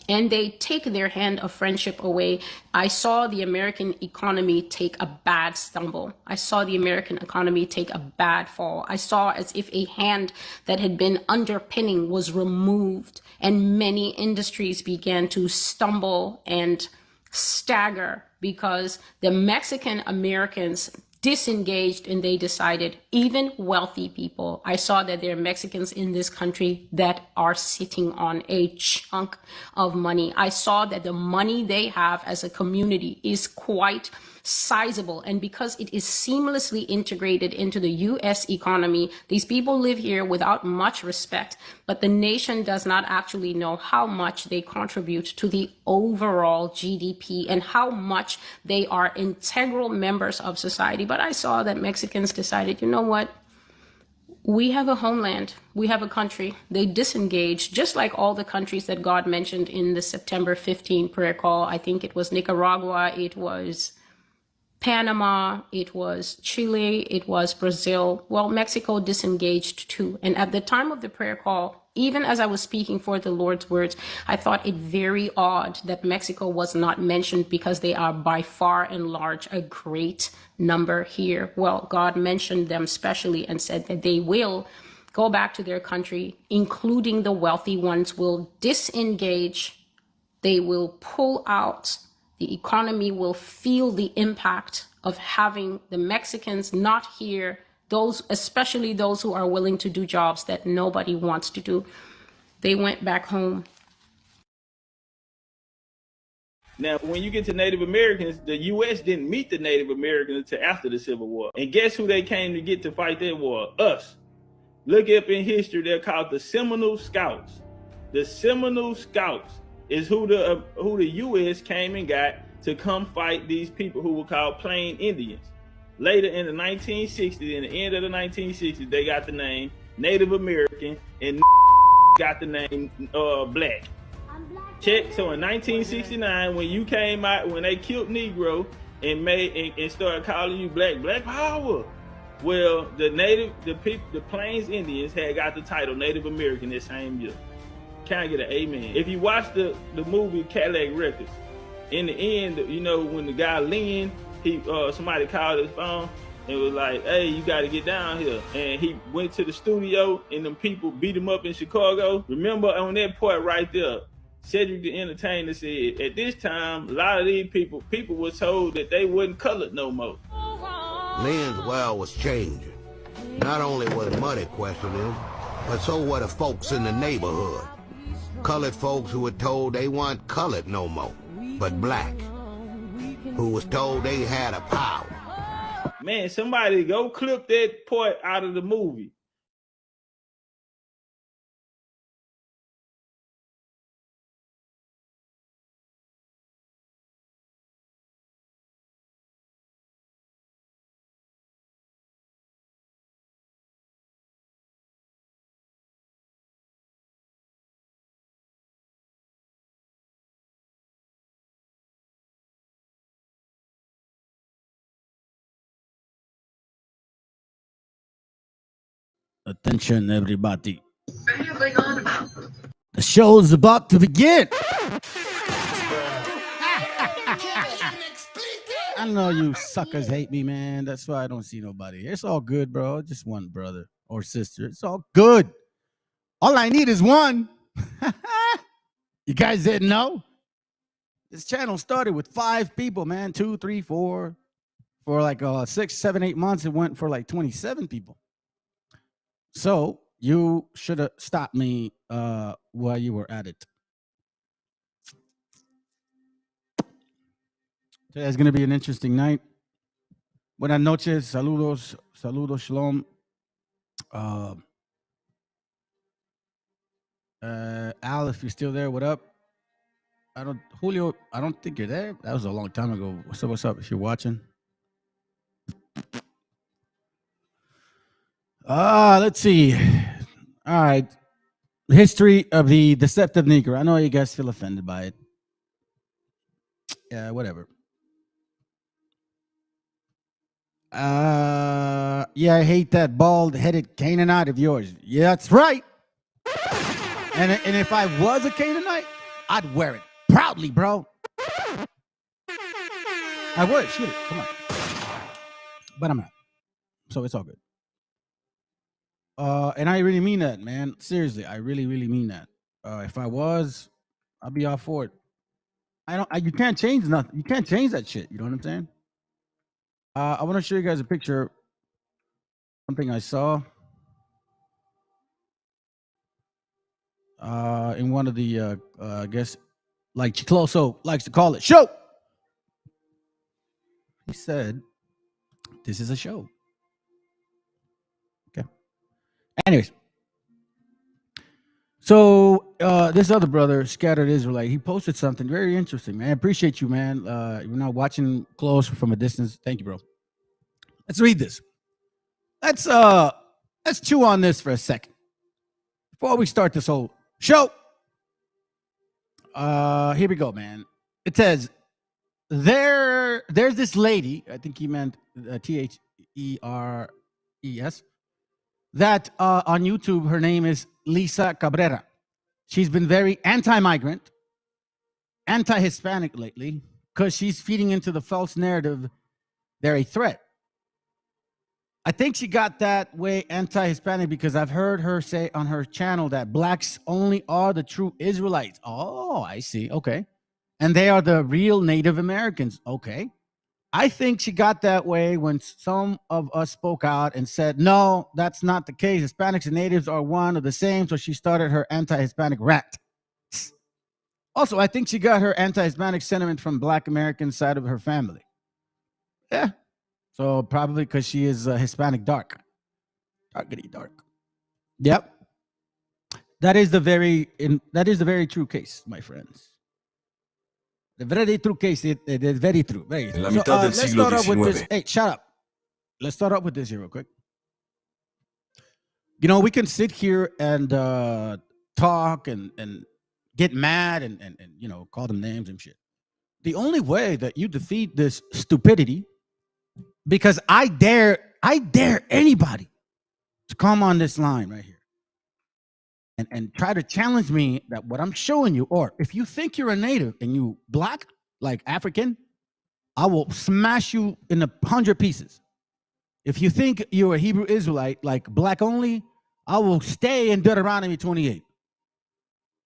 and they take their hand of friendship away, I saw the American economy take a bad stumble. I saw the American economy take a bad fall. I saw as if a hand that had been underpinning was removed, and many industries began to stumble and stagger because the Mexican Americans disengaged, and they decided, even wealthy people, I saw that there are Mexicans in this country that are sitting on a chunk of money. I saw that the money they have as a community is quite sizable, and because it is seamlessly integrated into the U.S. economy, these people live here without much respect, but the nation does not actually know how much they contribute to the overall GDP and how much they are integral members of society. But I saw that Mexicans decided, you know what? We have a homeland. We have a country. They disengaged, just like all the countries that God mentioned in the September 15 prayer call. I think it was Nicaragua, it was Panama, it was Chile, it was Brazil. Well, Mexico disengaged too. And at the time of the prayer call, even as I was speaking for the Lord's words, I thought it very odd that Mexico was not mentioned because they are by far and large a great number here. Well, God mentioned them specially and said that they will go back to their country, including the wealthy ones will disengage. They will pull out. The economy will feel the impact of having the Mexicans not here, those, especially those who are willing to do jobs that nobody wants to do. They went back home. Now, when you get to Native Americans, the U.S. didn't meet the Native Americans until after the Civil War. And guess who they came to get to fight that war? Us. Look up in history, they're called the Seminole Scouts. The Seminole Scouts is who the U.S. came and got to come fight these people who were called Plain Indians. Later in the 1960s, in the end of the 1960s, they got the name Native American and got the name Black. Check. So in 1969, when you came out, when they killed Negro and and started calling you Black Power. Well, the Plains Indians had got the title Native American that same year. Can I get an amen? If you watch the movie Cadillac Records, in the end, you know, when the guy Lynn, somebody called his phone, and was like, hey, you got to get down here. And he went to the studio, and them people beat him up in Chicago. Remember on that part right there, Cedric the Entertainer said, at this time, a lot of these people were told that they wasn't colored no more. Lynn's world was changing. Not only were the money questioning, but so were the folks in the neighborhood. Colored folks who were told they weren't colored no more, but black. Who was told they had a power. Man, somebody go clip that part out of the movie. Attention, everybody. The show's about to begin. I know you suckers hate me, man. That's why I don't see nobody. It's all good, bro. Just one brother or sister. It's all good. All I need is one. You guys didn't know? This channel started with 5 people, man. 2, 3, 4. For like 6, 7, 8 months, it went for like 27 people. So you should have stopped me while you were at it. Today's going to be an interesting night. Buenas noches, saludos, shalom. Al, if you're still there, what up? Julio, I don't think you're there. That was a long time ago. What's up if you're watching? Let's see. All right. History of the deceptive Negro. I know you guys feel offended by it. Yeah, whatever. Yeah, I hate that bald-headed Canaanite of yours. Yeah, that's right. And if I was a Canaanite, I'd wear it proudly, bro. I would. Shoot it. Come on. But I'm not. So it's all good. And I really mean that, man. Seriously, I really, really mean that. If I was, I'd be all for it. You can't change nothing. You can't change that shit. You know what I'm saying? I want to show you guys a picture. Something I saw. In one of the, I guess, like Chicloso likes to call it, show. He said, this is a show. Okay. Anyways. So this other brother, Scattered Israelite, he posted something very interesting, man. I appreciate you, man. You're not watching close from a distance. Thank you, bro. Let's read this. Let's chew on this for a second before we start this whole show. Here we go, man. It says there's this lady, I think he meant Theres, that on YouTube, her name is Lisa Cabrera. She's been very anti-migrant, anti-Hispanic lately, because she's feeding into the false narrative they're a threat. I think she got that way anti-Hispanic because I've heard her say on her channel that blacks only are the true Israelites. Oh, I see. Okay. And they are the real Native Americans. Okay. I think she got that way when some of us spoke out and said, no, that's not the case. Hispanics and natives are one of the same. So she started her anti-Hispanic rant. Also, I think she got her anti-Hispanic sentiment from Black American side of her family. Yeah. So probably because she is Hispanic dark. Darkity dark. Yep. That is the very true case, my friends. The very true case. It is very true. Very true. En la mitad del siglo XIX. Hey, shut up. Let's start out with this here real quick. You know, we can sit here and talk and get mad and you know, call them names and shit. The only way that you defeat this stupidity, because I dare anybody to come on this line right here and try to challenge me that what I'm showing you, or if you think you're a native and you black, like African, I will smash you in 100 pieces. If you think you're a Hebrew Israelite, like black only, I will stay in Deuteronomy 28.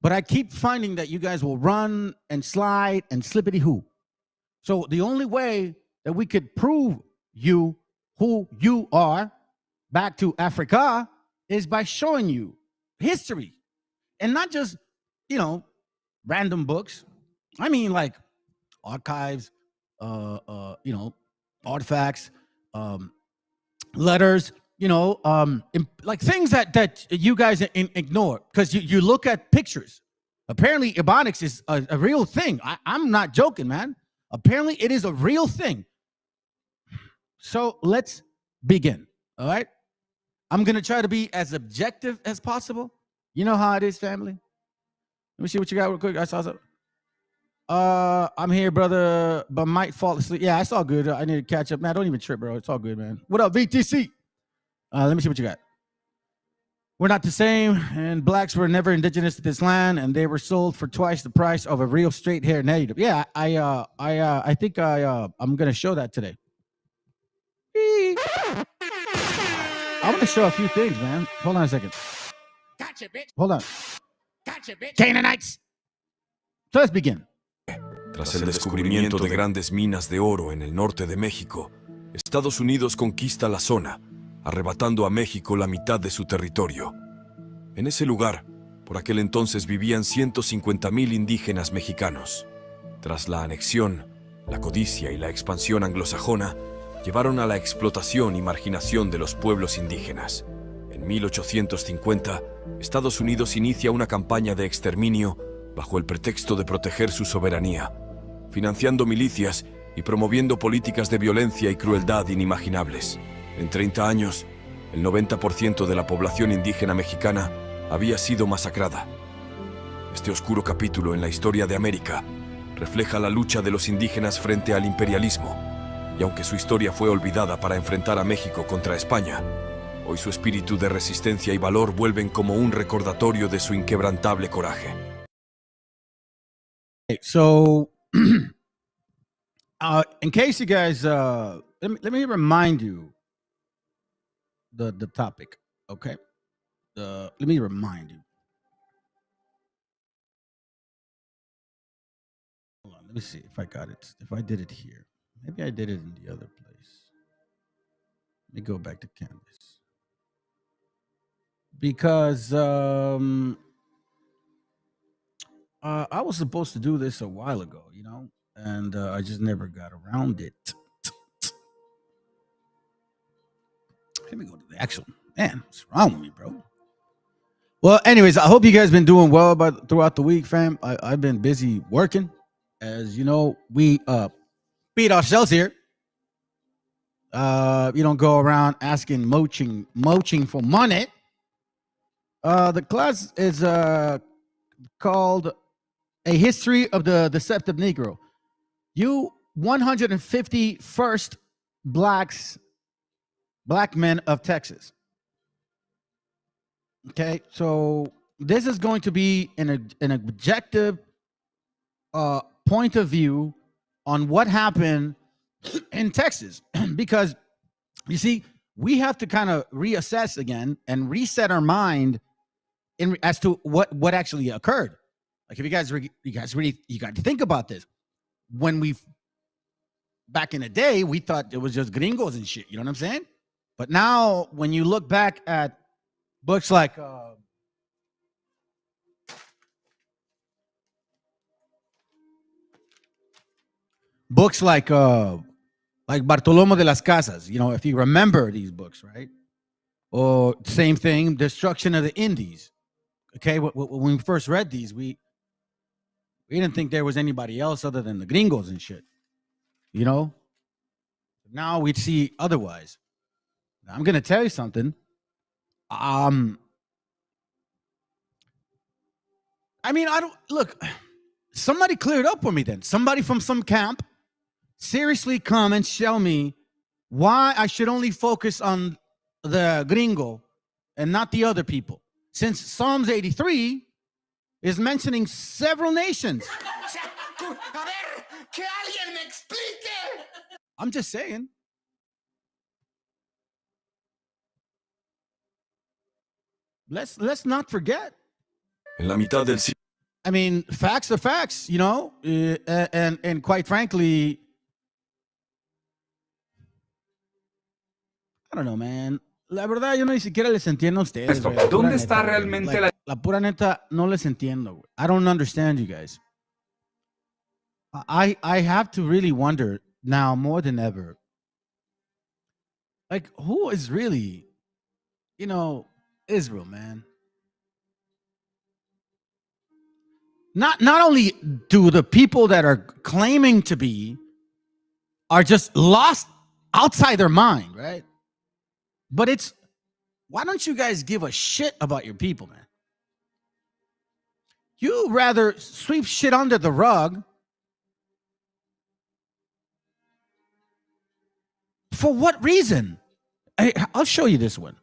But I keep finding that you guys will run and slide and slippity-hoo. So the only way that we could prove you who you are back to Africa is by showing you history. And not just, random books. I mean, like archives, artifacts, letters, like things that you guys ignore because you look at pictures. Apparently, Ebonics is a real thing. I'm not joking, man. Apparently, it is a real thing. So let's begin. All right. I'm gonna try to be as objective as possible. You know how it is, family. Let me see what you got real quick. I saw something. I'm here, brother, but might fall asleep. Yeah, it's all good. I need to catch up. Man, don't even trip, bro. It's all good, man. What up, VTC? Let me see what you got. We're not the same, and blacks were never indigenous to this land, and they were sold for twice the price of a real straight-haired native. Yeah, I think I'm gonna show that today. I'm gonna show a few things, man. Hold on a second. Gotcha, bitch. Hold on. Gotcha, bitch. Canaanites. So let's begin. Tras el descubrimiento de grandes minas de oro en el norte de México, Estados Unidos conquista la zona, arrebatando a México la mitad de su territorio. En ese lugar, por aquel entonces vivían 150,000 indígenas mexicanos. Tras la anexión, la codicia y la expansión anglosajona llevaron a la explotación y marginación de los pueblos indígenas. En 1850, Estados Unidos inicia una campaña de exterminio bajo el pretexto de proteger su soberanía, financiando milicias y promoviendo políticas de violencia y crueldad inimaginables. En 30 años, el 90% de la población indígena mexicana había sido masacrada. Este oscuro capítulo en la historia de América refleja la lucha de los indígenas frente al imperialismo, y aunque su historia fue olvidada para enfrentar a México contra España, hoy su espíritu de resistencia y valor vuelven como un recordatorio de su inquebrantable coraje. So, in case you guys, let me remind you the topic, okay? Let me remind you. Hold on, let me see if I got it. If I did it here. Maybe I did it in the other place. Let me go back to Canvas. Because I was supposed to do this a while ago, and I just never got around it. Let me go to the actual. Man, what's wrong with me, bro? Well, anyways, I hope you guys been doing well throughout the week, fam. I've been busy working. As you know, we feed ourselves here. You don't go around asking moaching for money. The class is called A History of the Deceptive Negro. You 151st black men of Texas. Okay, so this is going to be an objective point of view on what happened in Texas, because you see, we have to kind of reassess again and reset our mind as to what actually occurred. Like, if you guys got to think about this. When back in the day, we thought it was just gringos and shit. You know what I'm saying? But now, when you look back at books like Bartolomé de las Casas, if you remember these books, right? Or same thing, Destruction of the Indies. Okay, when we first read these, we didn't think there was anybody else other than the gringos and shit. Now we'd see otherwise. Now, I'm gonna tell you something. I mean, I don't look. Somebody clear it up for me then. Somebody from some camp seriously come and show me why I should only focus on the gringo and not the other people. Since Psalms 83 is mentioning several nations. I'm just saying. Let's not forget. En la mitad del siglo. I mean, facts are facts, you know, and quite frankly, I don't know, man. La verdad, yo no ni siquiera les entiendo a ustedes. Güey, ¿Dónde está realmente la pura neta? No les entiendo. Güey. I don't understand you guys. I have to really wonder now more than ever. Like, who is really, you know, Israel, man? Not only do the people that are claiming to be are just lost outside their mind, right? But it's, why don't you guys give a shit about your people, man? You rather sweep shit under the rug. For what reason? I'll show you this one.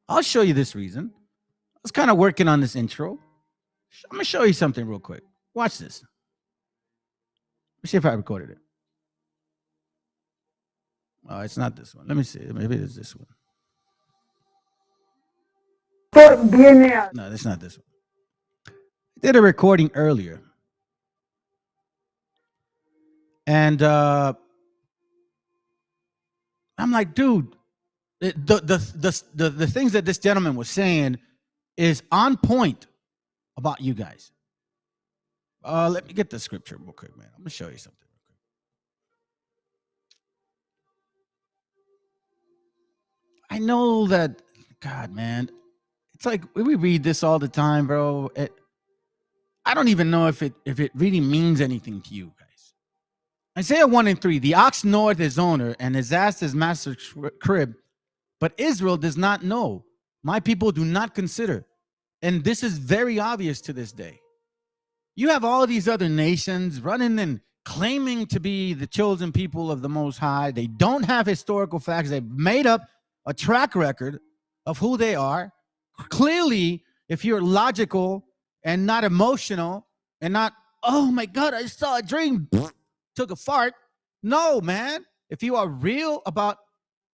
I'll show you this reason. I was kind of working on this intro. I'm going to show you something real quick. Watch this. Let's see if I recorded it. Oh, it's not this one. Let me see. Maybe it's this one. No, it's not this one. I did a recording earlier. And I'm like, dude, the things that this gentleman was saying is on point about you guys. Let me get the scripture real quick, man. I'm gonna show you something. I know that, God, man, it's like we read this all the time, bro. I don't even know if it really means anything to you guys. Isaiah 1:3, the ox knoweth his owner, and his ass his master's crib, but Israel does not know. My people do not consider. And this is very obvious to this day. You have all these other nations running and claiming to be the chosen people of the Most High. They don't have historical facts. They've made up a track record of who they are. Clearly, if you're logical and not emotional and not, oh my God, I saw a dream, took a fart. No, man. If you are real about,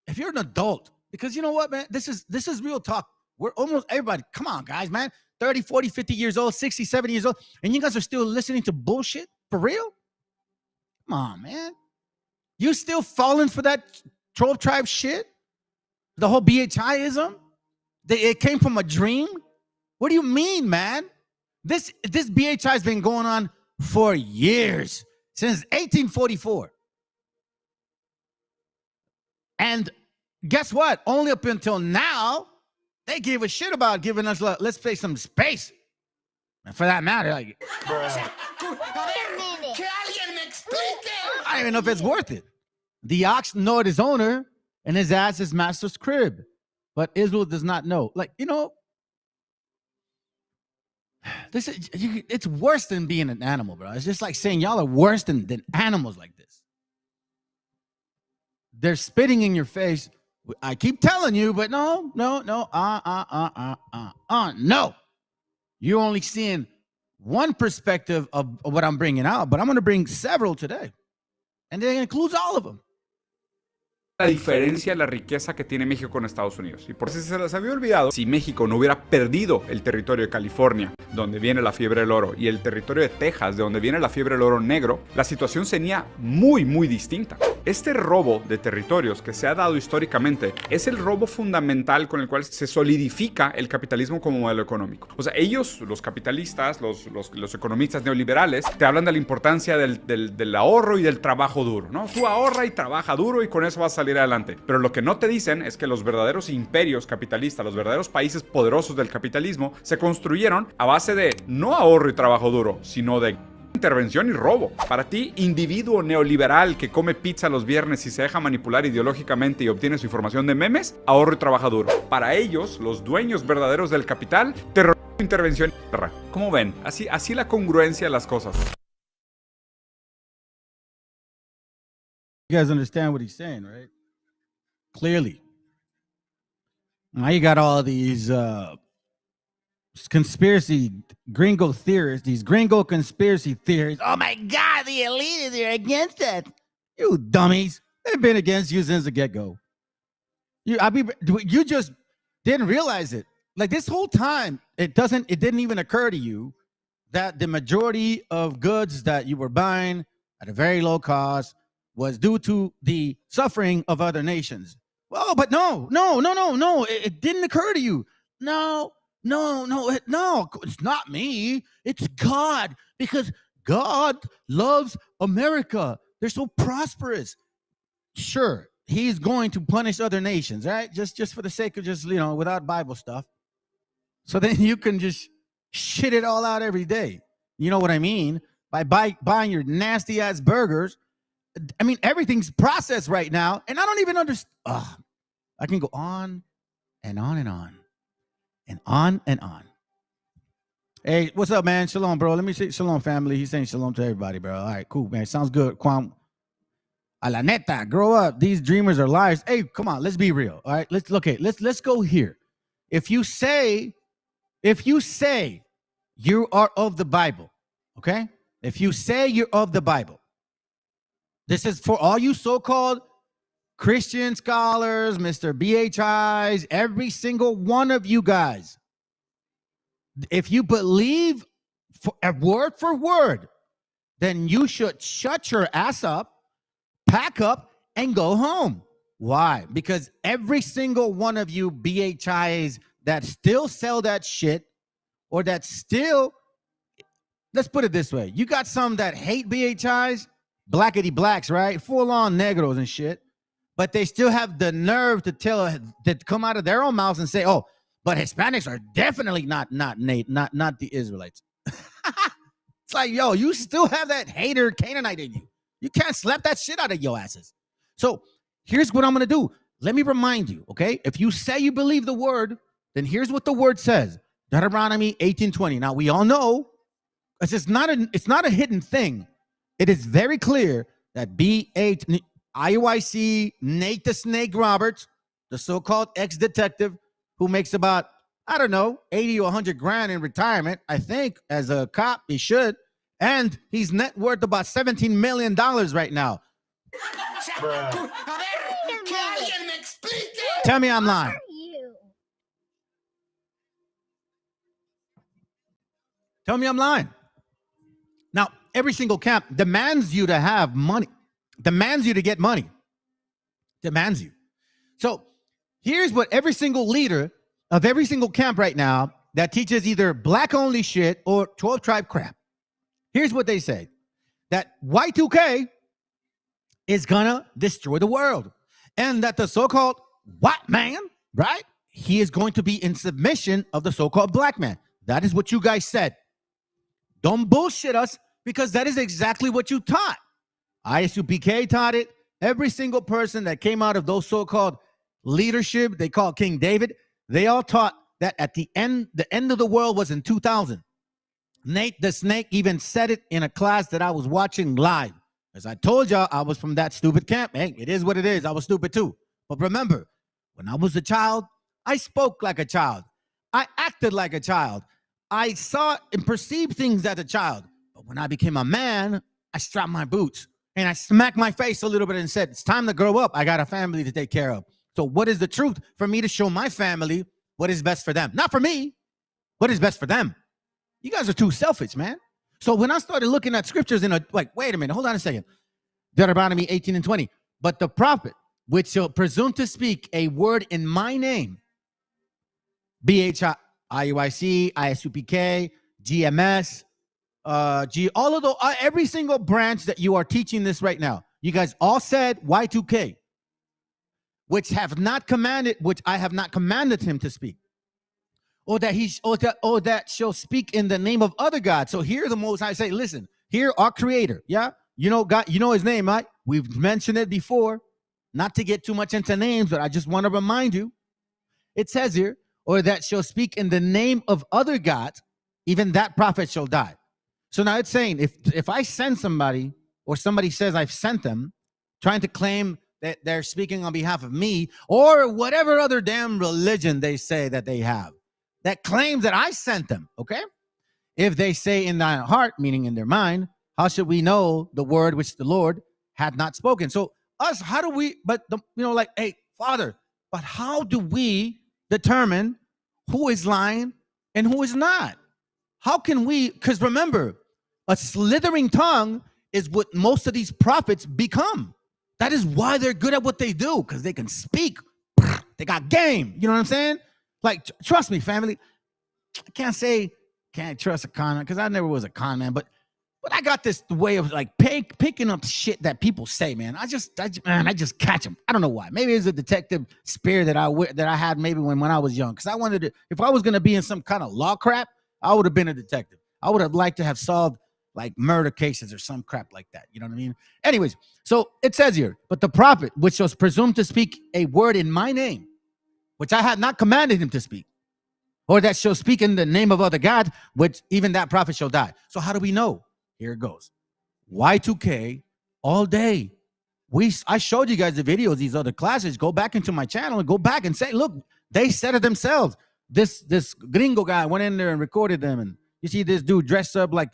if you're an adult, because you know what, man, this is real talk. We're almost everybody. Come on, guys, man. 30, 40, 50 years old, 60, 70 years old, and you guys are still listening to bullshit? For real? Come on, man. You still falling for that 12 tribe shit? The whole BHIism? It came from a dream? What do you mean, man? This BHI has been going on for years, since 1844. And guess what? Only up until now, they gave a shit about giving us, let's say, some space. And for that matter, like, I don't even know if it's worth it. The ox knoweth his owner, and his ass his master's crib. But Israel does not know. Like, you know, it's worse than being an animal, bro. It's just like saying y'all are worse than animals like this. They're spitting in your face. I keep telling you, but no. No. You're only seeing one perspective of what I'm bringing out, but I'm going to bring several today. And it includes all of them. La diferencia, la riqueza que tiene México con Estados Unidos. Y por si se les había olvidado, si México no hubiera perdido el territorio de California, donde viene la fiebre del oro, y el territorio de Texas, de donde viene la fiebre del oro negro, la situación sería muy, muy distinta. Este robo de territorios que se ha dado históricamente es el robo fundamental con el cual se solidifica el capitalismo como modelo económico. O sea, ellos, los capitalistas, los economistas neoliberales, te hablan de la importancia del ahorro y del trabajo duro, ¿no? Tú ahorra y trabaja duro y con eso vas a salir adelante. Pero lo que no te dicen es que los verdaderos imperios capitalistas, los verdaderos países poderosos del capitalismo, se construyeron a base de no ahorro y trabajo duro, sino de intervención y robo. Para ti, individuo neoliberal que come pizza los viernes y se deja manipular ideológicamente y obtiene su información de memes, ahorro y trabaja duro. Para ellos, los dueños verdaderos del capital, terror, intervención y guerra. ¿Cómo ven? Así la congruencia de las cosas. You guys understand what he's saying, right? Clearly. Now you got all these conspiracy gringo theorists, these gringo conspiracy theories. Oh my God, the elitists are against that. You dummies. They've been against you since the get-go. You just didn't realize it. like this whole time, it didn't even occur to you that the majority of goods that you were buying at a very low cost was due to the suffering of other nations. Well, but no, it didn't occur to you. No, it's not me. It's God, because God loves America. They're so prosperous. Sure, he's going to punish other nations, right? Just for the sake of just, without Bible stuff. So then you can just shit it all out every day. You know what I mean? By buying your nasty ass burgers. I mean, everything's processed right now, and I don't even understand. I can go on and on and on and on and on. Hey, what's up, man? Shalom, bro. Let me say shalom, family. He's saying shalom to everybody, bro. All right, cool, man. Sounds good. Kwam. A la neta, grow up. These dreamers are liars. Hey, come on, let's be real. All right, let's go here. If you say you are of the Bible, okay? If you say you're of the Bible, this is for all you so-called Christian scholars, Mr. BHIs, every single one of you guys. If you believe word for word, then you should shut your ass up, pack up, and go home. Why? Because every single one of you BHIs that still sell that shit, or that still, let's put it this way. You got some that hate BHIs, blackity blacks, right? Full on negros and shit. But they still have the nerve to come out of their own mouths and say, oh, but Hispanics are definitely not the Israelites. It's like, yo, you still have that hater Canaanite in you. You can't slap that shit out of your asses. So here's what I'm going to do. Let me remind you, okay? If you say you believe the word, then here's what the word says. Deuteronomy 18:20. Now, we all know it's not a hidden thing. It is very clear that IUIC, Nate the Snake Roberts, the so-called ex-detective who makes about, I don't know, 80 or 100 grand in retirement, I think, as a cop, he should. And he's net worth about $17 million right now. Tell me I'm lying. Tell me I'm lying. Now, every single camp demands you to have money, demands you to get money, demands you. So here's what every single leader of every single camp right now that teaches either black-only shit or 12-tribe crap, here's what they say, that Y2K is gonna destroy the world, and that the so-called white man, right, he is going to be in submission of the so-called black man. That is what you guys said. Don't bullshit us, because that is exactly what you taught. ISUPK taught it. Every single person that came out of those so-called leadership, they call King David, they all taught that at the end of the world was in 2000. Nate the Snake even said it in a class that I was watching live. As I told y'all, I was from that stupid camp. Hey, it is what it is. I was stupid too. But remember, when I was a child, I spoke like a child. I acted like a child. I saw and perceived things as a child. But when I became a man, I strapped my boots and I smacked my face a little bit and said, it's time to grow up. I got a family to take care of. So what is the truth? For me to show my family what is best for them. Not for me. What is best for them. You guys are too selfish, man. So when I started looking at scriptures wait a minute, hold on a second. Deuteronomy 18:20. But the prophet, which shall presume to speak a word in my name, BHI, IUIC, ISUPK, GMS, all of the every single branch that you are teaching this right now, you guys all said Y2K, which I have not commanded him to speak, or that shall speak in the name of other gods. So here the Most High say, listen, here our Creator, yeah, you know God, you know His name, right? We've mentioned it before. Not to get too much into names, but I just want to remind you. It says here, or that shall speak in the name of other gods, even that prophet shall die. So now it's saying, if I send somebody, or somebody says I've sent them, trying to claim that they're speaking on behalf of me, or whatever other damn religion they say that they have, that claims that I sent them, okay? If they say in thine heart, meaning in their mind, how should we know the word which the Lord had not spoken? So us, how do we, hey, Father, but how do we determine who is lying and who is not. How can we, because remember, a slithering tongue is what most of these prophets become. That is why they're good at what they do, because they can speak. They got game. You know what I'm saying? Like, trust me, family. I can't say can't trust a con man, because I never was a con man, but I got this way of like picking up shit that people say, man. I just catch them. I don't know why. Maybe it's a detective spirit that I had maybe when I was young. Because I wanted to, if I was gonna be in some kind of law crap, I would have been a detective. I would have liked to have solved like murder cases or some crap like that. You know what I mean? Anyways, so it says here, but the prophet, which was presumed to speak a word in my name, which I had not commanded him to speak, or that shall speak in the name of other gods, which even that prophet shall die. So how do we know? Here it goes. Y2K all day. I showed you guys the videos, these other classes. Go back into my channel and go back and say, look, they said it themselves. This gringo guy went in there and recorded them, and you see this dude dressed up like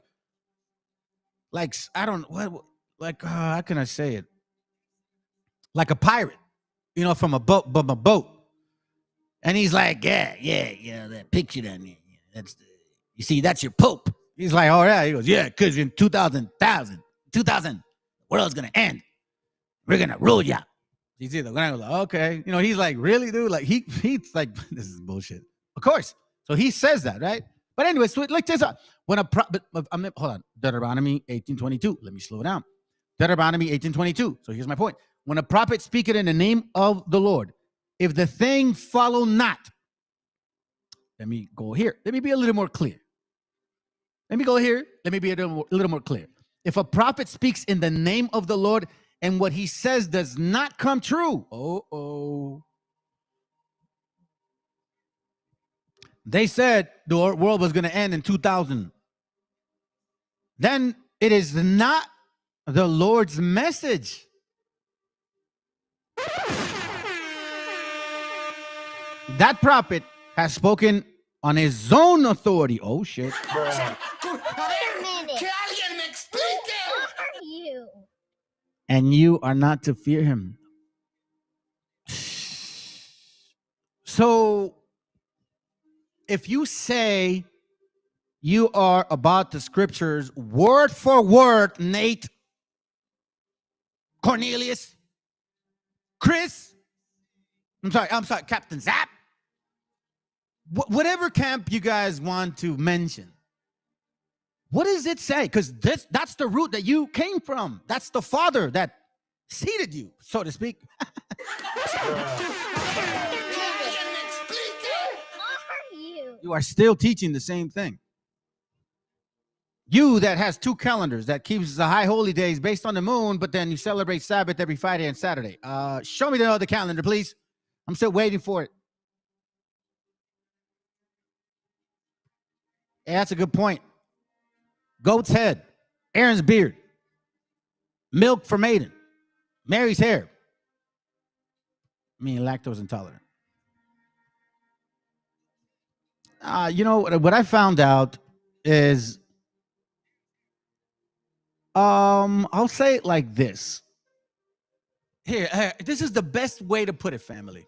I don't what like how can I say it? Like a pirate, you know, from a boat. And he's like, yeah, that picture down there. That's you see, that's your Pope. He's like, oh yeah. He goes, yeah, because in 2000, the world's gonna end. We're gonna rule ya. You see the guy was like, okay, you know, he's like, really, dude? Like he's like, this is bullshit. Of course. So he says that, right? But anyway, so like this, when a prophet, hold on, Deuteronomy 18:22. Let me slow down. Deuteronomy 18:22. So here's my point. When a prophet speaketh in the name of the Lord, if the thing follow not, let me go here. Let me be a little more clear. Let me go here. Let me be a little more clear. If a prophet speaks in the name of the Lord and what he says does not come true, they said the world was going to end in 2000. Then it is not the Lord's message. That prophet has spoken on his own authority. Oh, shit. And you are not to fear him. So, if you say you are about the scriptures word for word, Nate, Cornelius, Chris, I'm sorry, Captain Zap, whatever camp you guys want to mention, what does it say? Because that's the root that you came from. That's the father that seeded you, so to speak. You are still teaching the same thing. You that has two calendars, that keeps the high holy days based on the moon, but then you celebrate Sabbath every Friday and Saturday. Show me the other calendar, please. I'm still waiting for it. Yeah, that's a good point. Goat's head, Aaron's beard, milk for maiden, Mary's hair. I mean, lactose intolerant. You know, what I found out is, I'll say it like this. Here, this is the best way to put it, family.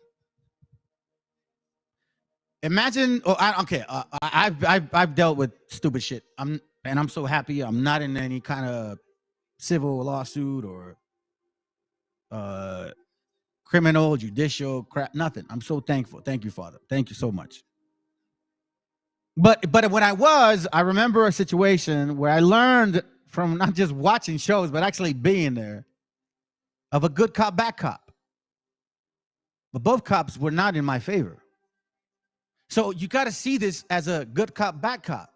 Imagine, I've dealt with stupid shit. I'm so happy I'm not in any kind of civil lawsuit or criminal, judicial crap, nothing. I'm so thankful. Thank you, Father. Thank you so much. But when I remember a situation where I learned from not just watching shows, but actually being there, of a good cop, bad cop. But both cops were not in my favor. So you got to see this as a good cop, bad cop.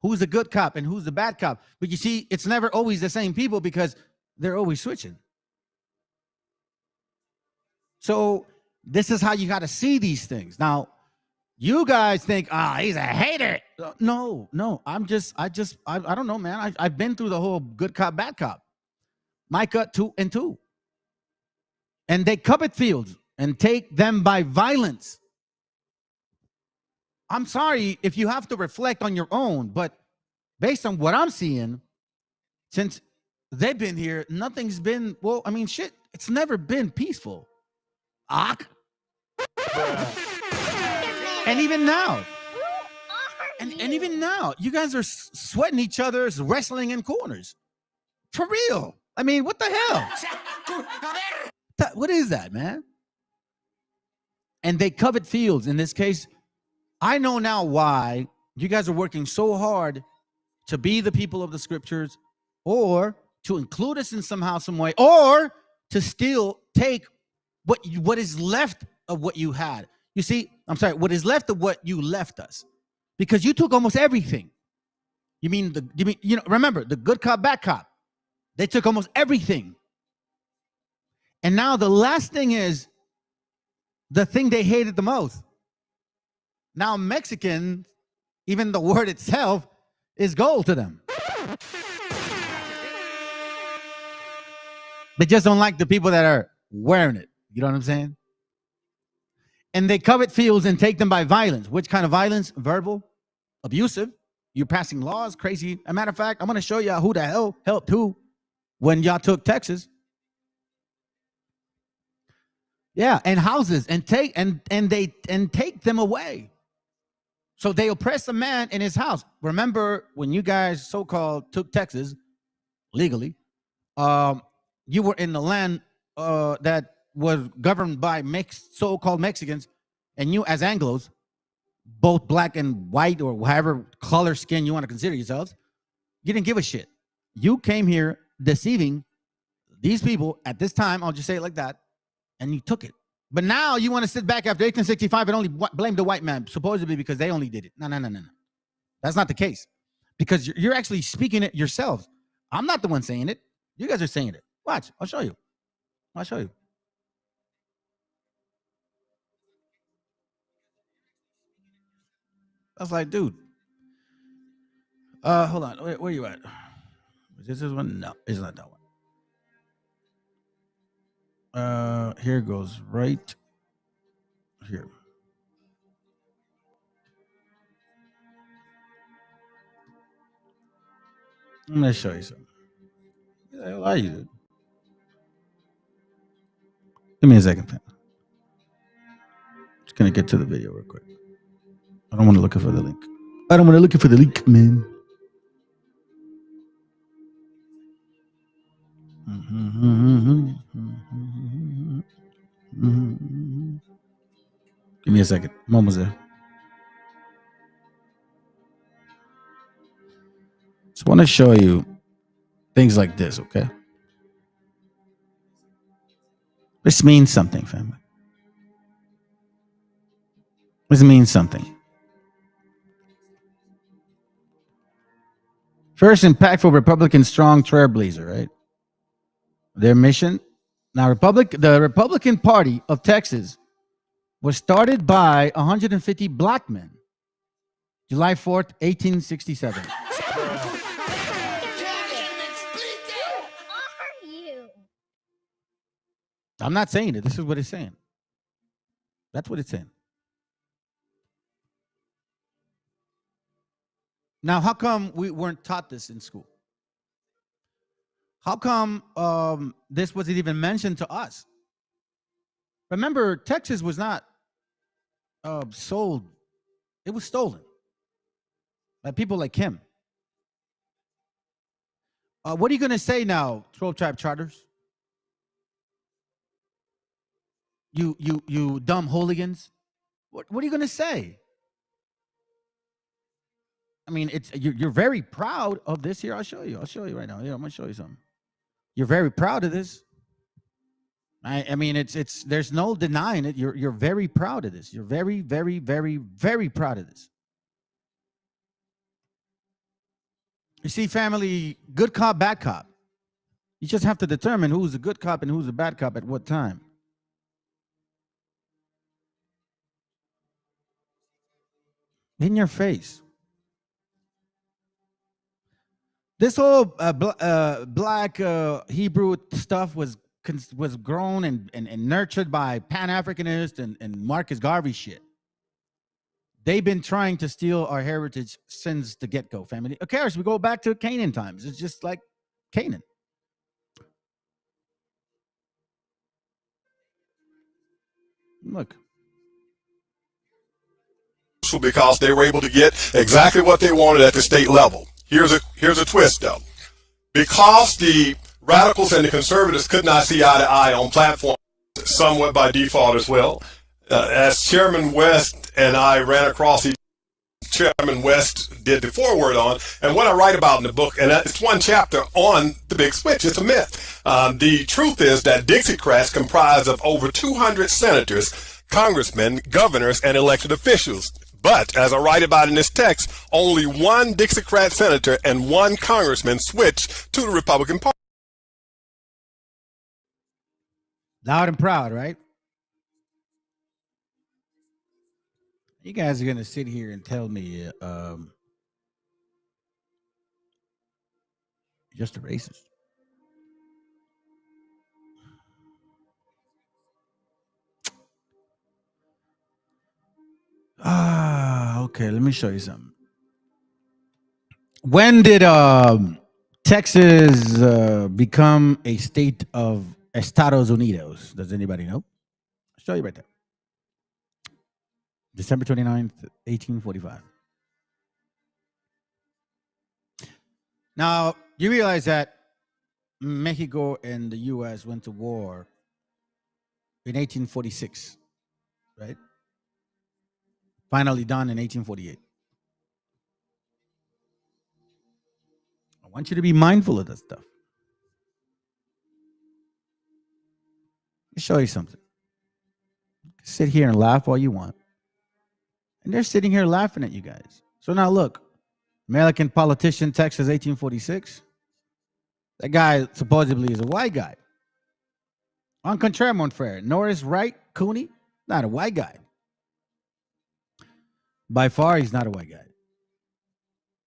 Who's the good cop and who's the bad cop? But you see, it's never always the same people because they're always switching. So this is how you got to see these things. Now, you guys think, he's a hater. No, I don't know, man. I've been through the whole good cop, bad cop. Micah 2 and 2. And they covet fields and take them by violence. I'm sorry if you have to reflect on your own, but based on what I'm seeing, since they've been here, nothing's been, well, I mean, shit, it's never been peaceful. And even now, Who are and you? even now, you guys are sweating each other's wrestling in corners. For real. I mean, what the hell? What is that, man? And they covet fields. In this case, I know now why you guys are working so hard to be the people of the scriptures, or to include us in somehow, some way, or to still take what is left of what you had. You see, I'm sorry, what is left of what you left us, because you took almost everything. You mean remember the good cop, bad cop. They took almost everything. And now the last thing is the thing they hated the most. Now Mexican, even the word itself, is gold to them. They just don't like the people that are wearing it. You know what I'm saying? And they covet fields and take them by violence. Which kind of violence? Verbal, abusive. You're passing laws, crazy. As a matter of fact, I'm going to show you who the hell helped who when y'all took Texas. Yeah, and houses, and take them away. So they oppress a man in his house. Remember when you guys so-called took Texas legally, you were in the land that was governed by so-called Mexicans, and you as Anglos, both black and white or whatever color skin you want to consider yourselves, you didn't give a shit. You came here deceiving these people at this time, I'll just say it like that, and you took it. But now you want to sit back after 1865 and only blame the white man, supposedly because they only did it. No. That's not the case. Because you're actually speaking it yourselves. I'm not the one saying it. You guys are saying it. Watch. I'll show you. I was like, dude. Hold on. Where are you at? Is this one? No, it's not that one. Here goes right here. I'm gonna show you something. Where the hell are you, dude? Give me a second, fam. Just gonna get to the video real quick. I don't want to look for the link. Man. Give me a second. I'm almost there. Just want to show you things like this, okay? This means something, family. This means something. First impactful Republican strong trailblazer, right? Their mission. Now, the Republican Party of Texas was started by 150 black men, July 4th, 1867. Who are you? I'm not saying it. This is what it's saying. That's what it's saying. Now, how come we weren't taught this in school? How come this wasn't even mentioned to us? Remember, Texas was not sold. It was stolen by people like him. What are you going to say now, 12 tribe charters? You dumb hooligans. What are you going to say? I mean, you're very proud of this here. I'll show you right now. Yeah, I'm going to show you something. You're very proud of this. I mean, it's there's no denying it. You're very proud of this. You're very, very, very, very proud of this. You see, family, good cop, bad cop. You just have to determine who's a good cop and who's a bad cop at what time. In your face. This whole black Hebrew stuff was grown and nurtured by Pan-Africanists and Marcus Garvey shit. They've been trying to steal our heritage since the get-go, family. Okay, so we go back to Canaan times. It's just like Canaan. Look. useful because they were able to get exactly what they wanted at the state level. Here's a twist, though. Because the radicals and the conservatives could not see eye to eye on platforms, somewhat by default as well, as Chairman West and I ran across each Chairman West did the foreword on, and what I write about in the book, and it's one chapter on the big switch. It's a myth. The truth is that Dixiecrats comprise of over 200 senators, congressmen, governors, and elected officials. But, as I write about in this text, only one Dixiecrat senator and one congressman switched to the Republican Party. Loud and proud, right? You guys are going to sit here and tell me just a racist. Okay, let me show you something. When did Texas become a state of Estados Unidos? Does anybody know? I'll show you right there. December 29th, 1845. Now, you realize that Mexico and the U.S. went to war in 1846, right? Finally done in 1848. I want you to be mindful of that stuff. Let me show you something. Sit here and laugh all you want. And they're sitting here laughing at you guys. So now look, American politician, Texas, 1846. That guy supposedly is a white guy. En contraire, mon frère, Norris Wright Cooney, not a white guy. By far, he's not a white guy.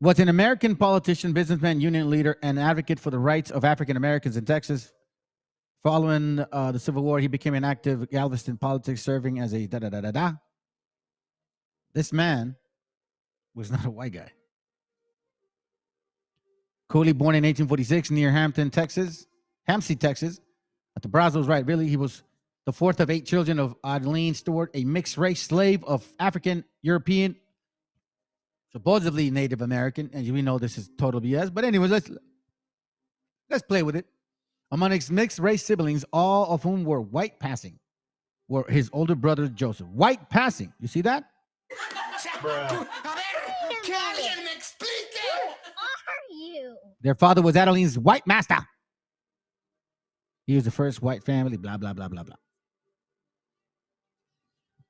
Was an American politician, businessman, union leader, and advocate for the rights of African Americans in Texas. Following the Civil War, he became an active Galveston politics, serving as a da-da-da-da-da. This man was not a white guy. Cooley, born in 1846 near Hampton, Texas, at the Brazos, right? Really, he was the fourth of 8 children of Adeline Stewart, a mixed-race slave of African European, supposedly Native American, and we know this is total BS. But anyways, let's play with it. Among his mixed-race siblings, all of whom were white passing, were his older brother Joseph. White passing, you see that? Their father was Adeline's white master. He was the first white family, blah, blah, blah, blah, blah.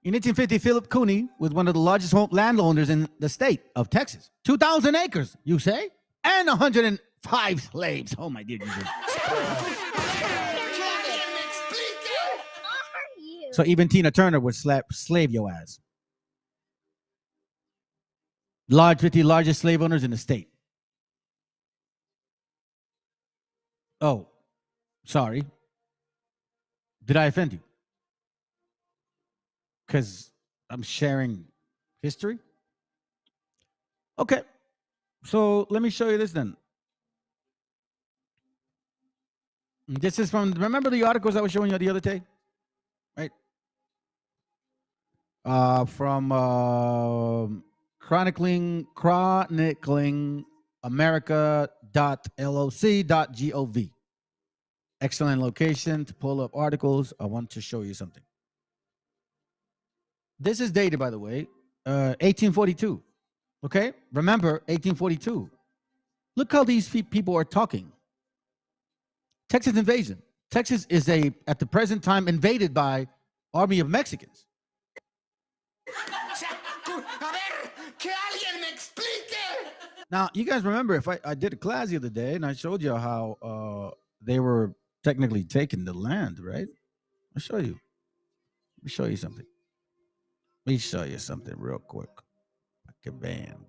In 1850, Philip Cooney was one of the largest landowners in the state of Texas. 2,000 acres, you say? And 105 slaves. Oh, my dear Jesus. So even Tina Turner would slave your ass. 50 largest slave owners in the state. Oh, sorry. Did I offend you? Because I'm sharing history? Okay. So let me show you this then. This is from, remember the articles I was showing you the other day? Right? From chronicling America.loc.gov. Excellent location to pull up articles. I want to show you something. This is dated, by the way, 1842. Okay? Remember, 1842. Look how these people are talking. Texas invasion. Texas is at the present time, invaded by army of Mexicans. Now, you guys remember, if I did a class the other day, and I showed you how they were technically taking the land, right? I'll show you. Let me show you something. Let me show you something real quick. Bam.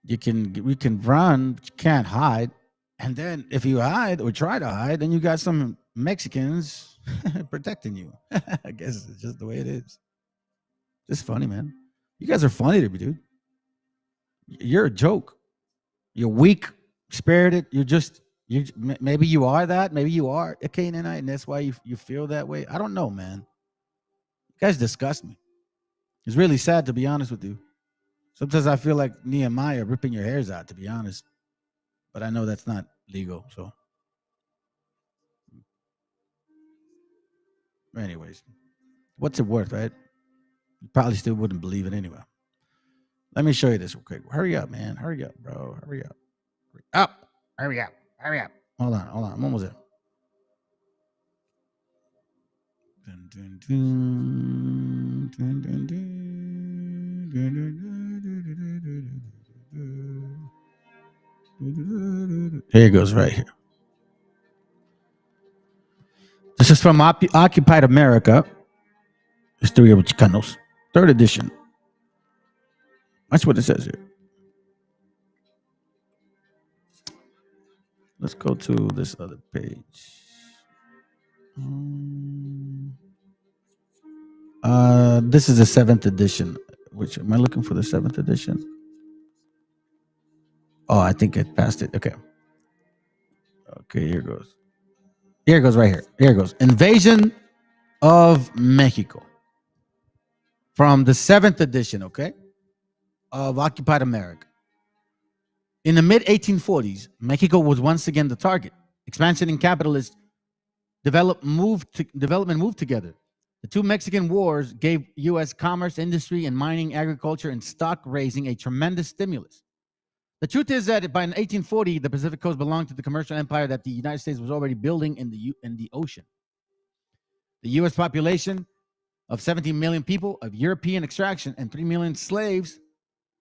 We can run, but you can't hide. And then if you hide or try to hide, then you got some Mexicans protecting you. I guess it's just the way it is. It's funny, man. You guys are funny to me, dude. You're a joke. You're weak-spirited. Maybe you are that. Maybe you are a Canaanite, and that's why you feel that way. I don't know, man. You guys disgust me. It's really sad, to be honest with you. Sometimes I feel like Nehemiah ripping your hairs out, to be honest. But I know that's not legal, so. Anyways, what's it worth, right? You probably still wouldn't believe it anyway. Let me show you this real quick. Hurry up, man. Hurry up, bro. Hurry up. Hurry up. Hurry up. Hurry up. Hold on. I'm almost there. Dun, dun, dun, dun, dun, dun, dun, dun, dun. Here it goes right here. This is from Occupied America. Historia of Chicanos. 3rd edition. That's what it says here. Let's go to this other page. This is the 7th edition. Which am I looking for? The 7th edition? Oh, I think I passed it. Okay, here goes. Here goes right here. Here goes. Invasion of Mexico. From the 7th edition, okay, of Occupied America. In the mid-1840s, Mexico was once again the target. Expansion and capitalist development moved together. The two Mexican wars gave U.S. commerce, industry, and mining, agriculture, and stock raising a tremendous stimulus. The truth is that by 1840, the Pacific Coast belonged to the commercial empire that the United States was already building in the ocean. The U.S. population of 17 million people of European extraction and 3 million slaves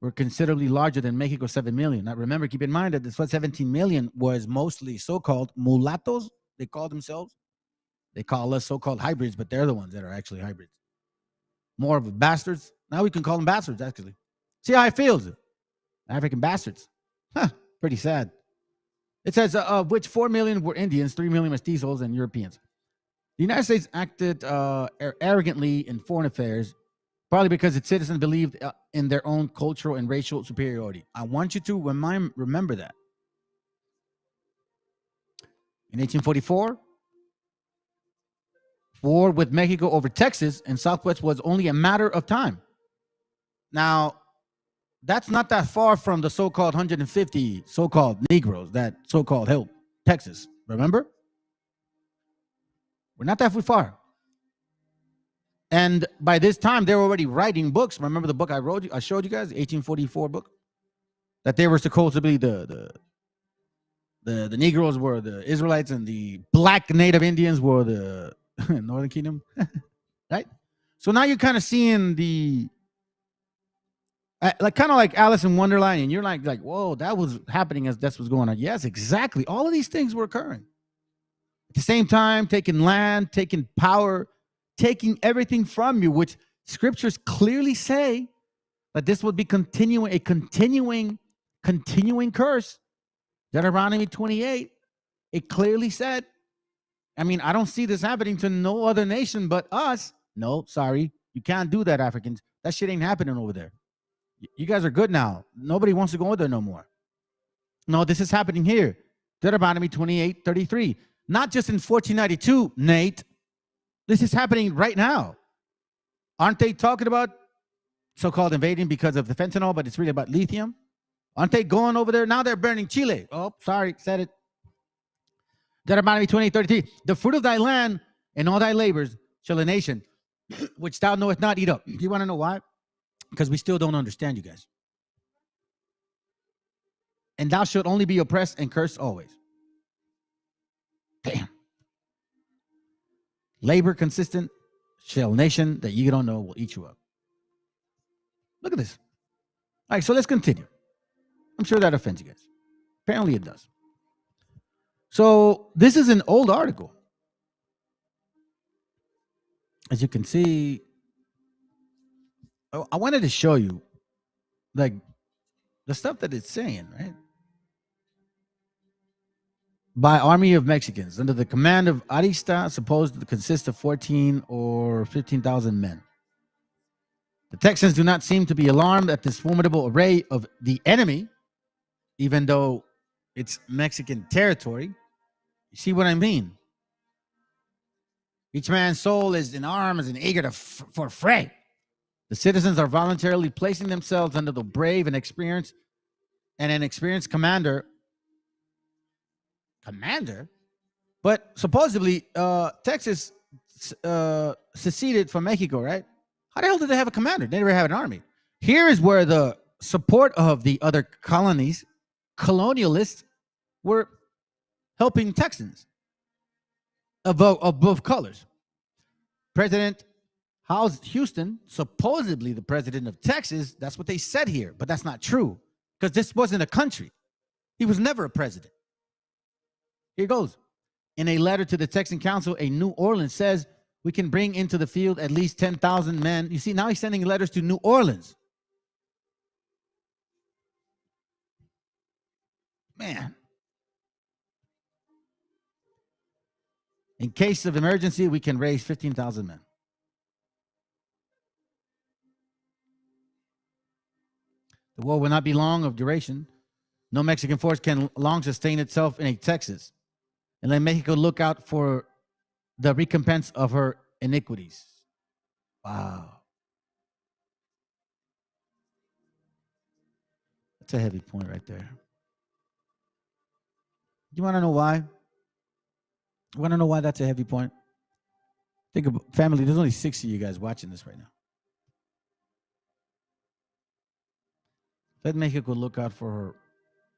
were considerably larger than Mexico's 7 million. Now, remember, keep in mind that this 17 million was mostly so-called mulattoes, they call themselves. They call us so-called hybrids, but they're the ones that are actually hybrids. More of bastards. Now we can call them bastards, actually. See how it feels? African bastards. Huh, pretty sad. It says, of which 4 million were Indians, 3 million mestizos, and Europeans. The United States acted arrogantly in foreign affairs, probably because its citizens believed in their own cultural and racial superiority. I want you to remember that. In 1844, war with Mexico over Texas and Southwest was only a matter of time. Now, that's not that far from the so-called 150 so-called Negroes that so-called held Texas. Remember? We're not that far. And by this time, they were already writing books. Remember the book I showed you guys, the 1844 book? That they were supposedly the Negroes were the Israelites and the black Native Indians were the Northern Kingdom. Right? So now you're kind of seeing the kind of like Alice in Wonderland, and you're like, whoa, that was happening as that's what's going on. Yes, exactly. All of these things were occurring. At the same time, taking land, taking power, taking everything from you, which scriptures clearly say that this would be a continuing curse. Deuteronomy 28, it clearly said. I mean, I don't see this happening to no other nation but us. No, sorry. You can't do that, Africans. That shit ain't happening over there. You guys are good now. Nobody wants to go over there no more. No, this is happening here. Deuteronomy 28:33. Not just in 1492, Nate. This is happening right now. Aren't they talking about so-called invading because of the fentanyl, but it's really about lithium? Aren't they going over there? Now they're burning Chile. Oh, sorry, said it. Deuteronomy 28:33. The fruit of thy land and all thy labors shall a nation, which thou knowest not, eat up. Do you want to know why? Because we still don't understand, you guys. And thou shalt only be oppressed and cursed always. Damn. Labor consistent shall nation that you don't know will eat you up. Look at this. All right, so let's continue. I'm sure that offends you guys. Apparently it does. So this is an old article. As you can see, I wanted to show you like the stuff that it's saying, right? By Army of Mexicans under the command of Arista, supposed to consist of 14 or 15,000 men. The Texans do not seem to be alarmed at this formidable array of the enemy, even though it's Mexican territory. You see what I mean? Each man's soul is in arms and eager for fray. The citizens are voluntarily placing themselves under the brave and experienced and an experienced commander. But supposedly, Texas seceded from Mexico, right? How the hell did they have a commander? They never have an army. Here is where the support of the other colonies, colonialists, were helping Texans of both colors. President Houston, supposedly the president of Texas, that's what they said here, but that's not true because this wasn't a country. He was never a president. Here goes. In a letter to the Texan Council, a New Orleans says we can bring into the field at least 10,000 men. You see, now he's sending letters to New Orleans. Man. In case of emergency, we can raise 15,000 men. The war will not be long of duration. No Mexican force can long sustain itself in a Texas. And let Mexico look out for the recompense of her iniquities. Wow. That's a heavy point right there. You want to know why? You want to know why that's a heavy point? Think about family. There's only 6 of you guys watching this right now. Let Mexico look out for her,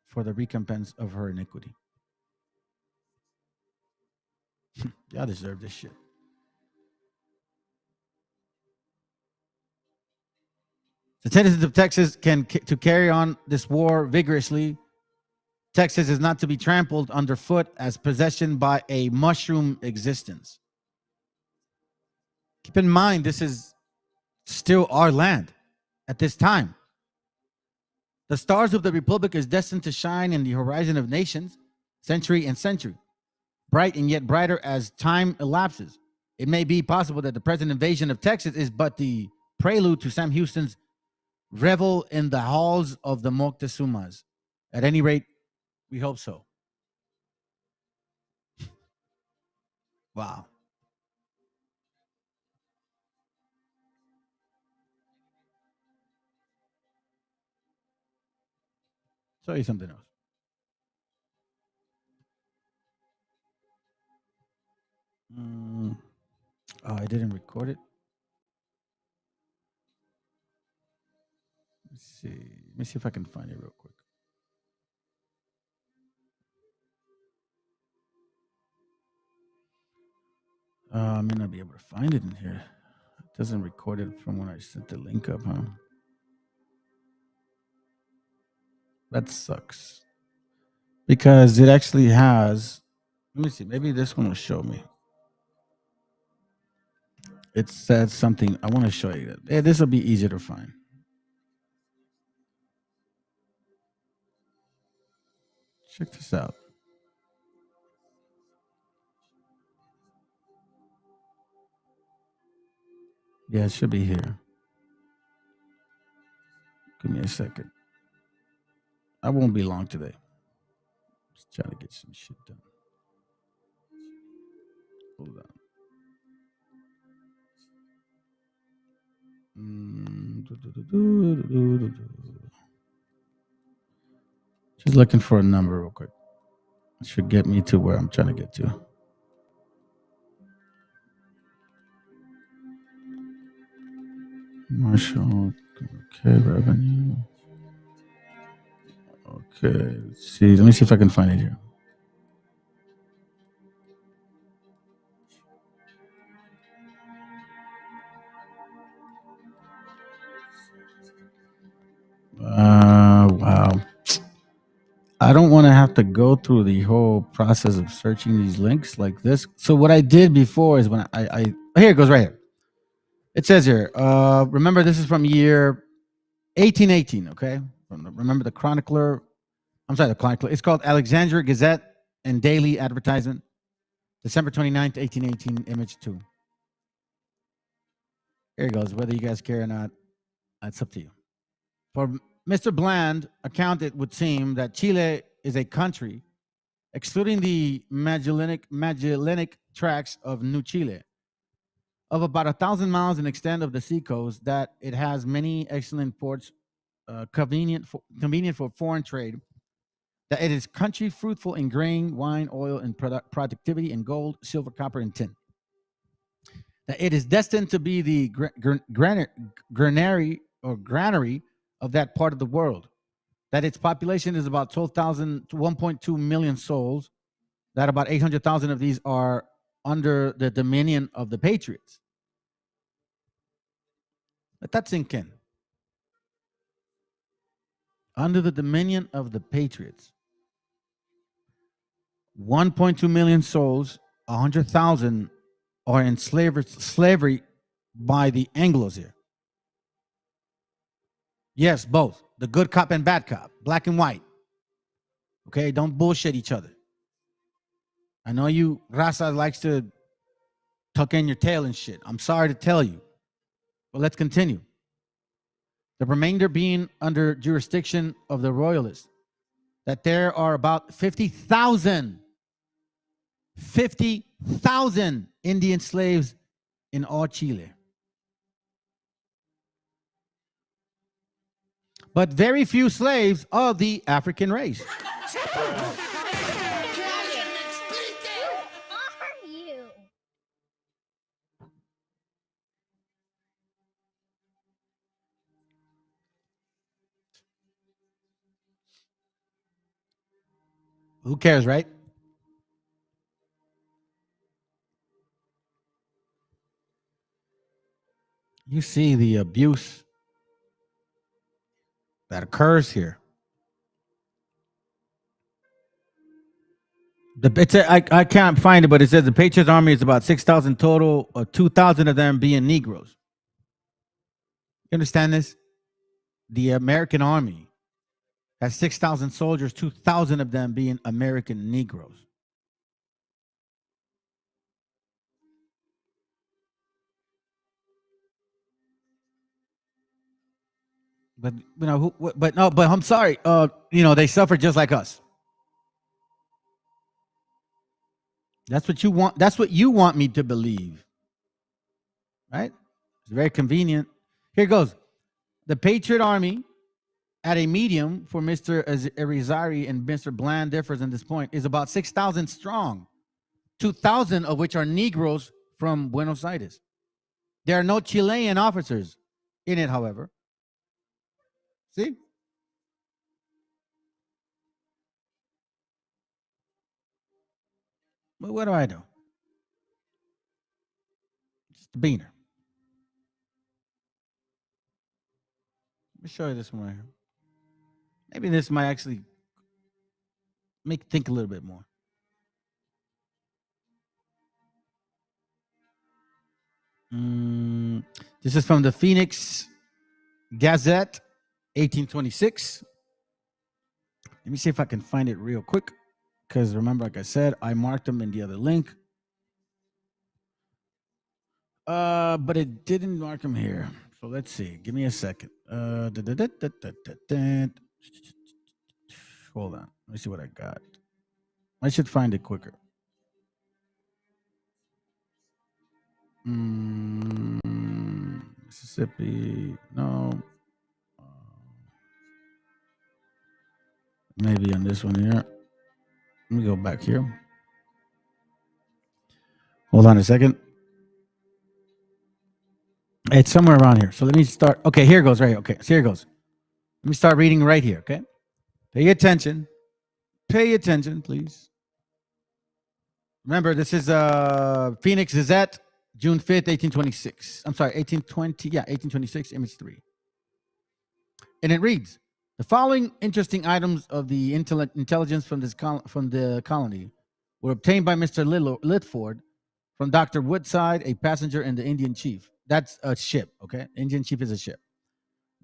for the recompense of her iniquity. Y'all deserve this shit. The citizens of Texas can to carry on this war vigorously. Texas is not to be trampled underfoot as possession by a mushroom existence. Keep in mind, this is still our land at this time. The stars of the Republic is destined to shine in the horizon of nations, century and century, bright and yet brighter as time elapses. It may be possible that the present invasion of Texas is but the prelude to Sam Houston's revel in the halls of the Moctezumas. At any rate, we hope so. Wow. Show you something else. Oh, I didn't record it. Let's see. Let me see if I can find it real quick. I may not be able to find it in here. It doesn't record it from when I sent the link up, huh? That sucks. Because it actually has. Let me see. Maybe this one will show me. It says something. I want to show you that. Yeah, this will be easier to find. Check this out. Yeah, it should be here. Give me a second. I won't be long today. Just trying to get some shit done. Hold on. Just looking for a number real quick. It should get me to where I'm trying to get to. Marshall. Okay, revenue. Okay, let's see. Let me see if I can find it here. Wow. I don't want to have to go through the whole process of searching these links like this. So what I did before is when here it goes right here. It says here, remember this is from year 1818, okay? Remember the Chronicler. I'm sorry, the Chronicler. It's called Alexandria Gazette and Daily Advertisement, December 29th, 1818, image 2. Here it goes. Whether you guys care or not, that's up to you. For Mr. Bland account, it would seem that Chile is a country, excluding the Magellanic tracts of New Chile, of about 1,000 miles in extent of the seacoast, that it has many excellent ports, convenient for foreign trade, that it is country fruitful in grain, wine, oil, and productivity in gold, silver, copper, and tin. That it is destined to be the granary of that part of the world. That its population is about 12,000 to 1.2 million souls. That about 800,000 of these are under the dominion of the patriots. Let that sink in. Under the dominion of the patriots. 1.2 million souls, 100,000 are in slavery by the Anglos here. Yes, both. The good cop and bad cop, black and white. Okay, don't bullshit each other. I know you Raza likes to tuck in your tail and shit. I'm sorry to tell you. But let's continue. The remainder being under jurisdiction of the royalists. That there are about 50,000 Indian slaves in all Chile. But very few slaves of the African race. Who are you? Who cares, right? You see the abuse that occurs here. I can't find it, but it says the Patriots Army is about 6,000 total, 2,000 of them being Negroes. You understand this? The American Army has 6,000 soldiers, 2,000 of them being American Negroes. But but I'm sorry. They suffer just like us. That's what you want. That's what you want me to believe, right? It's very convenient. Here goes. The Patriot Army, at a medium for Mr. Irizarry and Mr. Bland differs in this point, is about 6,000 strong, 2,000 of which are Negroes from Buenos Aires. There are no Chilean officers in it, however. See? But what do I do? Just a beaner. Let me show you this one right here. Maybe this might actually make you think a little bit more. This is from the Phoenix Gazette, 1826. Let me see if I can find it real quick. Because remember, like I said, I marked them in the other link. But it didn't mark them here. So let's see. Give me a second. Hold on. Let me see what I got. I should find it quicker. Mississippi. No. Maybe on this one here. Let me go back here. Hold on a second. It's somewhere around here. So let me start. Okay, here goes right here. Okay, so here goes. Let me start reading right here, okay? Pay attention. Pay attention, please. Remember, this is Phoenix Gazette, June 5th, 1826. I'm sorry, 1820. Yeah, 1826, image 3. And it reads, the following interesting items of the intelligence from the colony were obtained by Mr. Litford from Dr. Woodside, a passenger in the Indian Chief. That's a ship, okay? Indian Chief is a ship.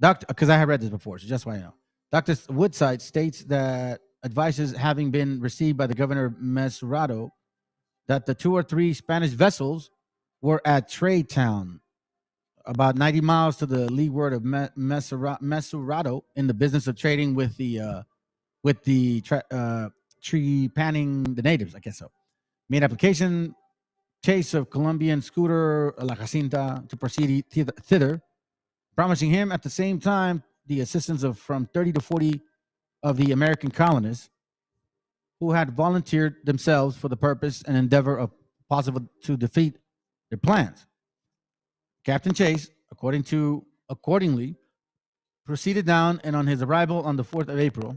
Because I have read this before, so just so I know. Dr. Woodside states that advices having been received by the governor Mesurado that the 2 or 3 Spanish vessels were at Trade Town, about 90 miles to the leeward of Mesurado, in the business of trading with the tree panning the natives, I guess so. Made application chase of Colombian scooter La Jacinta to proceed thither, promising him at the same time the assistance of from 30 to 40 of the American colonists who had volunteered themselves for the purpose and endeavor of possible to defeat their plans. Captain Chase, accordingly, proceeded down, and on his arrival on the 4th of April,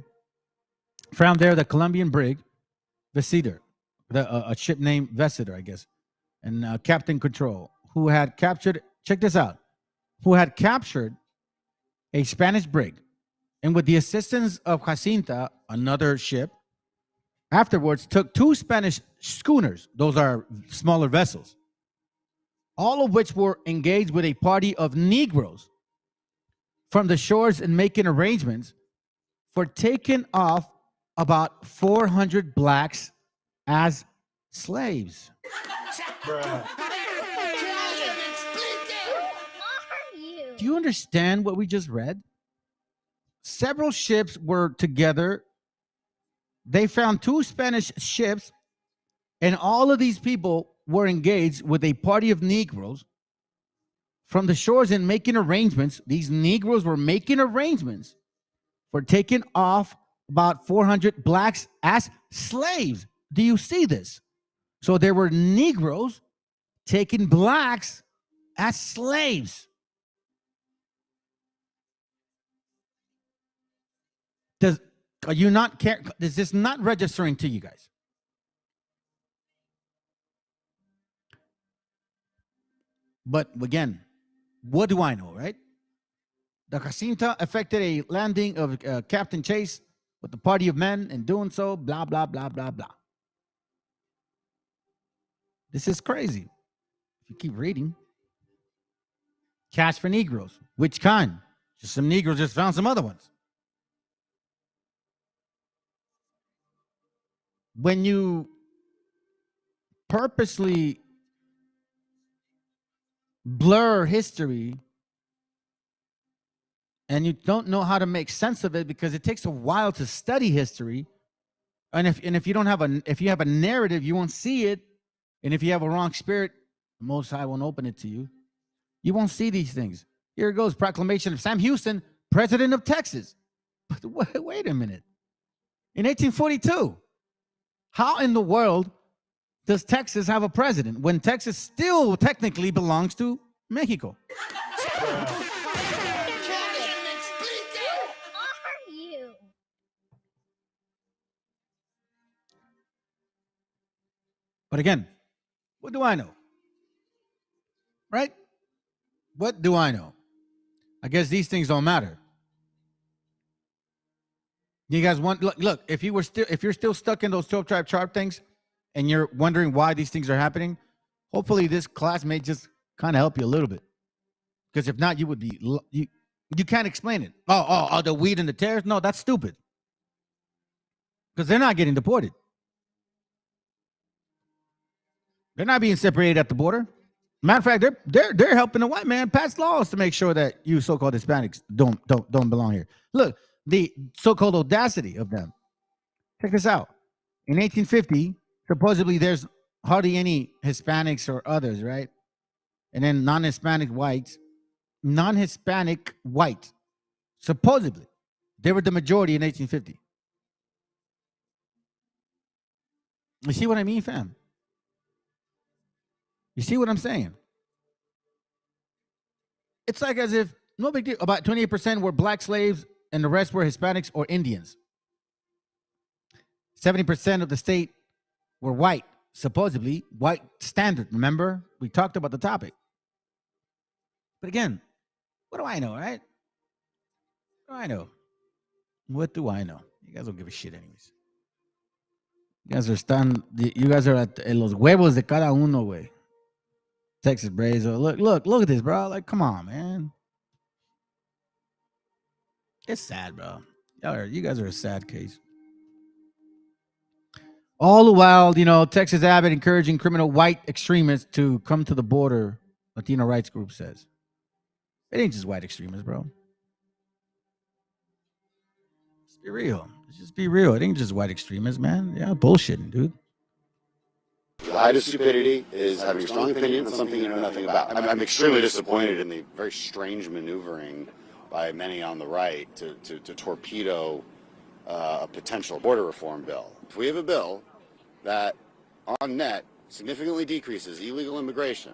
found there the Colombian brig Vesitor, a ship named Vesitor, I guess, and Captain Control, who had captured, check this out, who had captured a Spanish brig, and with the assistance of Jacinta, another ship, afterwards took 2 Spanish schooners, those are smaller vessels, all of which were engaged with a party of Negroes from the shores and making arrangements for taking off about 400 blacks as slaves. Do you understand what we just read? Several ships were together. They found 2 Spanish ships, and all of these people were engaged with a party of Negroes from the shores and making arrangements. These Negroes were making arrangements for taking off about 400 blacks as slaves. Do you see this? So there were Negroes taking blacks as slaves. Is this not registering to you guys? But again, what do I know, right? The Jacinta effected a landing of Captain Chase with a party of men, and doing so, blah, blah, blah, blah, blah. This is crazy. If you keep reading. Cash for Negroes. Which kind? Just some Negroes just found some other ones. When you purposely blur history and you don't know how to make sense of it, because it takes a while to study history, and if you don't have if you have a narrative, you won't see it, and if you have a wrong spirit, the Most High won't open it to you. You won't see these things. Here it goes: proclamation of Sam Houston, president of Texas. But wait a minute. In 1842, how in the world does Texas have a president when Texas still technically belongs to Mexico? But again, what do I know? Right? What do I know? I guess these things don't matter. You guys want look, if you're still stuck in those 12 tribe chart things and you're wondering why these things are happening, hopefully this class may just kind of help you a little bit. Because if not, you would be you can't explain it. Oh, the weed and the tares? No, that's stupid. Because they're not getting deported. They're not being separated at the border. Matter of fact, they're helping the white man pass laws to make sure that you so-called Hispanics don't belong here. Look, the so-called audacity of them. Check this out. In 1850, supposedly there's hardly any Hispanics or others, right? And then non-Hispanic white, supposedly, they were the majority in 1850. You see what I mean, fam? You see what I'm saying? It's like as if, no big deal, about 28% were black slaves and the rest were Hispanics or Indians. 70% of the state were white, supposedly white standard. Remember, we talked about the topic. But again, what do I know, right? What do I know? What do I know? You guys don't give a shit anyways. You guys are at los huevos de cada uno, güey. Texas Braves. Look at this, bro. Like, come on, man. It's sad, bro. You guys are a sad case. All the while, Texas Abbott encouraging criminal white extremists to come to the border, Latino rights group says. It ain't just white extremists, bro. Let's be real. Let's just be real. It ain't just white extremists, man. Yeah, bullshitting, dude. The height of stupidity is having a strong opinion on something you know nothing about. I'm extremely disappointed in the very strange maneuvering by many on the right to torpedo a potential border reform bill. If we have a bill that on net significantly decreases illegal immigration,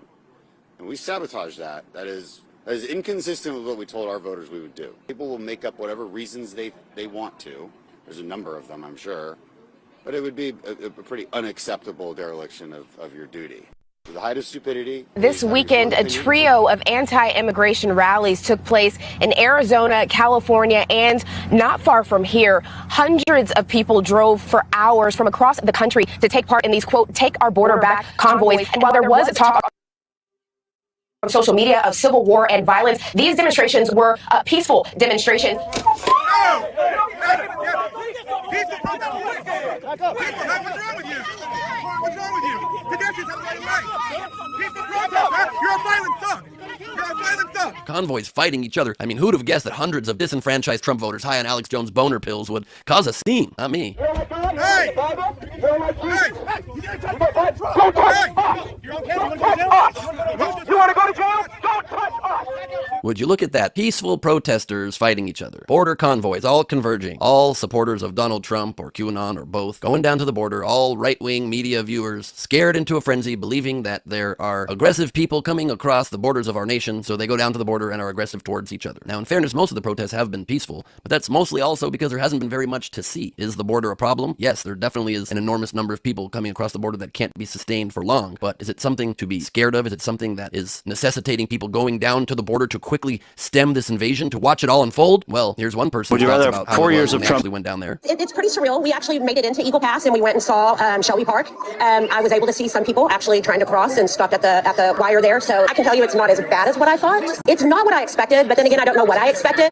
and we sabotage that, that is inconsistent with what we told our voters we would do. People will make up whatever reasons they want to. There's a number of them, I'm sure. But it would be a pretty unacceptable dereliction of your duty. The height of stupidity. This weekend, a trio of anti-immigration rallies took place in Arizona, California, and not far from here. Hundreds of people drove for hours from across the country to take part in these, quote, take our border back convoys. And while there was talk on social media of civil war and violence, these demonstrations were peaceful demonstrations. What's wrong with you? What's wrong with you? Pedestrians have the right of way. Peaceful protest, you're a violent thug. You're a violent thug. Convoys fighting each other. I mean, who'd have guessed that hundreds of disenfranchised Trump voters high on Alex Jones' boner pills would cause a scene? Not me. Hey! You want to go to jail? Don't touch us! Would you look at that? Peaceful protesters fighting each other. Border convoys, all converging. All supporters of Donald Trump or QAnon or both, going down to the border, all right-wing media viewers, scared into a frenzy, believing that there are aggressive people coming across the borders of our nation, so they go down to the border and are aggressive towards each other. Now, in fairness, most of the protests have been peaceful, but that's mostly also because there hasn't been very much to see. Is the border a problem? Yes, there definitely is an enormous number of people coming across the border that can't be sustained for long, but is it something to be scared of? Is it something that is necessitating people going down to the border to quickly stem this invasion, to watch it all unfold? Well, here's one person. Would you rather have 4 years of Trump? Went down there. It's pretty surreal. We actually made it into Eagle Pass and we went and saw Shelby Park. I was able to see some people actually trying to cross and stopped at the wire there. So I can tell you it's not as bad as what I thought. It's not what I expected, but then again, I don't know what I expected.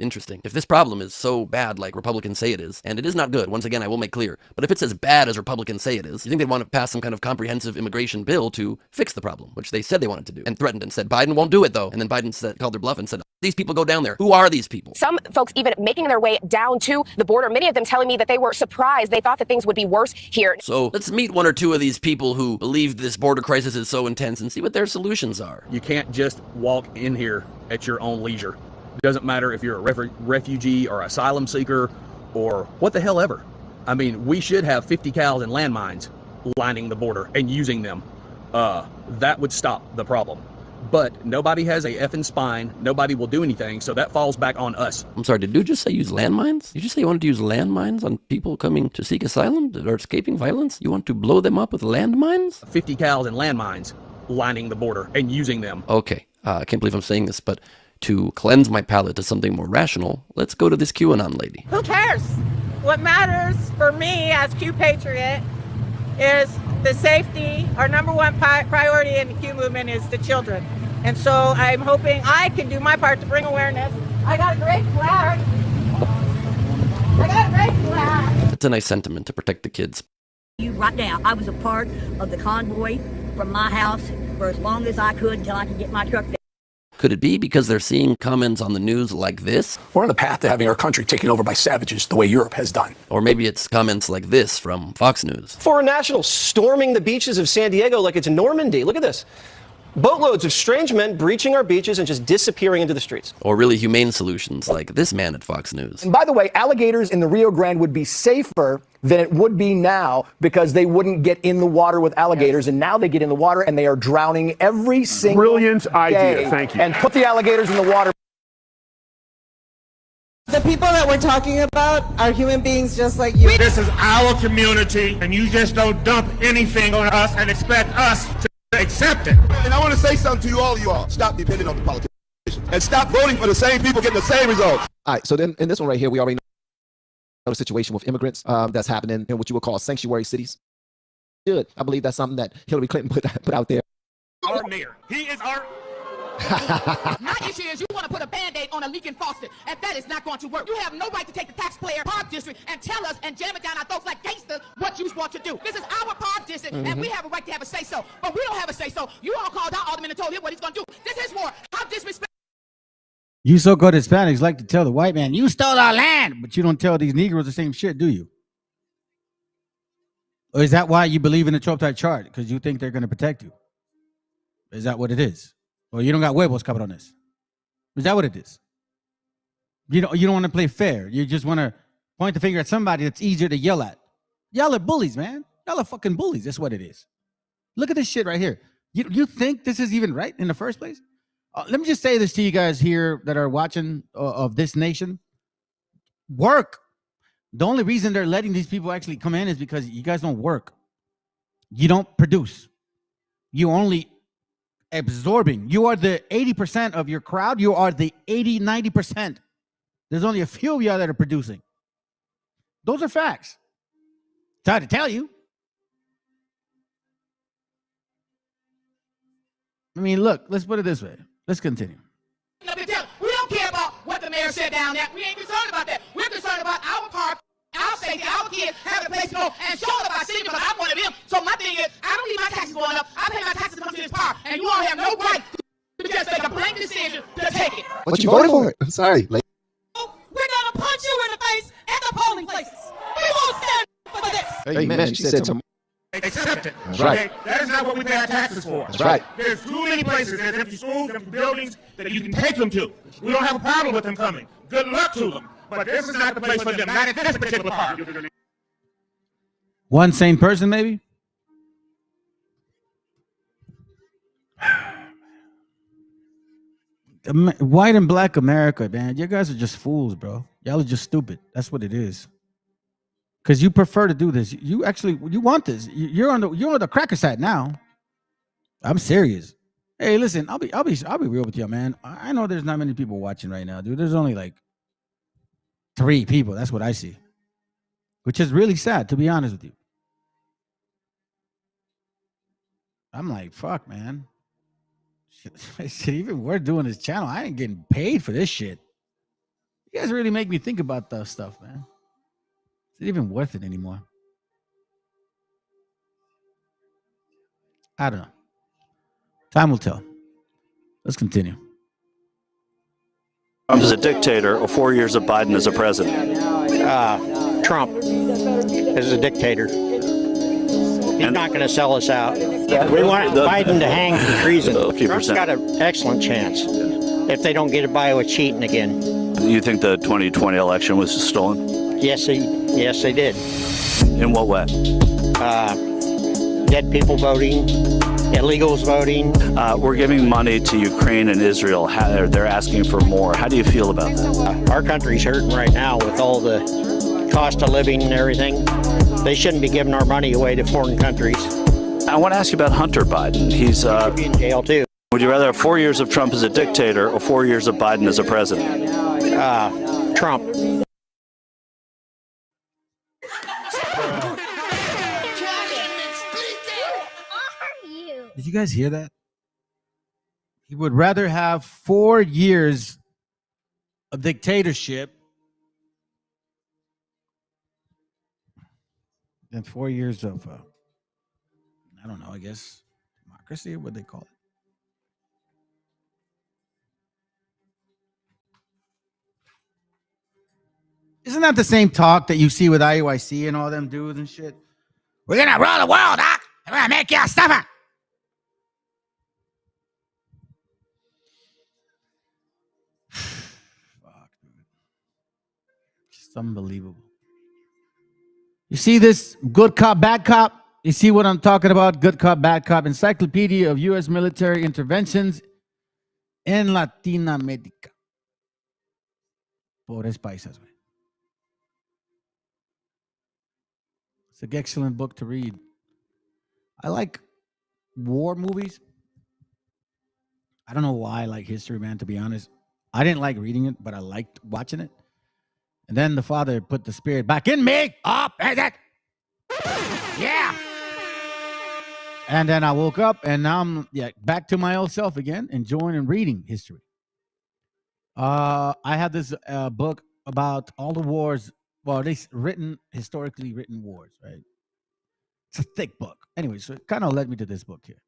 Interesting. If this problem is so bad like Republicans say it is, and it is not good, once again, I will make clear, but if it's as bad as Republicans say it is, you think they'd want to pass some kind of comprehensive immigration bill to fix the problem, which they said they wanted to do, and threatened and said, Biden won't do it though. And then Biden called their bluff and said, these people go down there. Who are these people? Some folks even making their way down to the border, many of them telling me that they were surprised. They thought that things would be worse here. So let's meet one or two of these people who believe this border crisis is so intense and see what their solutions are. You can't just walk in here at your own leisure. It doesn't matter if you're a refugee or asylum seeker or what the hell ever. I mean, we should have 50 cals and landmines lining the border and using them. That would stop the problem. But nobody has a effing spine. Nobody will do anything, so that falls back on us. I'm sorry, did you just say use landmines? Did you say you wanted to use landmines on people coming to seek asylum or escaping violence? You want to blow them up with landmines? 50 cals and landmines lining the border and using them. Okay, I can't believe I'm saying this, but to cleanse my palate to something more rational, let's go to this QAnon lady. Who cares? What matters for me as Q Patriot is the safety. Our number one priority in the Q movement is the children. And so I'm hoping I can do my part to bring awareness. I got a great flag. It's a nice sentiment to protect the kids. Right now, I was a part of the convoy from my house for as long as I could until I could get my truck there. Could it be because they're seeing comments on the news like this? We're on the path to having our country taken over by savages the way Europe has done. Or maybe it's comments like this from Fox News. Foreign nationals storming the beaches of San Diego like it's Normandy. Look at this. Boatloads of strange men breaching our beaches and just disappearing into the streets. Or really humane solutions like this man at Fox News. And by the way, alligators in the Rio Grande would be safer than it would be now because they wouldn't get in the water with alligators. Yes. And now they get in the water and they are drowning every single Brilliant idea. day. Thank you. And put the alligators in the water. The people that we're talking about are human beings just like you. This is our community, and you just don't dump anything on us and expect us to accept it. And I want to say something to you all. Stop depending on the politicians and stop voting for the same people getting the same results. All right, so then in this one right here, we already know the situation with immigrants that's happening in what you would call sanctuary cities. Good. I believe that's something that Hillary Clinton put out there. Our mayor. He is our... My issue is you want to put a Band-Aid on a leaking faucet, and that is not going to work. You have no right to take the taxpayer park district and tell us and jam it down our throats like gangsters what you want to do. This is our park district, and we have a right to have a say-so, but we don't have a say-so. You all called our alderman and told him what he's going to do. This is war. How disrespectful. You so-called Hispanics like to tell the white man, you stole our land, but you don't tell these Negroes the same shit, do you? Or is that why you believe in the tripartite chart? Because you think they're going to protect you? Is that what it is? Or you don't got huevos, cabrones? Is that what it is? You don't want to play fair. You just want to point the finger at somebody that's easier to yell at. Y'all are bullies, man. Y'all are fucking bullies. That's what it is. Look at this shit right here. You think this is even right in the first place? Let me just say this to you guys here that are watching of this nation. Work. The only reason they're letting these people actually come in is because you guys don't work. You don't produce. You only absorbing. You are the 80% of your crowd. You are the 80, 90%. There's only a few of y'all that are producing. Those are facts. It's hard to tell you. I mean, look, let's put it this way. Let's continue. We don't care about what the mayor said down there. We ain't concerned about that. We're concerned about our park, our safety, our kids having a place to go and show up our city because I'm one of them. So my thing is, I don't need my taxes going up. I pay my taxes to come to this park, and you all have no right to just make a blank decision to take it. But you voted for it. I'm sorry. We're gonna punch you in the face at the polling places. We won't stand for this. Amen. She said some. Accept it. That's right. Okay? That is not what we pay our taxes for. That's right. There's too many places, there's empty schools, empty buildings that you can take them to. We don't have a problem with them coming. Good luck to them. But this is not the place for them, not at this particular park. One sane person, maybe? White and black America, man. You guys are just fools, bro. Y'all are just stupid. That's what it is. Because you prefer to do this. You want this. You're on the cracker side now. I'm serious. Hey, listen, I'll be real with you, man. I know there's not many people watching right now, dude. There's only like 3 people. That's what I see. Which is really sad, to be honest with you. I'm like, fuck, man. Shit, even we're doing this channel. I ain't getting paid for this shit. You guys really make me think about that stuff, man. Is it even worth it anymore? I don't know. Time will tell. Let's continue. Trump is a dictator, or 4 years of Biden as a president? Trump is a dictator. He's not going to sell us out. We want Biden to hang for treason. 50%. Trump's got an excellent chance if they don't get by with cheating again. You think the 2020 election was stolen? Yes, they did. In what way? Dead people voting, illegals voting. We're giving money to Ukraine and Israel. They're asking for more. How do you feel about that? Our country's hurting right now with all the cost of living and everything. They shouldn't be giving our money away to foreign countries. I want to ask you about Hunter Biden. He's should be in jail too. Would you rather have 4 years of Trump as a dictator or 4 years of Biden as a president? Trump. Did you guys hear that? He would rather have 4 years of dictatorship than 4 years of, I don't know, I guess, democracy, or what they call it. Isn't that the same talk that you see with IUIC and all them dudes and shit? We're going to rule the world, huh? We're going to make you a stuffer. Fuck, dude. It's unbelievable. You see this good cop, bad cop? You see what I'm talking about? Good cop, bad cop. Encyclopedia of U.S. military interventions en Latinoamérica. Pobres paisas, güey. It's an excellent book to read. I like war movies. I don't know why I like history, man, to be honest. I didn't like reading it, but I liked watching it. And then the father put the spirit back in me. Up, yeah. And then I woke up, and now I'm back to my old self again, enjoying and reading history. I have this book about all the wars, well, at least historically written wars, right? It's a thick book. Anyway, so it kind of led me to this book here.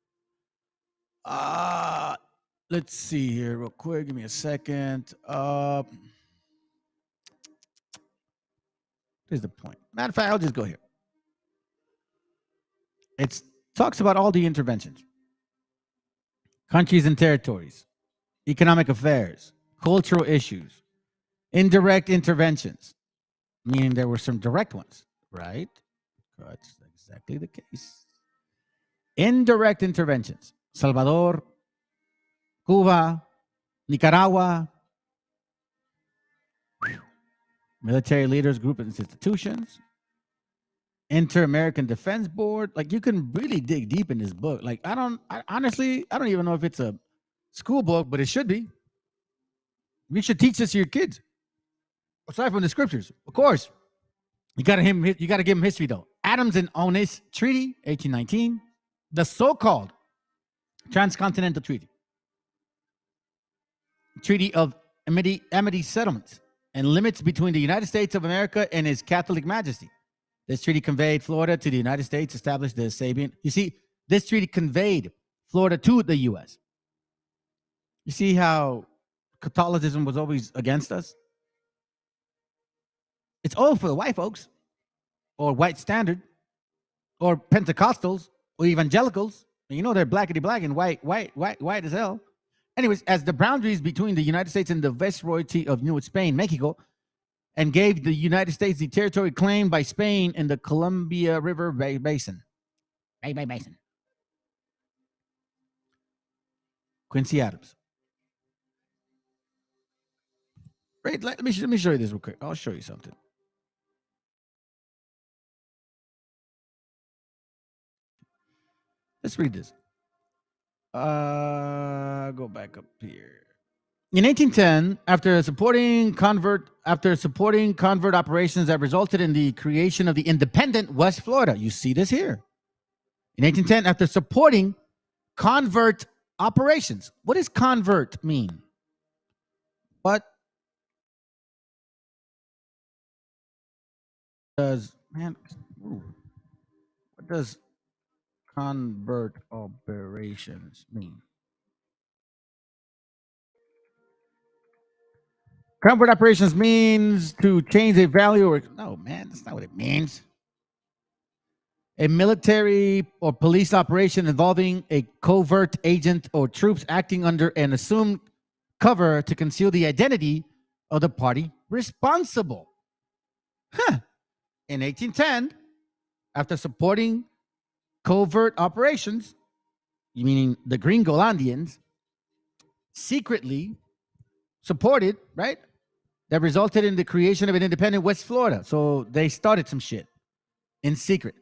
Let's see here real quick. Give me a second. Here's the point. Matter of fact, I'll just go here. It talks about all the interventions. Countries and territories, economic affairs, cultural issues, indirect interventions, meaning there were some direct ones, right? That's exactly the case. Indirect interventions, Salvador, Cuba, Nicaragua, military leaders, group and institutions, Inter-American Defense Board. Like, you can really dig deep in this book. Like, honestly, I don't even know if it's a school book, but it should be. We should teach this to your kids. Aside from the scriptures, of course. You gotta give them history though. Adams and Onis Treaty, 1819. The so-called Transcontinental Treaty. Treaty of Amity Settlements and limits between the United States of America and His Catholic Majesty. This treaty conveyed Florida to the United States, established the Sabian. You see, this treaty conveyed Florida to the U.S. You see how Catholicism was always against us? It's all for the white folks, or white standard, or Pentecostals, or evangelicals. You know they're blackety black and white as hell. Anyways, as the boundaries between the United States and the Viceroyalty of New Spain, Mexico, and gave the United States the territory claimed by Spain in the Columbia River Basin. Basin. Quincy Adams. Wait, let me show you this real quick. I'll show you something. Let's read this. Go back up here. In 1810, after supporting convert operations that resulted in the creation of the independent West Florida. You see this here. In 1810, after supporting convert operations. What does convert mean? What does convert operations mean? Convert operations means to change a value or no, man, that's not what it means. A military or police operation involving a covert agent or troops acting under an assumed cover to conceal the identity of the party responsible. In 1810, after supporting covert operations, meaning the Gringolandians, secretly supported, right? That resulted in the creation of an independent West Florida. So they started some shit in secret.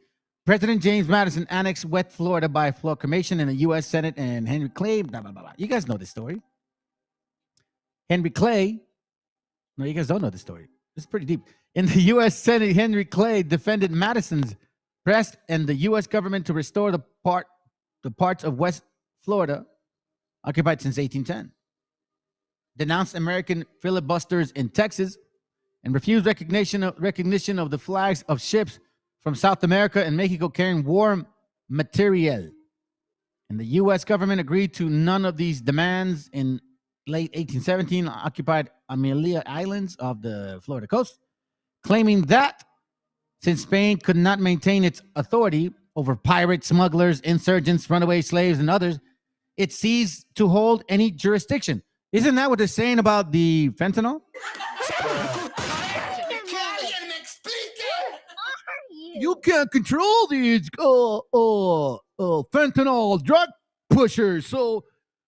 President James Madison annexed West Florida by proclamation in the U.S. Senate, and Henry Clay, blah, blah, blah, blah. You guys know this story. Henry Clay, no, you guys don't know the story. It's pretty deep. In the U.S. Senate, Henry Clay defended Madison's press and the U.S. government to restore the parts of West Florida occupied since 1810. Denounced American filibusters in Texas and refused recognition of the flags of ships from South America and Mexico carrying war material. And the U.S. government agreed to none of these demands. In late 1817, occupied Amelia Islands off the Florida coast, claiming that since Spain could not maintain its authority over pirates, smugglers, insurgents, runaway slaves, and others, it ceased to hold any jurisdiction. Isn't that what they're saying about the fentanyl? You can't control these fentanyl drug pushers, so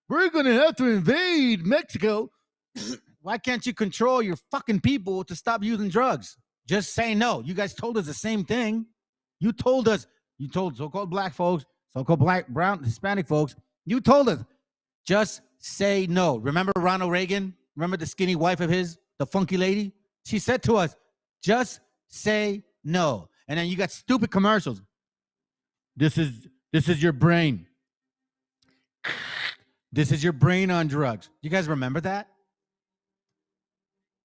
we're going to have to invade Mexico. Why can't you control your fucking people to stop using drugs? Just say no. You guys told us the same thing. You told so-called black folks, so-called black, brown, Hispanic folks, you told us, just say no. Remember Ronald Reagan? Remember the skinny wife of his, the funky lady? She said to us, just say no. And then you got stupid commercials. This is your brain. This is your brain on drugs. You guys remember that?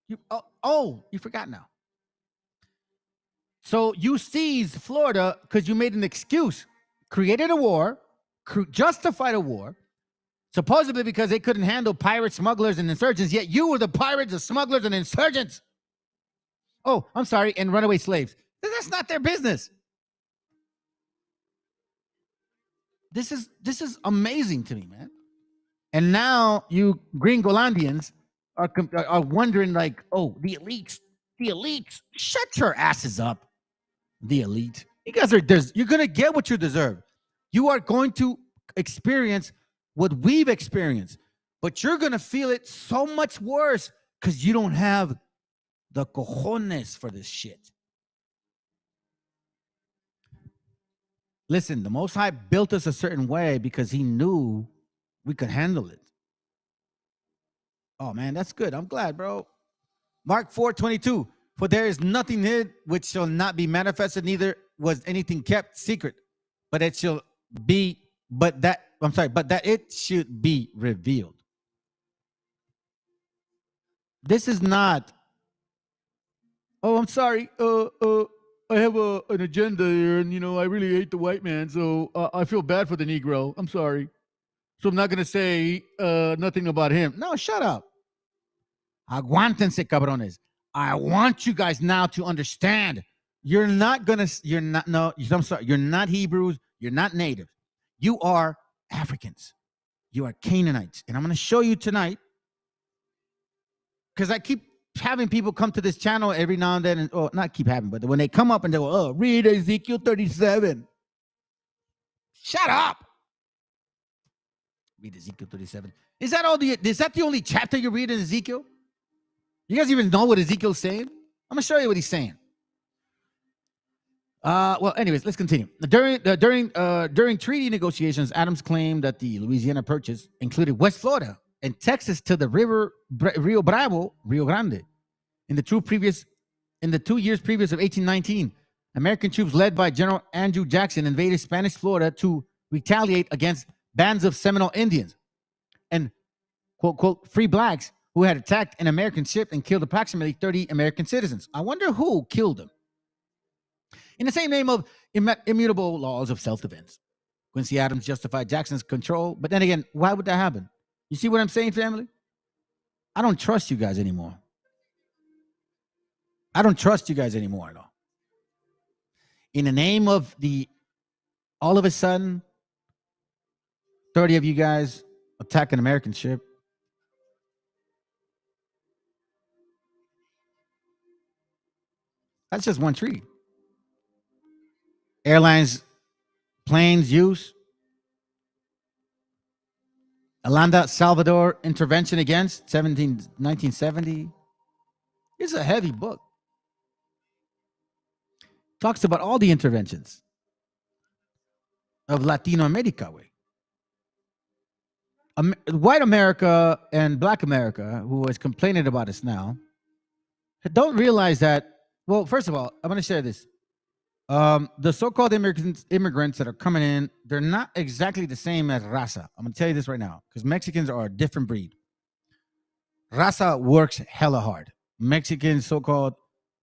You forgot now. So you seized Florida because you made an excuse, created a war, justified a war, supposedly because they couldn't handle pirates, smugglers, and insurgents, yet you were the pirates, the smugglers, and insurgents. Oh, I'm sorry, and runaway slaves. That's not their business. This is amazing to me, man. And now you Gringolandians are wondering like, oh, the elites. Shut your asses up, the elite. You guys you're gonna get what you deserve. You are going to experience what we've experienced, but you're gonna feel it so much worse because you don't have the cojones for this shit. Listen, the Most High built us a certain way because he knew we could handle it. Oh, man, that's good. I'm glad, bro. Mark 4:22. For there is nothing hid which shall not be manifested, neither was anything kept secret, but it shall be, but that it should be revealed. This is not, oh, I'm sorry. I have an agenda here, and I really hate the white man, so I feel bad for the Negro. I'm sorry. So I'm not going to say nothing about him. No, shut up. Aguántense, cabrones. I want you guys now to understand. I'm sorry. You're not Hebrews. You're not natives. You are Africans. You are Canaanites. And I'm going to show you tonight, because I keep having people come to this channel every now and then, and not keep having, but when they come up and they go, read Ezekiel 37. Shut up. Read Ezekiel 37. Is that the only chapter you read in Ezekiel? You guys even know what Ezekiel's saying? I'm gonna show you what he's saying. Well, anyways, let's continue. During treaty negotiations, Adams claimed that the Louisiana Purchase included West Florida and Texas to the Rio Grande. In the 2 years previous of 1819, American troops led by General Andrew Jackson invaded Spanish Florida to retaliate against bands of Seminole Indians and quote, quote, free blacks who had attacked an American ship and killed approximately 30 American citizens. I wonder who killed them. In the same name of immutable laws of self-defense, Quincy Adams justified Jackson's control. But then again, why would that happen? You see what I'm saying, family? I don't trust you guys anymore. I don't trust you guys anymore at all. In the name of all of a sudden, 30 of you guys attack an American ship. That's just one treaty. Airlines, planes use. Alanda Salvador intervention against 1970. It's a heavy book. Talks about all the interventions of Latino America way. White America and Black America, who is complaining about us now, don't realize that. Well, first of all, I'm going to share this. The so-called immigrants that are coming in, they're not exactly the same as raza. I'm going to tell you this right now, because Mexicans are a different breed. Raza works hella hard. Mexicans, so-called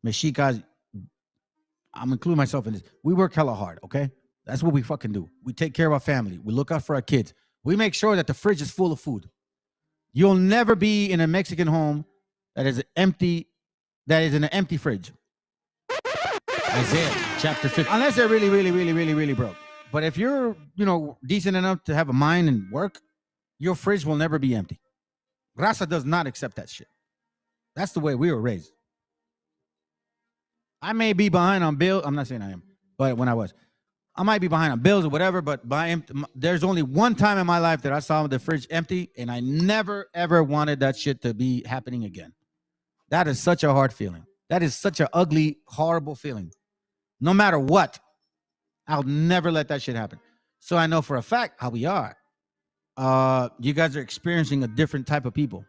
Mexicas, I'm including myself in this. We work hella hard, okay? That's what we fucking do. We take care of our family. We look out for our kids. We make sure that the fridge is full of food. You'll never be in a Mexican home that is in an empty fridge. Isaiah chapter 50. Unless they're really, really, really, really, really broke. But if you're, decent enough to have a mind and work, your fridge will never be empty. Raza does not accept that shit. That's the way we were raised. I may be behind on bills. I'm not saying I am, but when I might be behind on bills or whatever, but there's only one time in my life that I saw the fridge empty, and I never, ever wanted that shit to be happening again. That is such a hard feeling. That is such an ugly, horrible feeling. No matter what, I'll never let that shit happen. So I know for a fact how we are. You guys are experiencing a different type of people.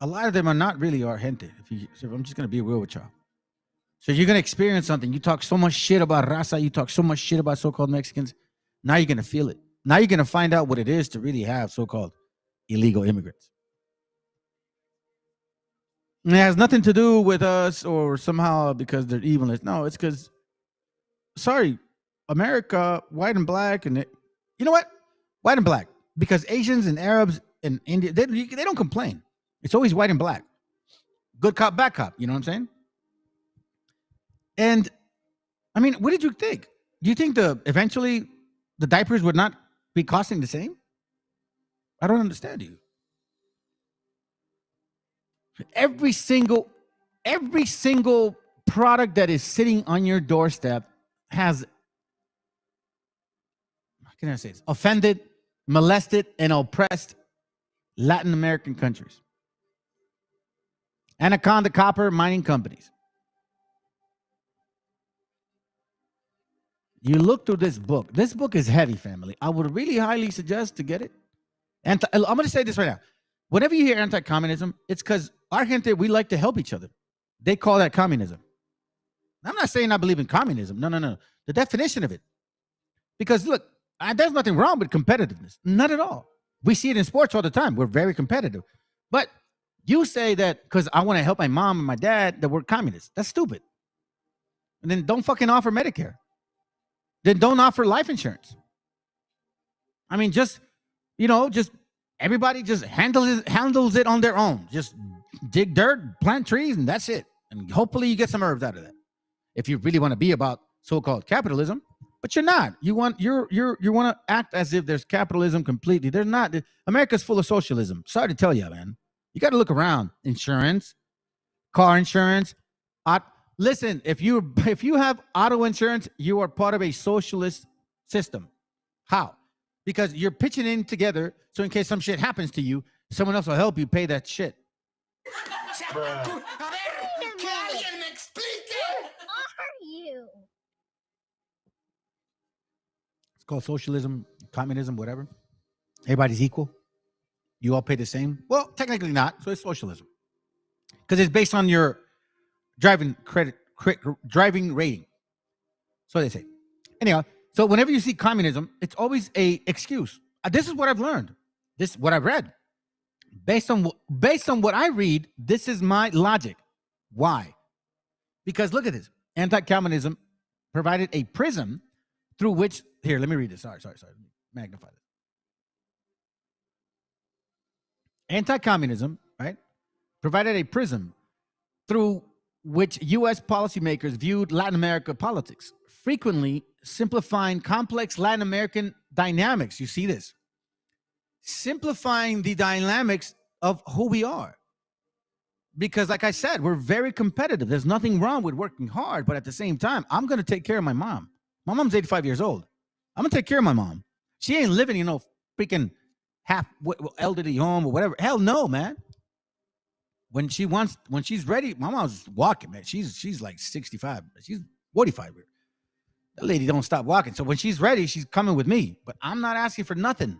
A lot of them are not really our gente. So I'm just going to be real with y'all. So you're going to experience something. You talk so much shit about raza. You talk so much shit about so-called Mexicans. Now you're going to feel it. Now you're going to find out what it is to really have so-called illegal immigrants. And it has nothing to do with us or somehow because they're evil. No, it's because, sorry, America, white and black, and you know what? White and black. Because Asians and Arabs and India, they don't complain. It's always white and black. Good cop, bad cop. You know what I'm saying? And, I mean, what did you think? Do you think eventually the diapers would not be costing the same? I don't understand you. Every single product that is sitting on your doorstep has, how can I say this, offended, molested, and oppressed Latin American countries. Anaconda copper mining companies. You look through this book. This book is heavy, family. I would really highly suggest to get it. I'm going to say this right now. Whenever you hear anti-communism, it's because our gente, we like to help each other. They call that communism. I'm not saying I believe in communism. No. The definition of it. Because look, there's nothing wrong with competitiveness. Not at all. We see it in sports all the time. We're very competitive. But you say that because I want to help my mom and my dad that we're communists. That's stupid. And then don't fucking offer Medicare. Then don't offer life insurance. I mean, just everybody just handles it on their own. Just dig dirt, plant trees, and that's it. And hopefully you get some herbs out of that. If you really want to be about so-called capitalism, but you're not. You want to act as if there's capitalism completely. There's not. America's full of socialism. Sorry to tell you, man. You got to look around. Insurance, car insurance. Listen, if you have auto insurance, you are part of a socialist system. How? Because you're pitching in together, so in case some shit happens to you, someone else will help you pay that shit. Are you? It's called socialism, communism, whatever. Everybody's equal. You all pay the same. Well, technically not. So it's socialism because it's based on your driving rating. So they say. Anyhow, so whenever you see communism, it's always a excuse. This is what I've learned. This is what I've read. Based on what I read, this is my logic. Why? Because look at this. Anti-communism provided a prism through which, here, let me read this. Sorry. Magnify this. Anti-communism, right, provided a prism through which U.S. policymakers viewed Latin America politics, frequently simplifying complex Latin American dynamics. You see this? Simplifying the dynamics of who we are. Because like I said, we're very competitive. There's nothing wrong with working hard, but at the same time, I'm going to take care of my mom. My mom's 85 years old. I'm going to take care of my mom. She ain't living, freaking half elderly home or whatever. Hell no, man. When she's ready, my mom's walking, man. She's like 65. She's 45. That lady don't stop walking. So when she's ready, she's coming with me. But I'm not asking for nothing.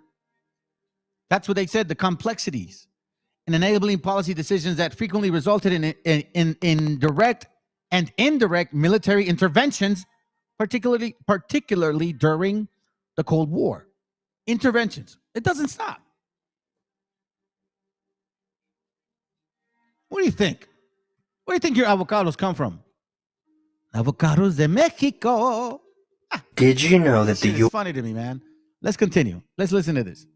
That's what they said, the complexities and enabling policy decisions that frequently resulted in direct and indirect military interventions, particularly during the Cold War. Interventions. It doesn't stop. What do you think? Where do you think your avocados come from? Avocados de Mexico. Did you know that It's funny to me, man. Let's continue. Let's listen to this.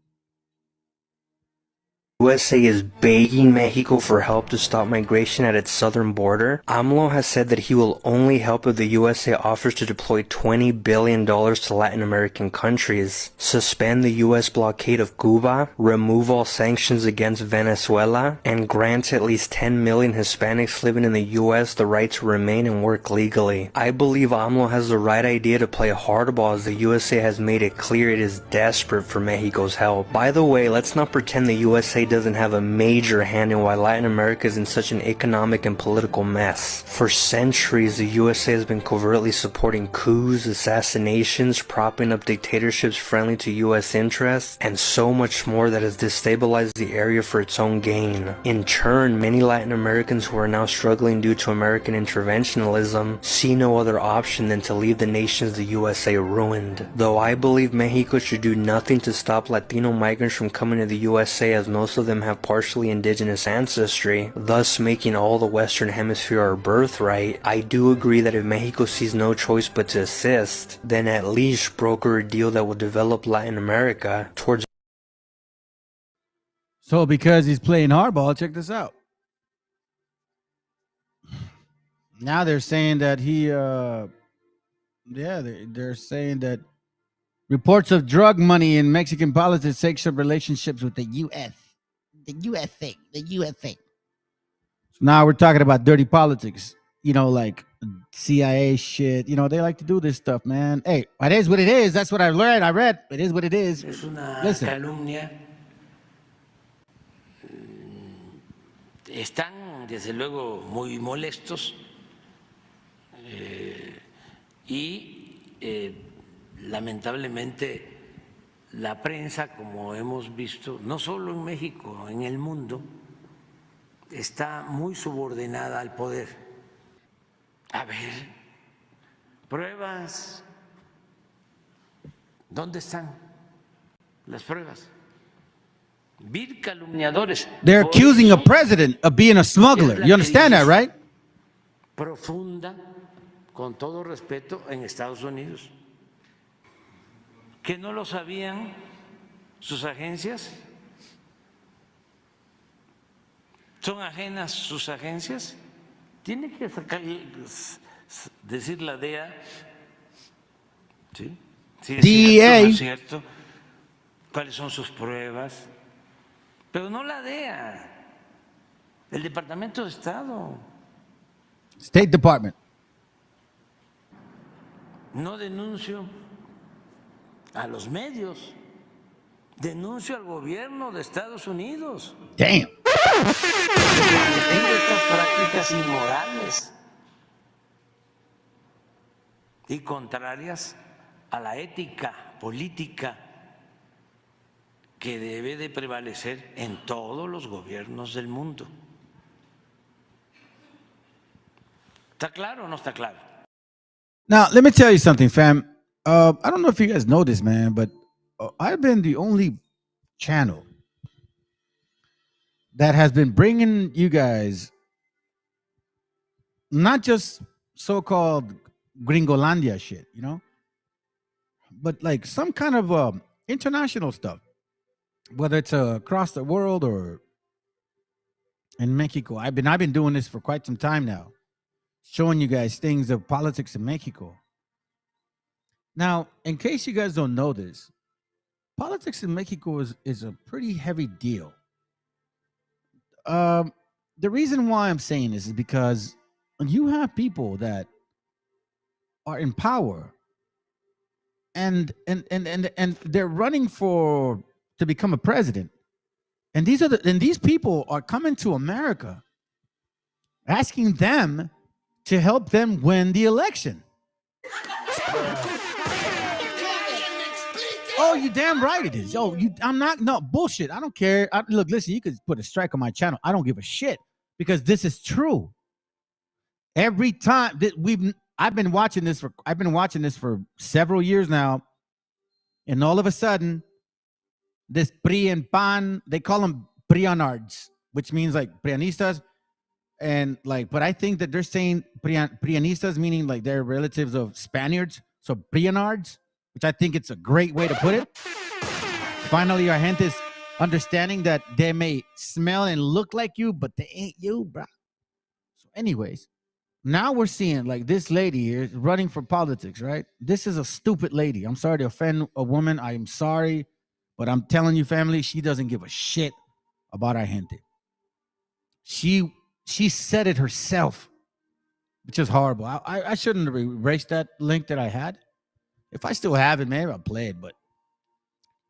USA is begging Mexico for help to stop migration at its southern border? AMLO has said that he will only help if the USA offers to deploy $20 billion to Latin American countries, suspend the US blockade of Cuba, remove all sanctions against Venezuela, and grant at least 10 million Hispanics living in the US the right to remain and work legally. I believe AMLO has the right idea to play hardball, as the USA has made it clear it is desperate for Mexico's help. By the way, let's not pretend the USA doesn't have a major hand in why Latin America is in such an economic and political mess. For centuries, the USA has been covertly supporting coups, assassinations, propping up dictatorships friendly to US interests, and so much more that has destabilized the area for its own gain. In turn, many Latin Americans who are now struggling due to American interventionism see no other option than to leave the nations the USA ruined. Though I believe Mexico should do nothing to stop Latino migrants from coming to the USA, as most of them have partially indigenous ancestry, thus making all the Western Hemisphere our birthright, I do agree that if Mexico sees no choice but to assist, then at least broker a deal that will develop Latin America towards. So because he's playing hardball, check this out. Now they're saying that they're saying that Reports of drug money in Mexican politics, sexual relationships with the U.S. The USA. The USA. So now we're talking about dirty politics. You know, like CIA shit. You know, they like to do this stuff, man. Hey, it is what it is. That's what I learned. I read. It is what it is. Es una Listen. calumnia. Están, desde luego, muy molestos lamentablemente la prensa, como hemos visto, no solo en México, en el mundo, está muy subordinada al poder. A ver, pruebas. ¿Dónde están las pruebas? Vil calumniadores. They're accusing a president of being a smuggler. You understand that, right? Profunda, con todo respeto, en Estados Unidos. ¿Que no lo sabían sus agencias? ¿Son ajenas sus agencias? Tiene que decir la DEA, ¿sí? Si es cierto, no es cierto, cuáles son sus pruebas, pero no la DEA, el Departamento de Estado. State Department. No denuncio a los medios, denuncio al gobierno de Estados Unidos. Damn. Tengo estas prácticas inmorales y contrarias a la ética política que debe de prevalecer en todos los gobiernos del mundo. ¿Está claro o no está claro? Now, let me tell you something, fam. I don't know if you guys know this, man, but I've been the only channel that has been bringing you guys not just so-called Gringolandia shit, you know, but like some kind of international stuff, whether it's across the world or in Mexico. I've been doing this for quite some time now, showing you guys things of politics in Mexico. Now, in case you guys don't know this, politics in Mexico is a pretty heavy deal. The reason why I'm saying this is because you have people that are in power and they're running to become a president. And these people are coming to America asking them to help them win the election. Oh, you damn right it is. Yo, no bullshit. I don't care. Look, listen, you could put a strike on my channel. I don't give a shit because this is true. Every time that I've been watching this for several years now, and all of a sudden, this PRI and PAN, they call them Prianards, which means like Prianistas, and like, but I think that they're saying Prianistas, meaning like they're relatives of Spaniards, so Prianards, which I think it's a great way to put it. Finally, our gente is understanding that they may smell and look like you, but they ain't you, bro. So anyways, now we're seeing like this lady here is running for politics, right? This is a stupid lady. I'm sorry to offend a woman. I am sorry, but I'm telling you, family, she doesn't give a shit about our gente. She said it herself, which is horrible. I shouldn't have erased that link that I had. If I still have it, maybe I'll play it, but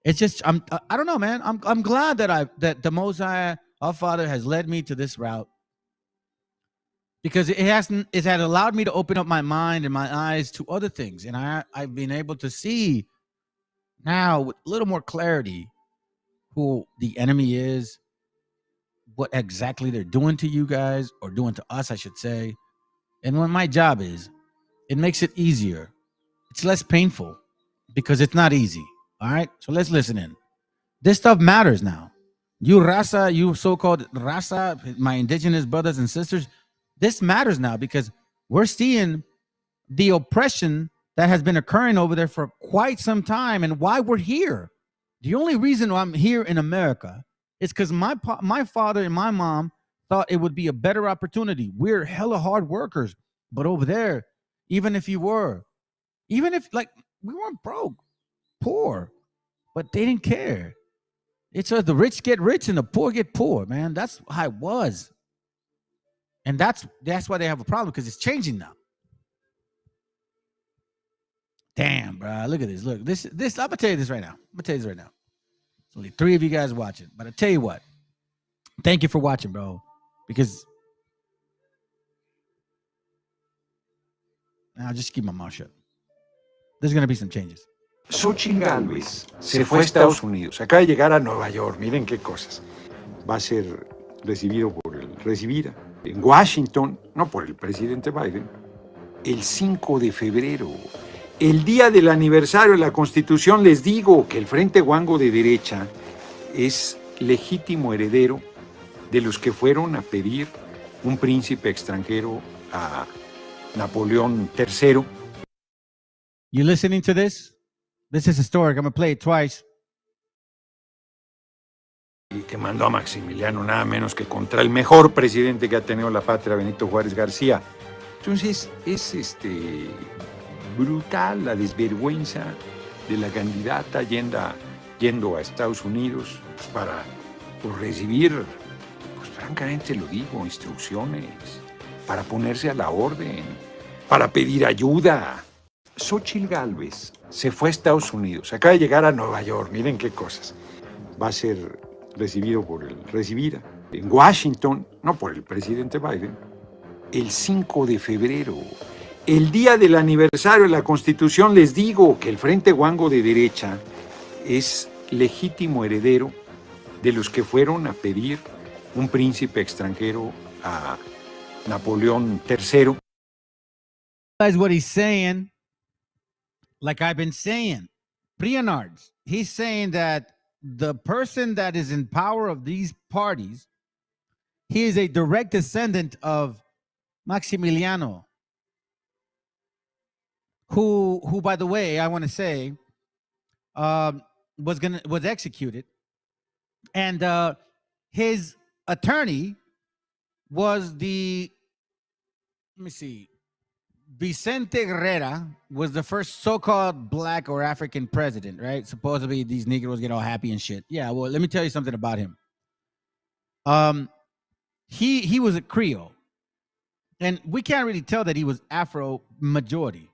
it's just I don't know, man. I'm glad that the Most High, our Father, has led me to this route because it had allowed me to open up my mind and my eyes to other things, and I've been able to see now with a little more clarity who the enemy is, what exactly they're doing to you guys, or doing to us, I should say, and what my job is. It makes it easier. It's less painful because it's not easy. All right. So let's listen in. This stuff matters now. You raza, you so-called raza, my indigenous brothers and sisters, this matters now because we're seeing the oppression that has been occurring over there for quite some time and why we're here. The only reason why I'm here in America is because my father and my mom thought it would be a better opportunity. We're hella hard workers. But over there, even if like we weren't broke, poor, but they didn't care. It's the rich get rich and the poor get poor, man. That's how it was. And that's why they have a problem, because it's changing now. Damn, bro. Look at this. Look, this. I'm gonna tell you this right now. There's only 3 of you guys watching, but I tell you what. Thank you for watching, bro. Because I'll just keep my mouth shut. There's gonna be some changes. Xochitl Gálvez se fue a Estados Unidos. Acaba de llegar a Nueva York. Miren qué cosas. Va a ser recibida en Washington, no por el presidente Biden, el 5 de febrero. El día del aniversario de la Constitución, les digo que el Frente Guango de derecha es legítimo heredero de los que fueron a pedir un príncipe extranjero a Napoleón III. You listening to this? This is historic. I'm going to play it twice. Y que mandó a Maximiliano nada menos que contra el mejor presidente que ha tenido la patria, Benito Juárez García. Entonces es brutal la desvergüenza de la candidata yendo a Estados Unidos para recibir, pues francamente lo digo, instrucciones, para ponerse a la orden, para pedir ayuda. Xochitl Gálvez se fue a Estados Unidos, acaba de llegar a Nueva York, miren qué cosas. Va a ser recibida en Washington, no por el presidente Biden, el 5 de febrero. El día del aniversario de la Constitución, les digo que el Frente Guango de derecha es legítimo heredero de los que fueron a pedir un príncipe extranjero a Napoleón III. That's what he's saying. Like I've been saying, Prianards, he's saying that the person that is in power of these parties, he is a direct descendant of Maximiliano, who by the way, I want to say, was executed, and his attorney was Vicente Guerrera was the first so-called black or African president, right? Supposedly these Negroes get all happy and shit. Yeah, well, let me tell you something about him. He was a Creole, and we can't really tell that he was Afro majority,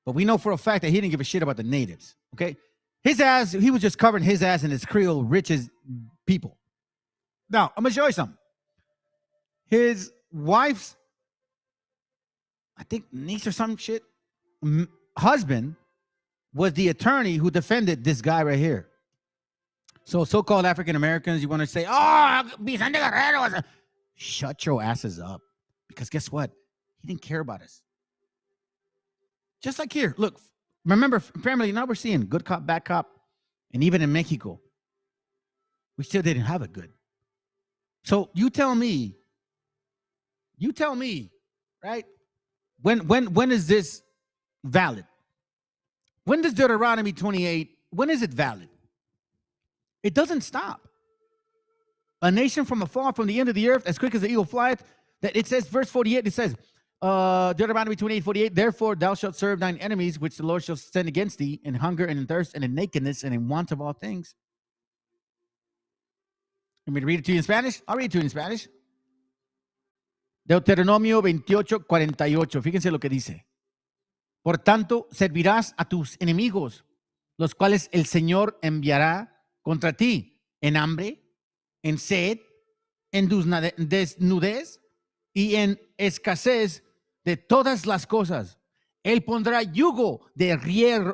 but we know for a fact that he didn't give a shit about the natives. Okay, his ass, he was just covering his ass in his Creole riches people. Now I'm gonna show you something. His wife's, I think, niece or some shit, husband was the attorney who defended this guy right here. So-called African Americans, you want to say, oh, Vicente Guerrero was shut your asses up. Because guess what? He didn't care about us. Just like here. Look, remember, family, now we're seeing good cop, bad cop. And even in Mexico, we still didn't have it good. So you tell me, right? When is this valid? When does Deuteronomy 28, when is it valid? It doesn't stop. A nation from afar, from the end of the earth, as quick as the eagle flieth, that it says, verse 48, it says, Deuteronomy 28:48, therefore thou shalt serve thine enemies, which the Lord shall send against thee, in hunger and in thirst and in nakedness and in want of all things. You want me to read it to you in Spanish? I'll read it to you in Spanish. Deuteronomio 28:48. Fíjense lo que dice. Por tanto, servirás a tus enemigos, los cuales el Señor enviará contra ti en hambre, en sed, en desnudez y en escasez de todas las cosas. Él pondrá yugo de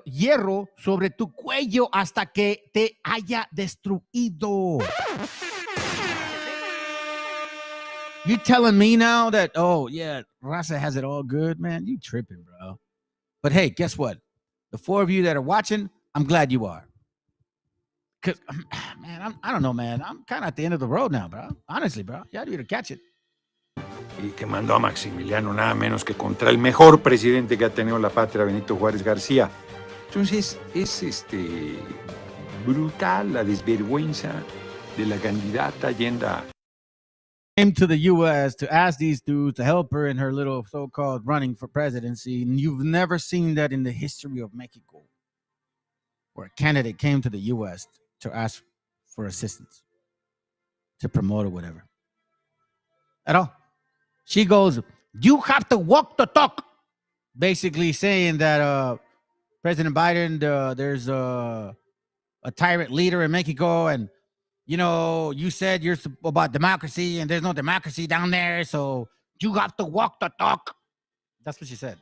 hierro sobre tu cuello hasta que te haya destruido. You telling me now that, oh, yeah, Raza has it all good, man? You tripping, bro. But hey, guess what? The 4 of you that are watching, I'm glad you are. Because, man, I don't know, man. I'm kind of at the end of the road now, bro. Honestly, bro. You had to catch it. Y que mandó a Maximiliano nada menos que contra el mejor presidente que ha tenido la patria, Benito Juárez García. Entonces es brutal la desvergüenza de la candidata yenda. Came to the U.S. to ask these dudes to help her in her little so-called running for presidency, and you've never seen that in the history of Mexico. where a candidate came to the U.S. to ask for assistance, to promote or whatever. At all. She goes, you have to walk the talk. Basically saying that President Biden, there's a tyrant leader in Mexico, and you said you're about democracy, and there's no democracy down there, so you have to walk the talk. That's what she said.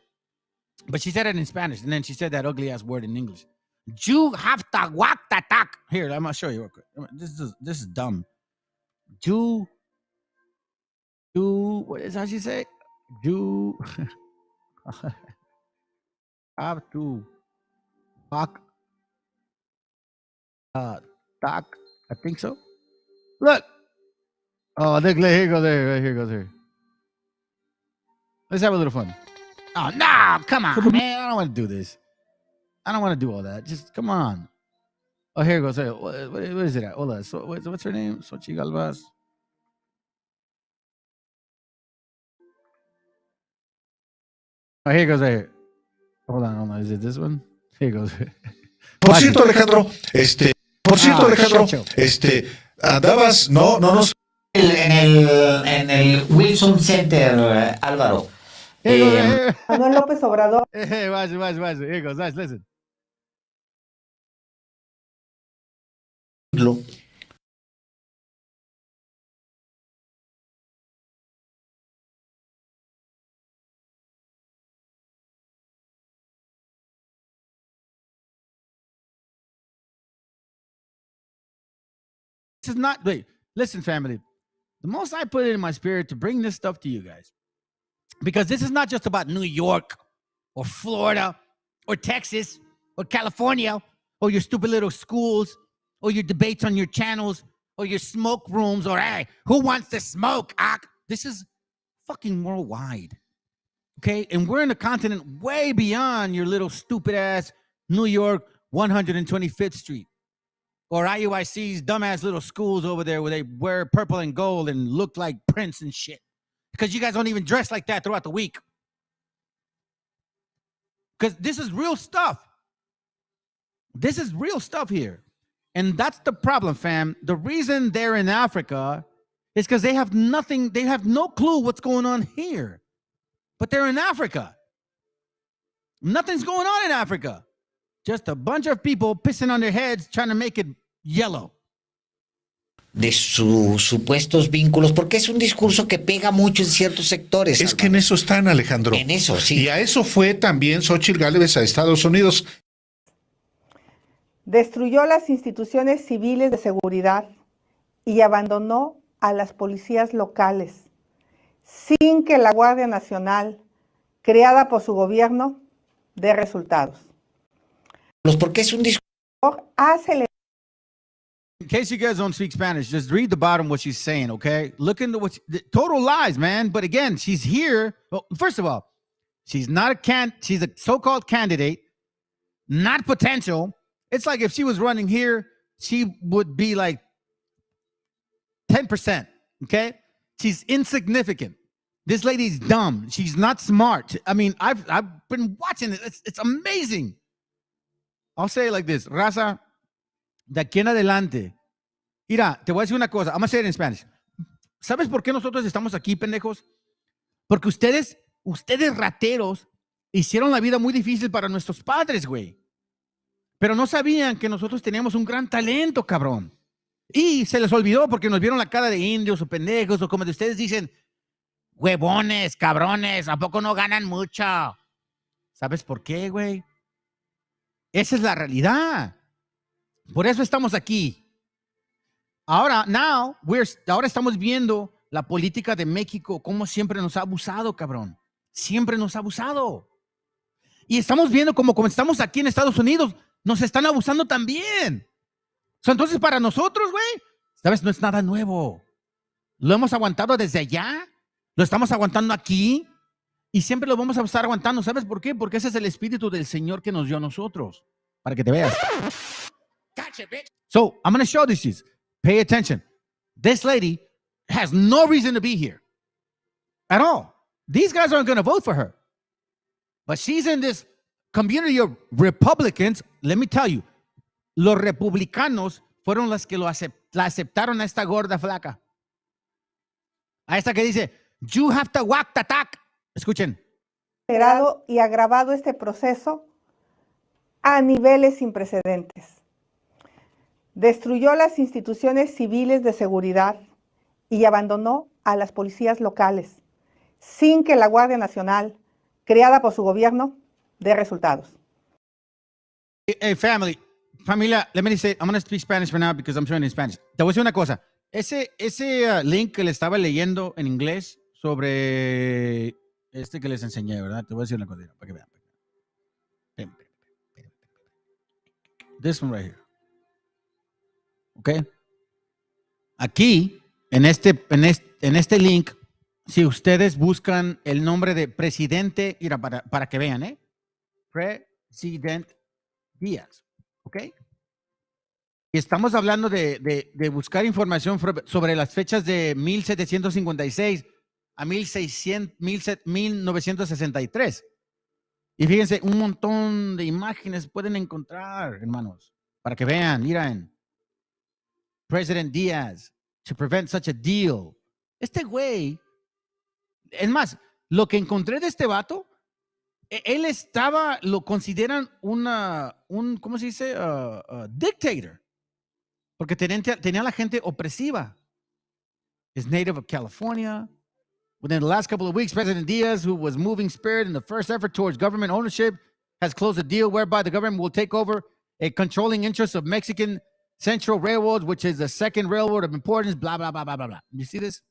But she said it in Spanish, and then she said that ugly ass word in English. You have to walk the talk. Here, I'm gonna show you real quick. This is dumb. What is how she say? You have to walk talk. I think so. Look. Oh, look, here goes there. Here goes here. Let's have a little fun. Oh, no, come on, man. I don't want to do this. I don't want to do all that. Just come on. Oh, here goes. What is it at? Hold on. So, what's her name? Xochitl Galvez. Oh, here goes right here. Hold on. Is it this one? Here goes. Por cierto, Alejandro, andabas, no nos... En el Wilson Center, Álvaro. Manuel López Obrador. Hey, watch. Here goes. Nice, listen. This is not, wait, listen, family. The most I put it in my spirit to bring this stuff to you guys, because this is not just about New York or Florida or Texas or California or your stupid little schools or your debates on your channels or your smoke rooms or, hey, who wants to smoke? This is fucking worldwide. Okay? And we're in a continent way beyond your little stupid ass New York 125th Street. Or IUIC's dumbass little schools over there where they wear purple and gold and look like Prince and shit. Because you guys don't even dress like that throughout the week. Because this is real stuff. This is real stuff here. And that's the problem, fam. The reason they're in Africa is because they have nothing, they have no clue what's going on here. But they're in Africa. Nothing's going on in Africa. Just a bunch of people pissing on their heads trying to make it yellow. De sus supuestos vínculos, porque es un discurso que pega mucho en ciertos sectores. Es que en eso están, Alejandro. En eso, sí. Y a eso fue también Xochitl Gálvez a Estados Unidos. Destruyó las instituciones civiles de seguridad y abandonó a las policías locales, sin que la Guardia Nacional, creada por su gobierno, dé resultados. Porque es un discurso. In case you guys don't speak Spanish, just read the bottom what she's saying, okay? Look into what total lies, man. But again, she's here. Well, first of all, she's not she's a so-called candidate, not potential. It's like if she was running here, she would be like 10%, okay? She's insignificant. This lady's dumb. She's not smart. I mean, I've been watching it. It's amazing. I'll say it like this. Raza, de aquí en adelante. Mira, te voy a decir una cosa. I'm going to say it in Spanish. ¿Sabes por qué nosotros estamos aquí, pendejos? Porque ustedes rateros, hicieron la vida muy difícil para nuestros padres, güey. Pero no sabían que nosotros teníamos un gran talento, cabrón. Y se les olvidó porque nos vieron la cara de indios o pendejos o como de ustedes dicen, huevones, cabrones, ¿a poco no ganan mucho? ¿Sabes por qué, güey? Esa es la realidad. Por eso estamos aquí. Ahora, ahora estamos viendo la política de México, cómo siempre nos ha abusado, cabrón. Siempre nos ha abusado. Y estamos viendo como estamos aquí en Estados Unidos, nos están abusando también. Entonces, para nosotros, güey, ¿sabes? No es nada nuevo. Lo hemos aguantado desde allá, lo estamos aguantando aquí y siempre lo vamos a estar aguantando. ¿Sabes por qué? Porque ese es el espíritu del Señor que nos dio a nosotros. Para que te veas. Gotcha, bitch. So, I'm going to show this. Pay attention. This lady has no reason to be here at all. These guys aren't going to vote for her. But she's in this community of Republicans. Let me tell you, los republicanos fueron los que la aceptaron a esta gorda flaca. A esta que dice, you have to walk the talk. Escuchen. Acelerado y agravado este proceso a niveles sin precedentes. Destruyó las instituciones civiles de seguridad y abandonó a las policías locales, sin que la Guardia Nacional, creada por su gobierno, dé resultados. Hey, familia, let me say, I'm going to speak Spanish for now because I'm showing in Spanish. Te voy a decir una cosa. Ese link que le estaba leyendo en inglés sobre que les enseñé, ¿verdad? Te voy a decir una cosa para que vean. This one right here. ¿Ok? Aquí, en este link, si ustedes buscan el nombre de presidente, mira, para que vean, ¿eh? President Díaz, ¿ok? Y estamos hablando de buscar información sobre las fechas de 1756 a 1963. Y fíjense, un montón de imágenes pueden encontrar, hermanos, para que vean, miren. President Díaz, to prevent such a deal. Este güey, es más, lo que encontré de este vato, él lo consideran ¿cómo se dice? Dictator. Porque tenía a la gente opresiva. Is native of California. Within the last couple of weeks, President Diaz, who was moving spirit in the first effort towards government ownership, has closed a deal whereby the government will take over a controlling interest of Mexican Central Railroad, which is the second railroad of importance, blah, blah, blah, blah, blah, blah. You see this?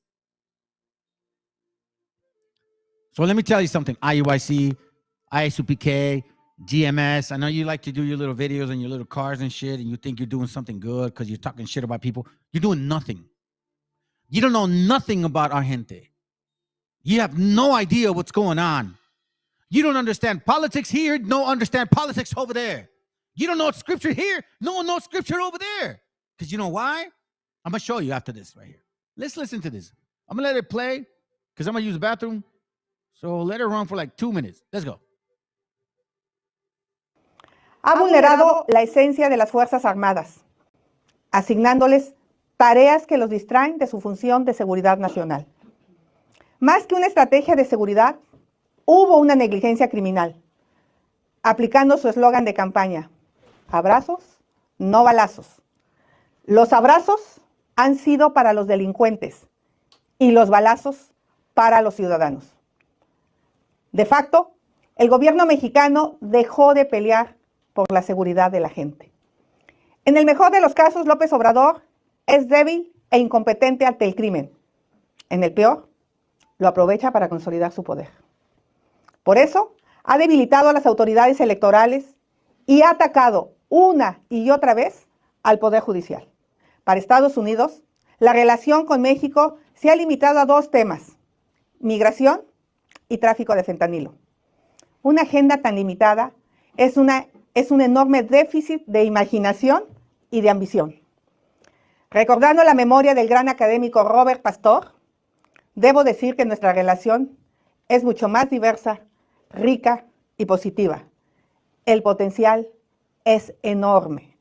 So let me tell you something. IUIC, ISUPK, GMS. I know you like to do your little videos and your little cars and shit, and you think you're doing something good because you're talking shit about people. You're doing nothing. You don't know nothing about our gente. You have no idea what's going on. You don't understand politics here, don't understand politics over there. You don't know scripture here, no one knows scripture over there. Because you know why? I'm going to show you after this right here. Let's listen to this. I'm going to let it play because I'm going to use the bathroom. So let it run for like 2 minutes. Let's go. Ha vulnerado la esencia de las Fuerzas Armadas, asignándoles tareas que los distraen de su función de seguridad nacional. Más que una estrategia de seguridad, hubo una negligencia criminal, aplicando su eslogan de campaña: abrazos, no balazos. Los abrazos han sido para los delincuentes y los balazos para los ciudadanos. De facto, el gobierno mexicano dejó de pelear por la seguridad de la gente. En el mejor de los casos, López Obrador es débil e incompetente ante el crimen. En el peor, lo aprovecha para consolidar su poder. Por eso, ha debilitado a las autoridades electorales y ha atacado una y otra vez al Poder Judicial. Para Estados Unidos, la relación con México se ha limitado a 2 temas: migración y tráfico de fentanilo. Una agenda tan limitada es un enorme déficit de imaginación y de ambición. Recordando la memoria del gran académico Robert Pastor, debo decir que nuestra relación es mucho más diversa, rica y positiva. El potencial es enorme.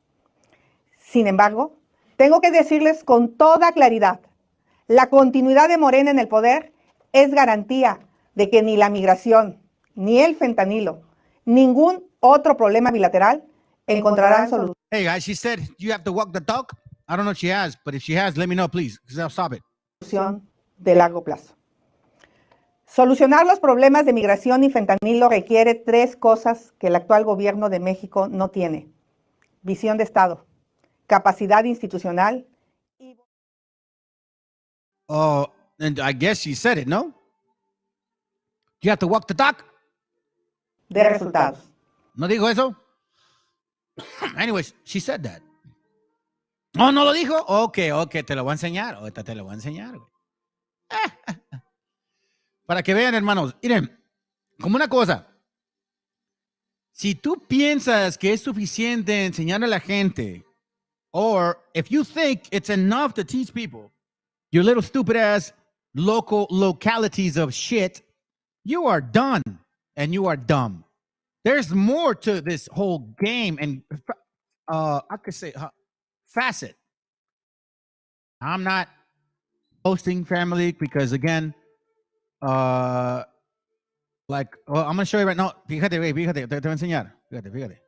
Sin embargo, tengo que decirles con toda claridad, la continuidad de Morena en el poder es garantía de que ni la migración, ni el fentanilo, ningún otro problema bilateral encontrarán solución. Hey guys, she said you have to walk the talk. I don't know if she has, but if she has, let me know, please, because I'll stop it. De largo plazo. Solucionar los problemas de migración y fentanilo requiere 3 cosas que el actual gobierno de México no tiene: visión de Estado, capacidad institucional y... And I guess she said it, no? You have to walk the talk. De resultados. ¿No dijo eso? Anyways, she said that. Oh, ¿no lo dijo? Ok, te lo voy a enseñar. Ahorita te lo voy a enseñar, güey. Para que vean, hermanos. Miren, como una cosa. Si tú piensas que es suficiente enseñar a la gente, or if you think it's enough to teach people, your little stupid ass localities of shit, you are done and you are dumb. There's more to this whole game. And I could say facet. I'm not hosting family because again, like, well, I'm gonna show you right now. Fíjate, güey, fíjate, te voy a enseñar. Fíjate.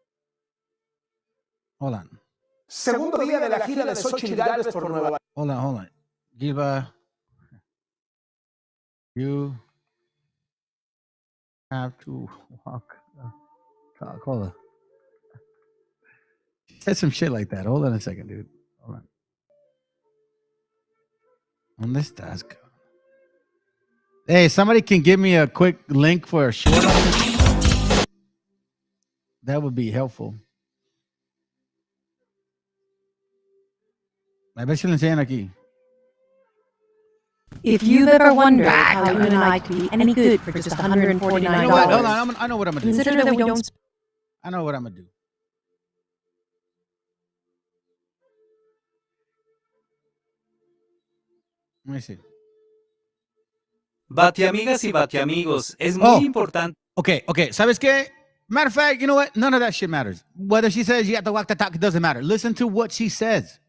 Hold on. Segundo día de la gira de Xochitl Gálvez por Nueva York. Hold on. Gilba, you have to walk. Talk. Hold on. Said some shit like that. Hold on a second, dude. Hold on. ¿Dónde estás? Hey, somebody can give me a quick link for a short. That would be helpful. A ver si lo enseñan aquí. If you've ever wondered how you and I could be any good for just $149, You know what? Hold on. I know what I'm gonna do. consider that we don't. I know what I'm gonna do. Let me see. Batiamigas y batiamigos, es muy importante. Okay. ¿Sabes qué? Matter of fact, you know what? None of that shit matters. Whether she says you have to walk the talk, it doesn't matter. Listen to what she says.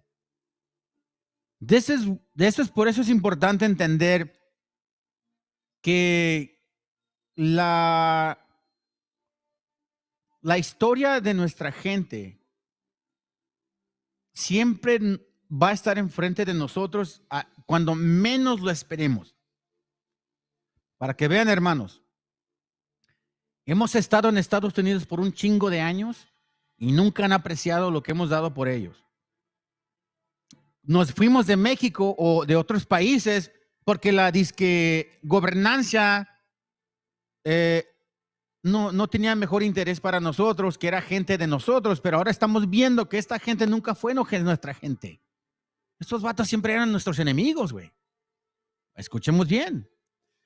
Por eso es importante entender que la historia de nuestra gente siempre va a estar enfrente de nosotros cuando menos lo esperemos. Para que vean, hermanos, hemos estado en Estados Unidos por un chingo de años y nunca han apreciado lo que hemos dado por ellos. Nos fuimos de México o de otros países porque la disque gobernancia no tenía mejor interés para nosotros, que era gente de nosotros, pero ahora estamos viendo que esta gente nunca fue nuestra gente. Estos vatos siempre eran nuestros enemigos, güey. Escuchemos bien.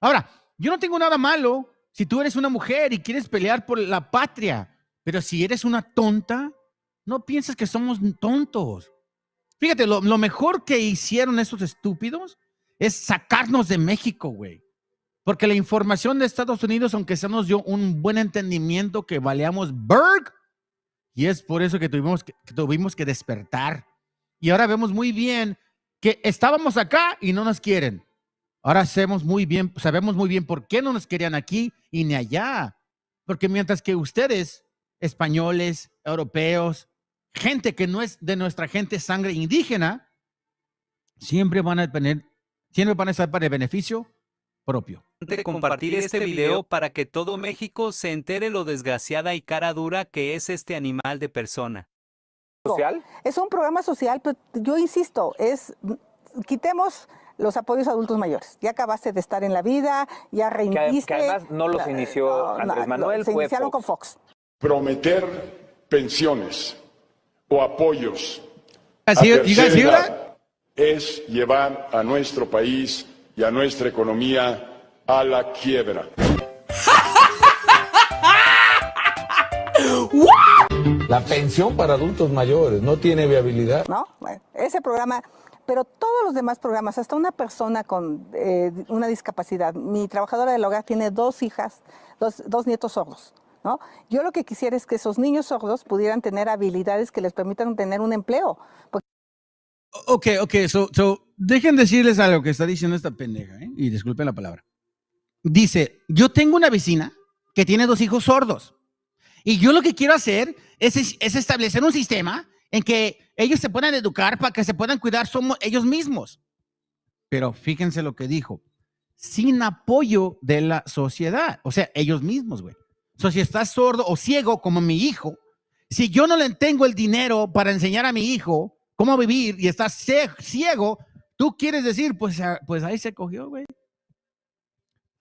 Ahora, yo no tengo nada malo si tú eres una mujer y quieres pelear por la patria, pero si eres una tonta, no pienses que somos tontos. Fíjate, lo mejor que hicieron esos estúpidos es sacarnos de México, güey. Porque la información de Estados Unidos, aunque se nos dio un buen entendimiento que valíamos Berg, y es por eso que tuvimos que despertar. Y ahora vemos muy bien que estábamos acá y no nos quieren. Ahora sabemos muy bien por qué no nos querían aquí y ni allá. Porque mientras que ustedes, españoles, europeos, gente que no es de nuestra gente sangre indígena, siempre van a estar para el beneficio propio. Compartir este video para que todo México se entere lo desgraciada y cara dura que es este animal de persona. ¿Social? Es un programa social, pero yo insisto, quitemos los apoyos a adultos mayores. Ya acabaste de estar en la vida, ya reinviste. Que además no los inició Andrés Manuel, se iniciaron con Fox. Prometer pensiones o apoyos a tercera edad es llevar a nuestro país y a nuestra economía a la quiebra. La pensión para adultos mayores no tiene viabilidad. ¿No? Bueno, ese programa, pero todos los demás programas, hasta una persona con una discapacidad. Mi trabajadora del hogar tiene 2 hijas, dos nietos sordos. ¿No? Yo lo que quisiera es que esos niños sordos pudieran tener habilidades que les permitan tener un empleo. Ok, so dejen decirles algo que está diciendo esta pendeja, y disculpen la palabra. Dice, yo tengo una vecina que tiene 2 hijos sordos y yo lo que quiero hacer es establecer un sistema en que ellos se puedan educar para que se puedan cuidar ellos mismos. Pero fíjense lo que dijo, sin apoyo de la sociedad, o sea, ellos mismos, güey. So, si estás sordo o ciego como mi hijo, si yo no le tengo el dinero para enseñar a mi hijo cómo vivir y estás ciego, tú quieres decir, pues ahí se cogió, güey.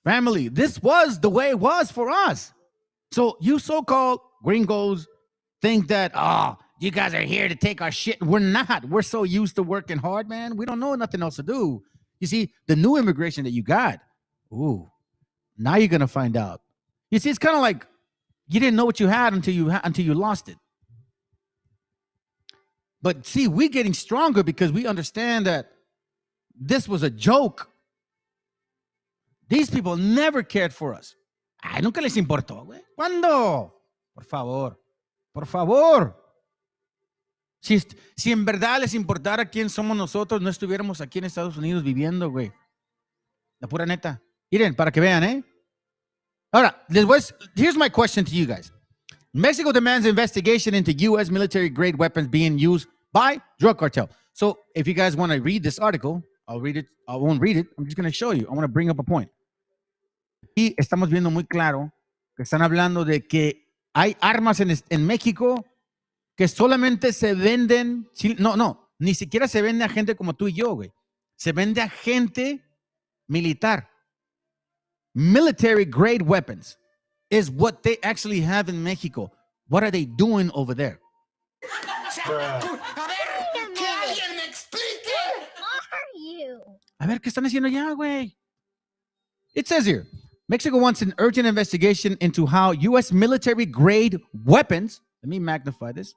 Family, this was the way it was for us. So you so-called gringos think that, you guys are here to take our shit. We're not. We're so used to working hard, man. We don't know nothing else to do. You see, the new immigration that you got, now you're going to find out. You see, it's kind of like you didn't know what you had until you lost it. But see, we're getting stronger because we understand that this was a joke. These people never cared for us. Ay, nunca les importó, güey. ¿Cuándo? Por favor. Si en verdad les importara quién somos nosotros, no estuviéramos aquí en Estados Unidos viviendo, güey. La pura neta. Miren, para que vean, ¿eh? Ahora, here's my question to you guys. Mexico demands investigation into U.S. military-grade weapons being used by drug cartel. So, if you guys want to read this article, I'll read it. I won't read it. I'm just going to show you. I want to bring up a point. Y estamos viendo muy claro que están hablando de que hay armas en México que solamente se venden, ni siquiera se vende a gente como tú y yo, güey. Se vende a gente militar. Military grade weapons is what they actually have in Mexico. What are they doing over there? A ver, ¿qué están haciendo allá, güey? It says here, Mexico wants an urgent investigation into how U.S. military grade weapons, let me magnify this,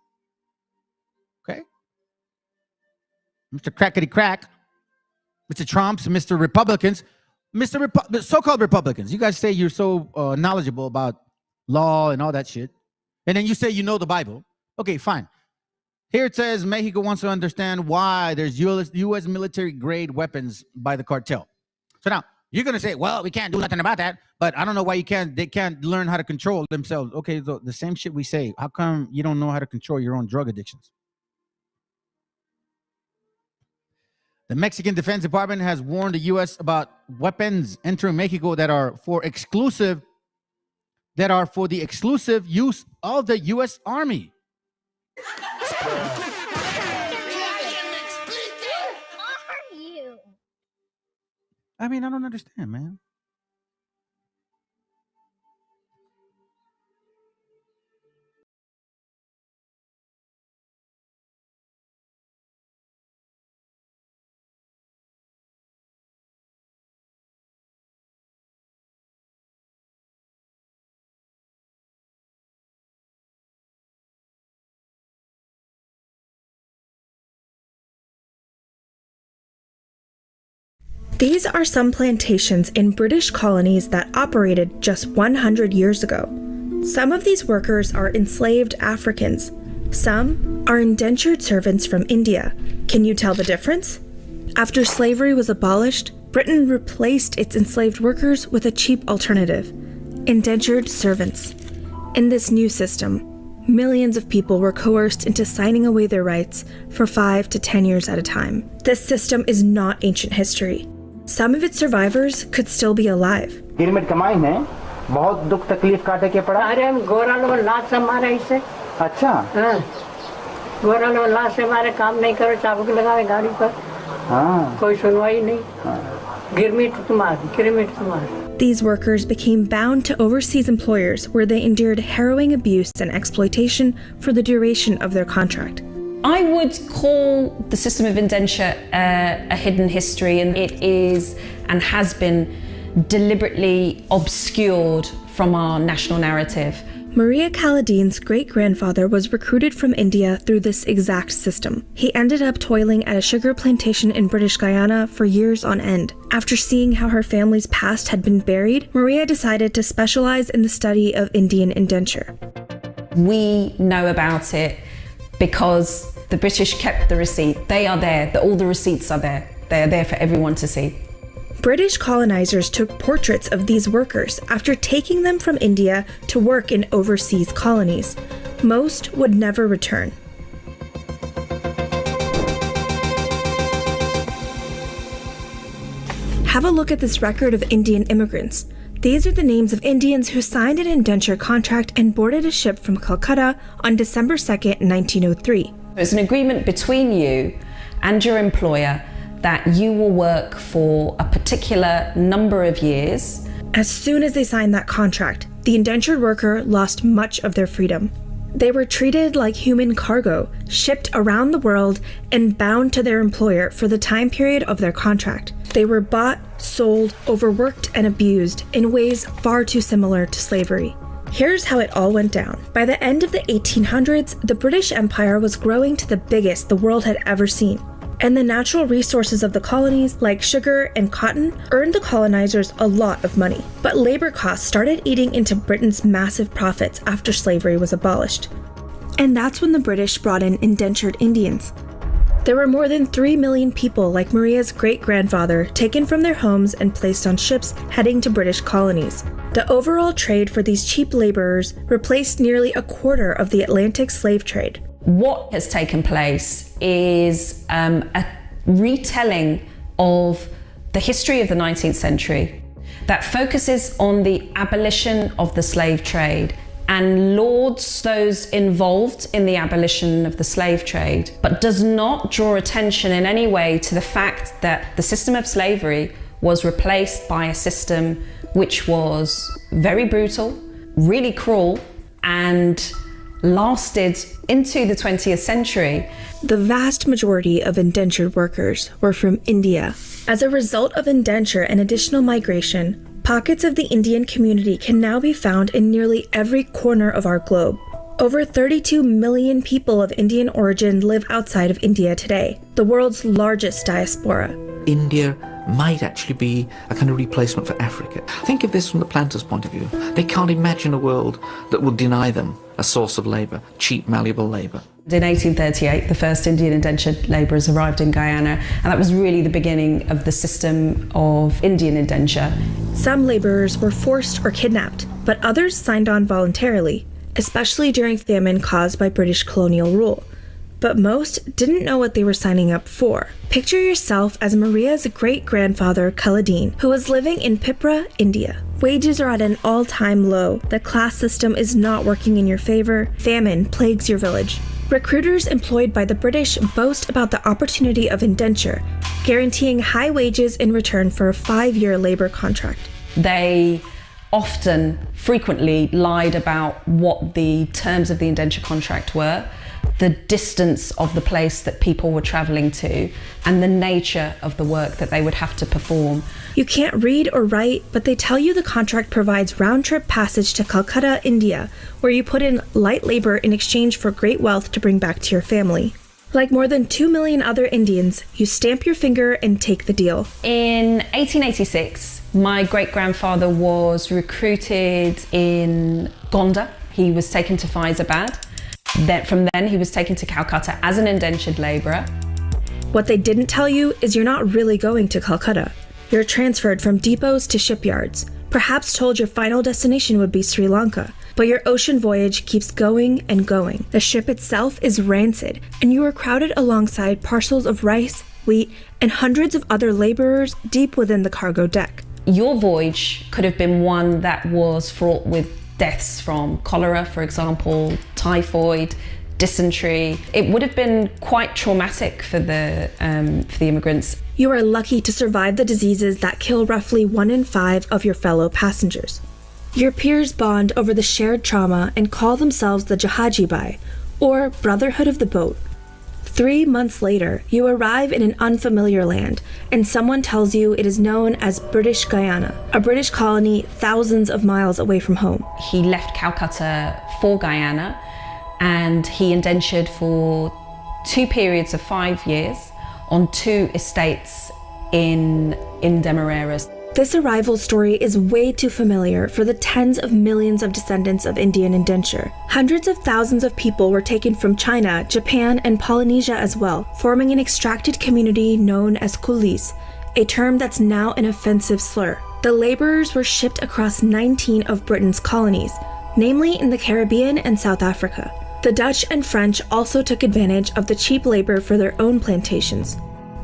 okay? Mr. Crackety Crack, Mr. Trumps, Mr. Republicans, the so-called Republicans. You guys say you're so knowledgeable about law and all that shit. And then you say you know the Bible. Okay, fine. Here it says Mexico wants to understand why there's U.S. military-grade weapons by the cartel. So now, you're going to say, well, we can't do nothing about that, but I don't know why they can't learn how to control themselves. Okay, so the same shit we say. How come you don't know how to control your own drug addictions? The Mexican Defense Department has warned the U.S. about weapons entering Mexico that are for the exclusive use of the U.S. Army. I mean, I don't understand, man. These are some plantations in British colonies that operated just 100 years ago. Some of these workers are enslaved Africans. Some are indentured servants from India. Can you tell the difference? After slavery was abolished, Britain replaced its enslaved workers with a cheap alternative: indentured servants. In this new system, millions of people were coerced into signing away their rights for 5 to 10 years at a time. This system is not ancient history. Some of its survivors could still be alive. बहुत दुख तकलीफ काटे के पड़ा। अरे हम गोरा लोग लाश से मारे इसे। अच्छा। हाँ। गोरा लोग लाश से मारे, काम नहीं करो, चाबुक लगावे गाड़ी पर। हाँ। कोई सुनवाई नहीं। हाँ। गिरमिट तुम्हारी। These workers became bound to overseas employers where they endured harrowing abuse and exploitation for the duration of their contract. I would call the system of indenture a hidden history, and it is and has been deliberately obscured from our national narrative. Maria Caladine's great-grandfather was recruited from India through this exact system. He ended up toiling at a sugar plantation in British Guyana for years on end. After seeing how her family's past had been buried, Maria decided to specialize in the study of Indian indenture. We know about it because the British kept the receipt. They are there. All the receipts are there. They are there for everyone to see. British colonizers took portraits of these workers after taking them from India to work in overseas colonies. Most would never return. Have a look at this record of Indian immigrants. These are the names of Indians who signed an indenture contract and boarded a ship from Calcutta on December 2nd, 1903. It's an agreement between you and your employer that you will work for a particular number of years. As soon as they signed that contract, the indentured worker lost much of their freedom. They were treated like human cargo, shipped around the world and bound to their employer for the time period of their contract. They were bought, sold, overworked, and abused in ways far too similar to slavery. Here's how it all went down. By the end of the 1800s, the British Empire was growing to the biggest the world had ever seen. And the natural resources of the colonies, like sugar and cotton, earned the colonizers a lot of money. But labor costs started eating into Britain's massive profits after slavery was abolished. And that's when the British brought in indentured Indians. There were more than 3 million people like Maria's great-grandfather taken from their homes and placed on ships heading to British colonies. The overall trade for these cheap laborers replaced nearly a quarter of the Atlantic slave trade. What has taken place is a retelling of the history of the 19th century that focuses on the abolition of the slave trade and lauds those involved in the abolition of the slave trade, but does not draw attention in any way to the fact that the system of slavery was replaced by a system which was very brutal, really cruel, and lasted into the 20th century. The vast majority of indentured workers were from India. As a result of indenture and additional migration, pockets of the Indian community can now be found in nearly every corner of our globe. Over 32 million people of Indian origin live outside of India today, the world's largest diaspora. India might actually be a kind of replacement for Africa. Think of this from the planter's point of view. They can't imagine a world that would deny them a source of labour, cheap, malleable labour. In 1838, the first Indian indentured labourers arrived in Guyana, and that was really the beginning of the system of Indian indenture. Some labourers were forced or kidnapped, but others signed on voluntarily, especially during famine caused by British colonial rule. But most didn't know what they were signing up for. Picture yourself as Maria's great-grandfather, Khaladin, who was living in Pipra, India. Wages are at an all-time low, the class system is not working in your favor, famine plagues your village. Recruiters employed by the British boast about the opportunity of indenture, guaranteeing high wages in return for a 5-year labor contract. They often, frequently lied about what the terms of the indenture contract were, the distance of the place that people were traveling to, and the nature of the work that they would have to perform. You can't read or write, but they tell you the contract provides round-trip passage to Calcutta, India, where you put in light labor in exchange for great wealth to bring back to your family. Like more than 2 million other Indians, you stamp your finger and take the deal. In 1886, my great-grandfather was recruited in Gonda. He was taken to Faizabad. From then, he was taken to Calcutta as an indentured labourer. What they didn't tell you is you're not really going to Calcutta. You're transferred from depots to shipyards, perhaps told your final destination would be Sri Lanka, but your ocean voyage keeps going and going. The ship itself is rancid, and you are crowded alongside parcels of rice, wheat, and hundreds of other labourers deep within the cargo deck. Your voyage could have been one that was fraught with deaths from cholera, for example, typhoid, dysentery. It would have been quite traumatic for the immigrants. You are lucky to survive the diseases that kill roughly 1 in 5 of your fellow passengers. Your peers bond over the shared trauma and call themselves the Jahaji Bhai, or Brotherhood of the Boat. 3 months later, you arrive in an unfamiliar land, and someone tells you it is known as British Guyana, a British colony thousands of miles away from home. He left Calcutta for Guyana, and he indentured for 2 periods of 5 years on 2 estates in Demerara. This arrival story is way too familiar for the tens of millions of descendants of Indian indenture. Hundreds of thousands of people were taken from China, Japan, and Polynesia as well, forming an extracted community known as coolies, a term that's now an offensive slur. The laborers were shipped across 19 of Britain's colonies, namely in the Caribbean and South Africa. The Dutch and French also took advantage of the cheap labor for their own plantations.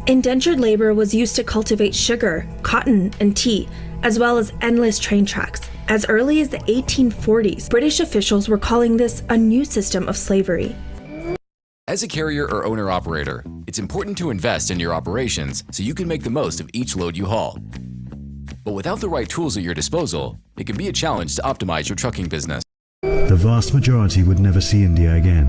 Indentured labor was used to cultivate sugar, cotton, and tea, as well as endless train tracks. As early as the 1840s, British officials were calling this a new system of slavery. As a carrier or owner-operator, it's important to invest in your operations so you can make the most of each load you haul. But without the right tools at your disposal, it can be a challenge to optimize your trucking business. The vast majority would never see India again,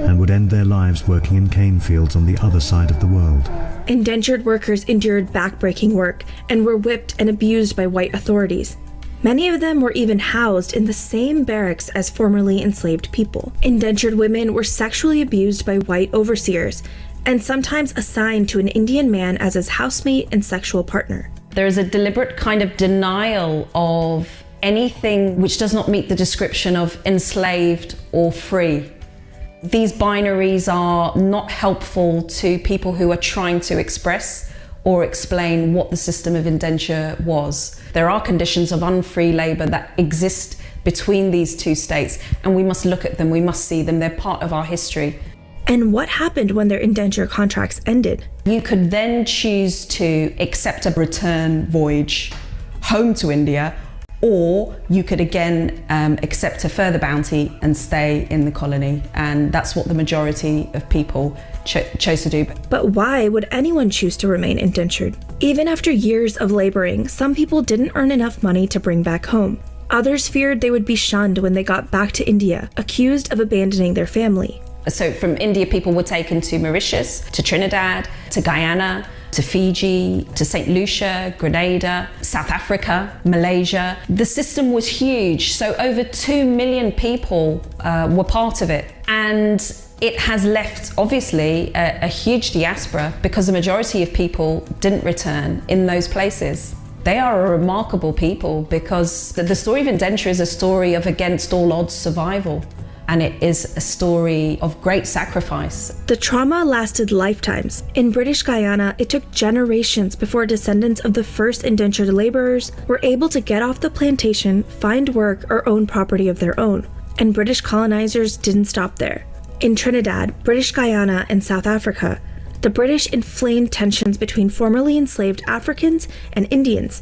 and would end their lives working in cane fields on the other side of the world. Indentured workers endured back-breaking work and were whipped and abused by white authorities. Many of them were even housed in the same barracks as formerly enslaved people. Indentured women were sexually abused by white overseers, and sometimes assigned to an Indian man as his housemate and sexual partner. There is a deliberate kind of denial of anything which does not meet the description of enslaved or free. These binaries are not helpful to people who are trying to express or explain what the system of indenture was. There are conditions of unfree labour that exist between these two states, and we must look at them, we must see them, they're part of our history. And what happened when their indenture contracts ended? You could then choose to accept a return voyage home to India, or you could again accept a further bounty and stay in the colony. And that's what the majority of people chose to do. But why would anyone choose to remain indentured? Even after years of laboring, some people didn't earn enough money to bring back home. Others feared they would be shunned when they got back to India, accused of abandoning their family. So from India, people were taken to Mauritius, to Trinidad, to Guyana, to Fiji, to St. Lucia, Grenada, South Africa, Malaysia. The system was huge, so over 2 million people were part of it. And it has left, obviously, a huge diaspora because the majority of people didn't return in those places. They are a remarkable people because the story of indenture is a story of against all odds survival. And it is a story of great sacrifice. The trauma lasted lifetimes. In British Guyana, it took generations before descendants of the first indentured laborers were able to get off the plantation, find work, or own property of their own. And British colonizers didn't stop there. In Trinidad, British Guyana, and South Africa, the British inflamed tensions between formerly enslaved Africans and Indians,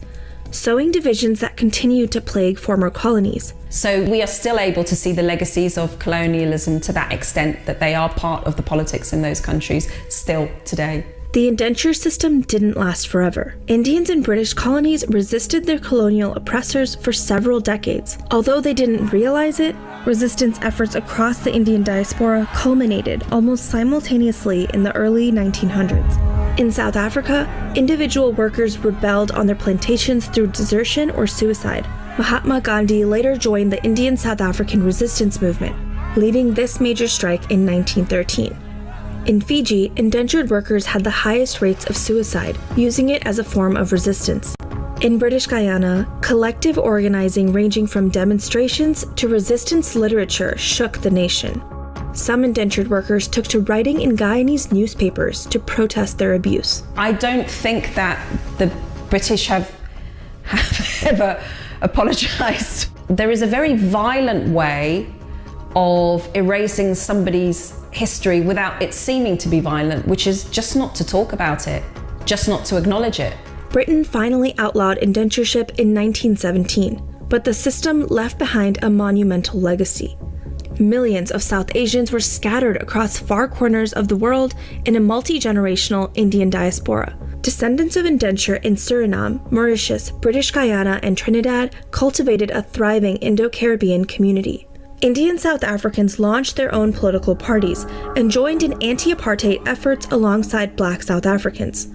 sowing divisions that continue to plague former colonies. So we are still able to see the legacies of colonialism to that extent that they are part of the politics in those countries still today. The indenture system didn't last forever. Indians in British colonies resisted their colonial oppressors for several decades. Although they didn't realize it, resistance efforts across the Indian diaspora culminated almost simultaneously in the early 1900s. In South Africa, individual workers rebelled on their plantations through desertion or suicide. Mahatma Gandhi later joined the Indian South African resistance movement, leading this major strike in 1913. In Fiji, indentured workers had the highest rates of suicide, using it as a form of resistance. In British Guyana, collective organizing ranging from demonstrations to resistance literature shook the nation. Some indentured workers took to writing in Guyanese newspapers to protest their abuse. I don't think that the British have ever apologized. There is a very violent way of erasing somebody's history without it seeming to be violent, which is just not to talk about it, just not to acknowledge it. Britain finally outlawed indentureship in 1917, but the system left behind a monumental legacy. Millions of South Asians were scattered across far corners of the world in a multi-generational Indian diaspora. Descendants of indenture in Suriname, Mauritius, British Guyana, and Trinidad cultivated a thriving Indo-Caribbean community. Indian South Africans launched their own political parties and joined in anti-apartheid efforts alongside Black South Africans.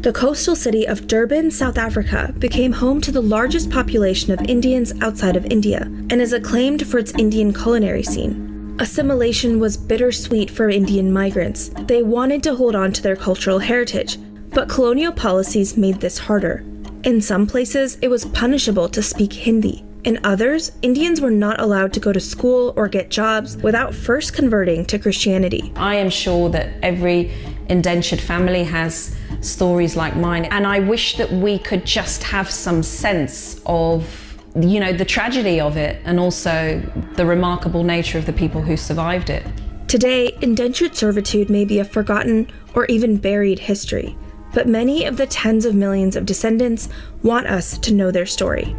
The coastal city of Durban, South Africa, became home to the largest population of Indians outside of India and is acclaimed for its Indian culinary scene. Assimilation was bittersweet for Indian migrants. They wanted to hold on to their cultural heritage, but colonial policies made this harder. In some places, it was punishable to speak Hindi. In others, Indians were not allowed to go to school or get jobs without first converting to Christianity. I am sure that every indentured family has stories like mine, and I wish that we could just have some sense of, the tragedy of it and also the remarkable nature of the people who survived it. Today, indentured servitude may be a forgotten or even buried history, but many of the tens of millions of descendants want us to know their story.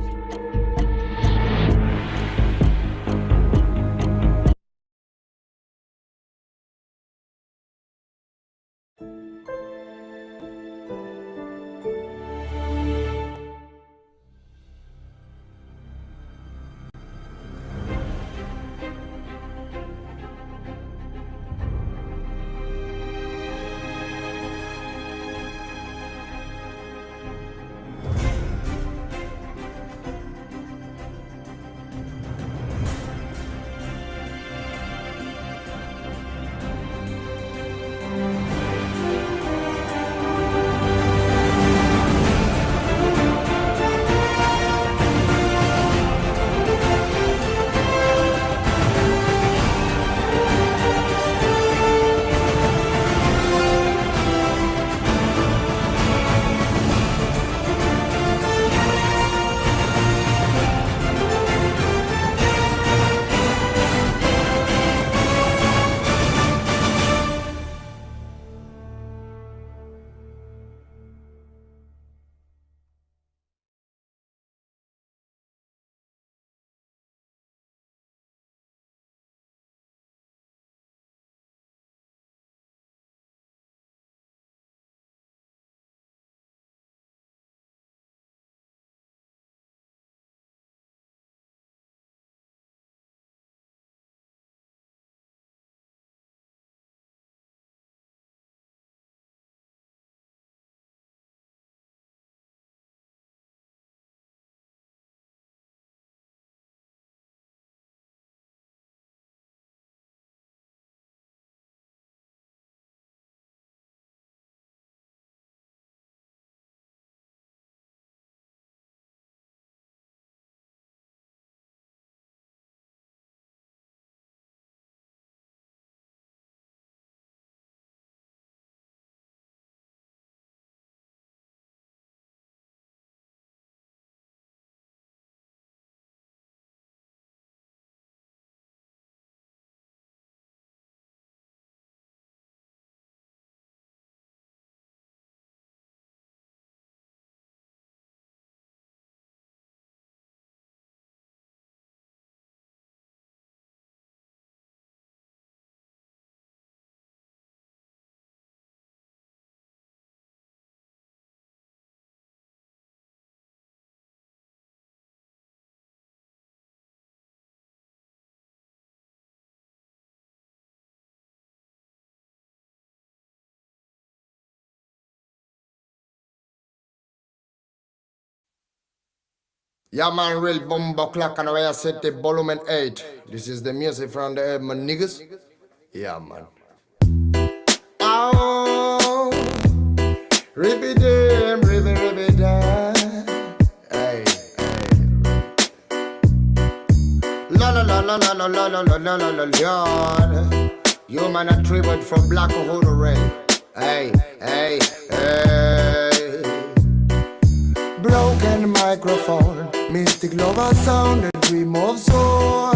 Yeah, man, real bomba clock and I set the volume 8. This is the music from the my niggas. Yeah, man. Oh, ribby damn, ribby damn. Hey, hey. La la la la la la la la la la la la. Human attribute from Black Hood Ray. Hey, hey, hey. Broken microphone, mystic lover sound, a dream of soul.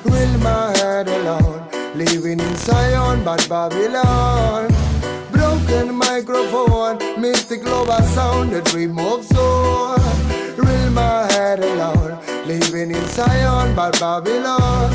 Real my head alone, living in Zion, but Babylon. Broken microphone, mystic lover sound, a dream of soul. Real my head alone, living in Zion, but Babylon.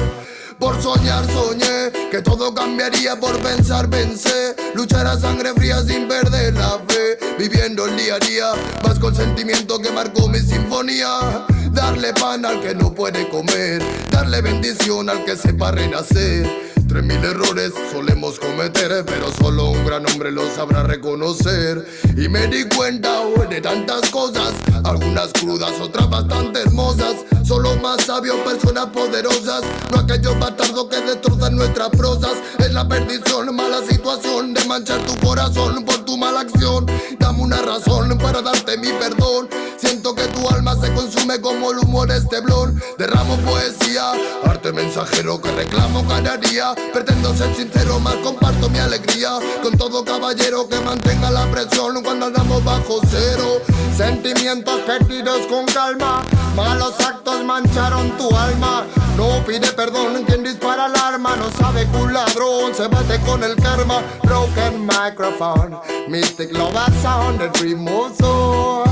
Por soñar soñé que todo cambiaría, por pensar pensé, luchar a sangre fría sin perder la fe, viviendo el día a día, más con sentimiento que marcó mi sinfonía. Darle pan al que no puede comer, darle bendición al que sepa renacer. 3000 errores solemos cometer, pero solo un gran hombre lo sabrá reconocer. Y me di cuenta hoy de tantas cosas, algunas crudas, otras bastante hermosas. Solo más sabios, personas poderosas, no aquellos bastardos que destrozan nuestras prosas. Es la perdición, mala situación de manchar tu corazón por tu mala acción. Dame una razón para darte mi perdón. Siento que tu alma se consume como el humo de este blon. Derramo poesía, arte mensajero que reclamo cada día. Pretendo ser sincero, más comparto mi alegría con todo caballero que mantenga la presión cuando andamos bajo cero. Sentimientos perdidos con calma, malos actos mancharon tu alma. No pide perdón quien dispara el arma, no sabe que un ladrón se bate con el karma. Broken microphone, mystic lover sound, a dream of soul.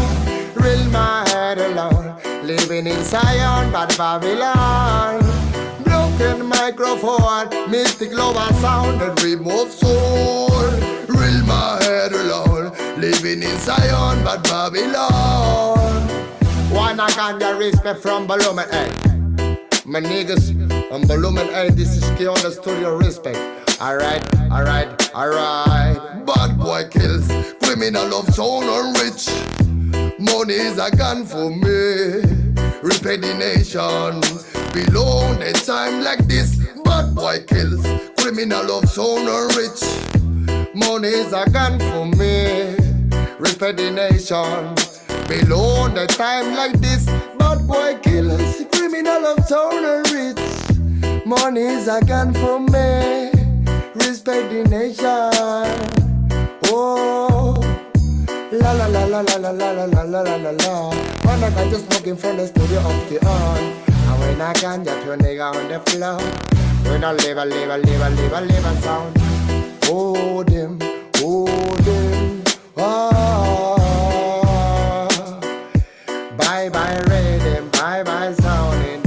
Real my head alone, living in Zion but Babylon. Broken microphone, mystic lover sound, a dream of soul. Real my head alone, living in Zion but Babylon. Wanna ganja respect from volume 8. My niggas on volume 8, this is key on the studio respect. Alright, alright, alright. Bad boy kills, criminal of sound and rich. Money is a gun for me. Respect the nation. Belong a time like this. Bad boy kills, criminal of sound and rich. Money is a gun for me. Respect the nation. Belong a time like this. Bad boy kills, criminal of sound and rich. Money is a gun for me. Respect the nation. Oh. La la la la la la la la la la la la la. When I got just smoking from the studio up to on. And when I can just your nigga on the floor. When I live a sound. Oh them, ah. Bye bye rhythm, bye bye sound in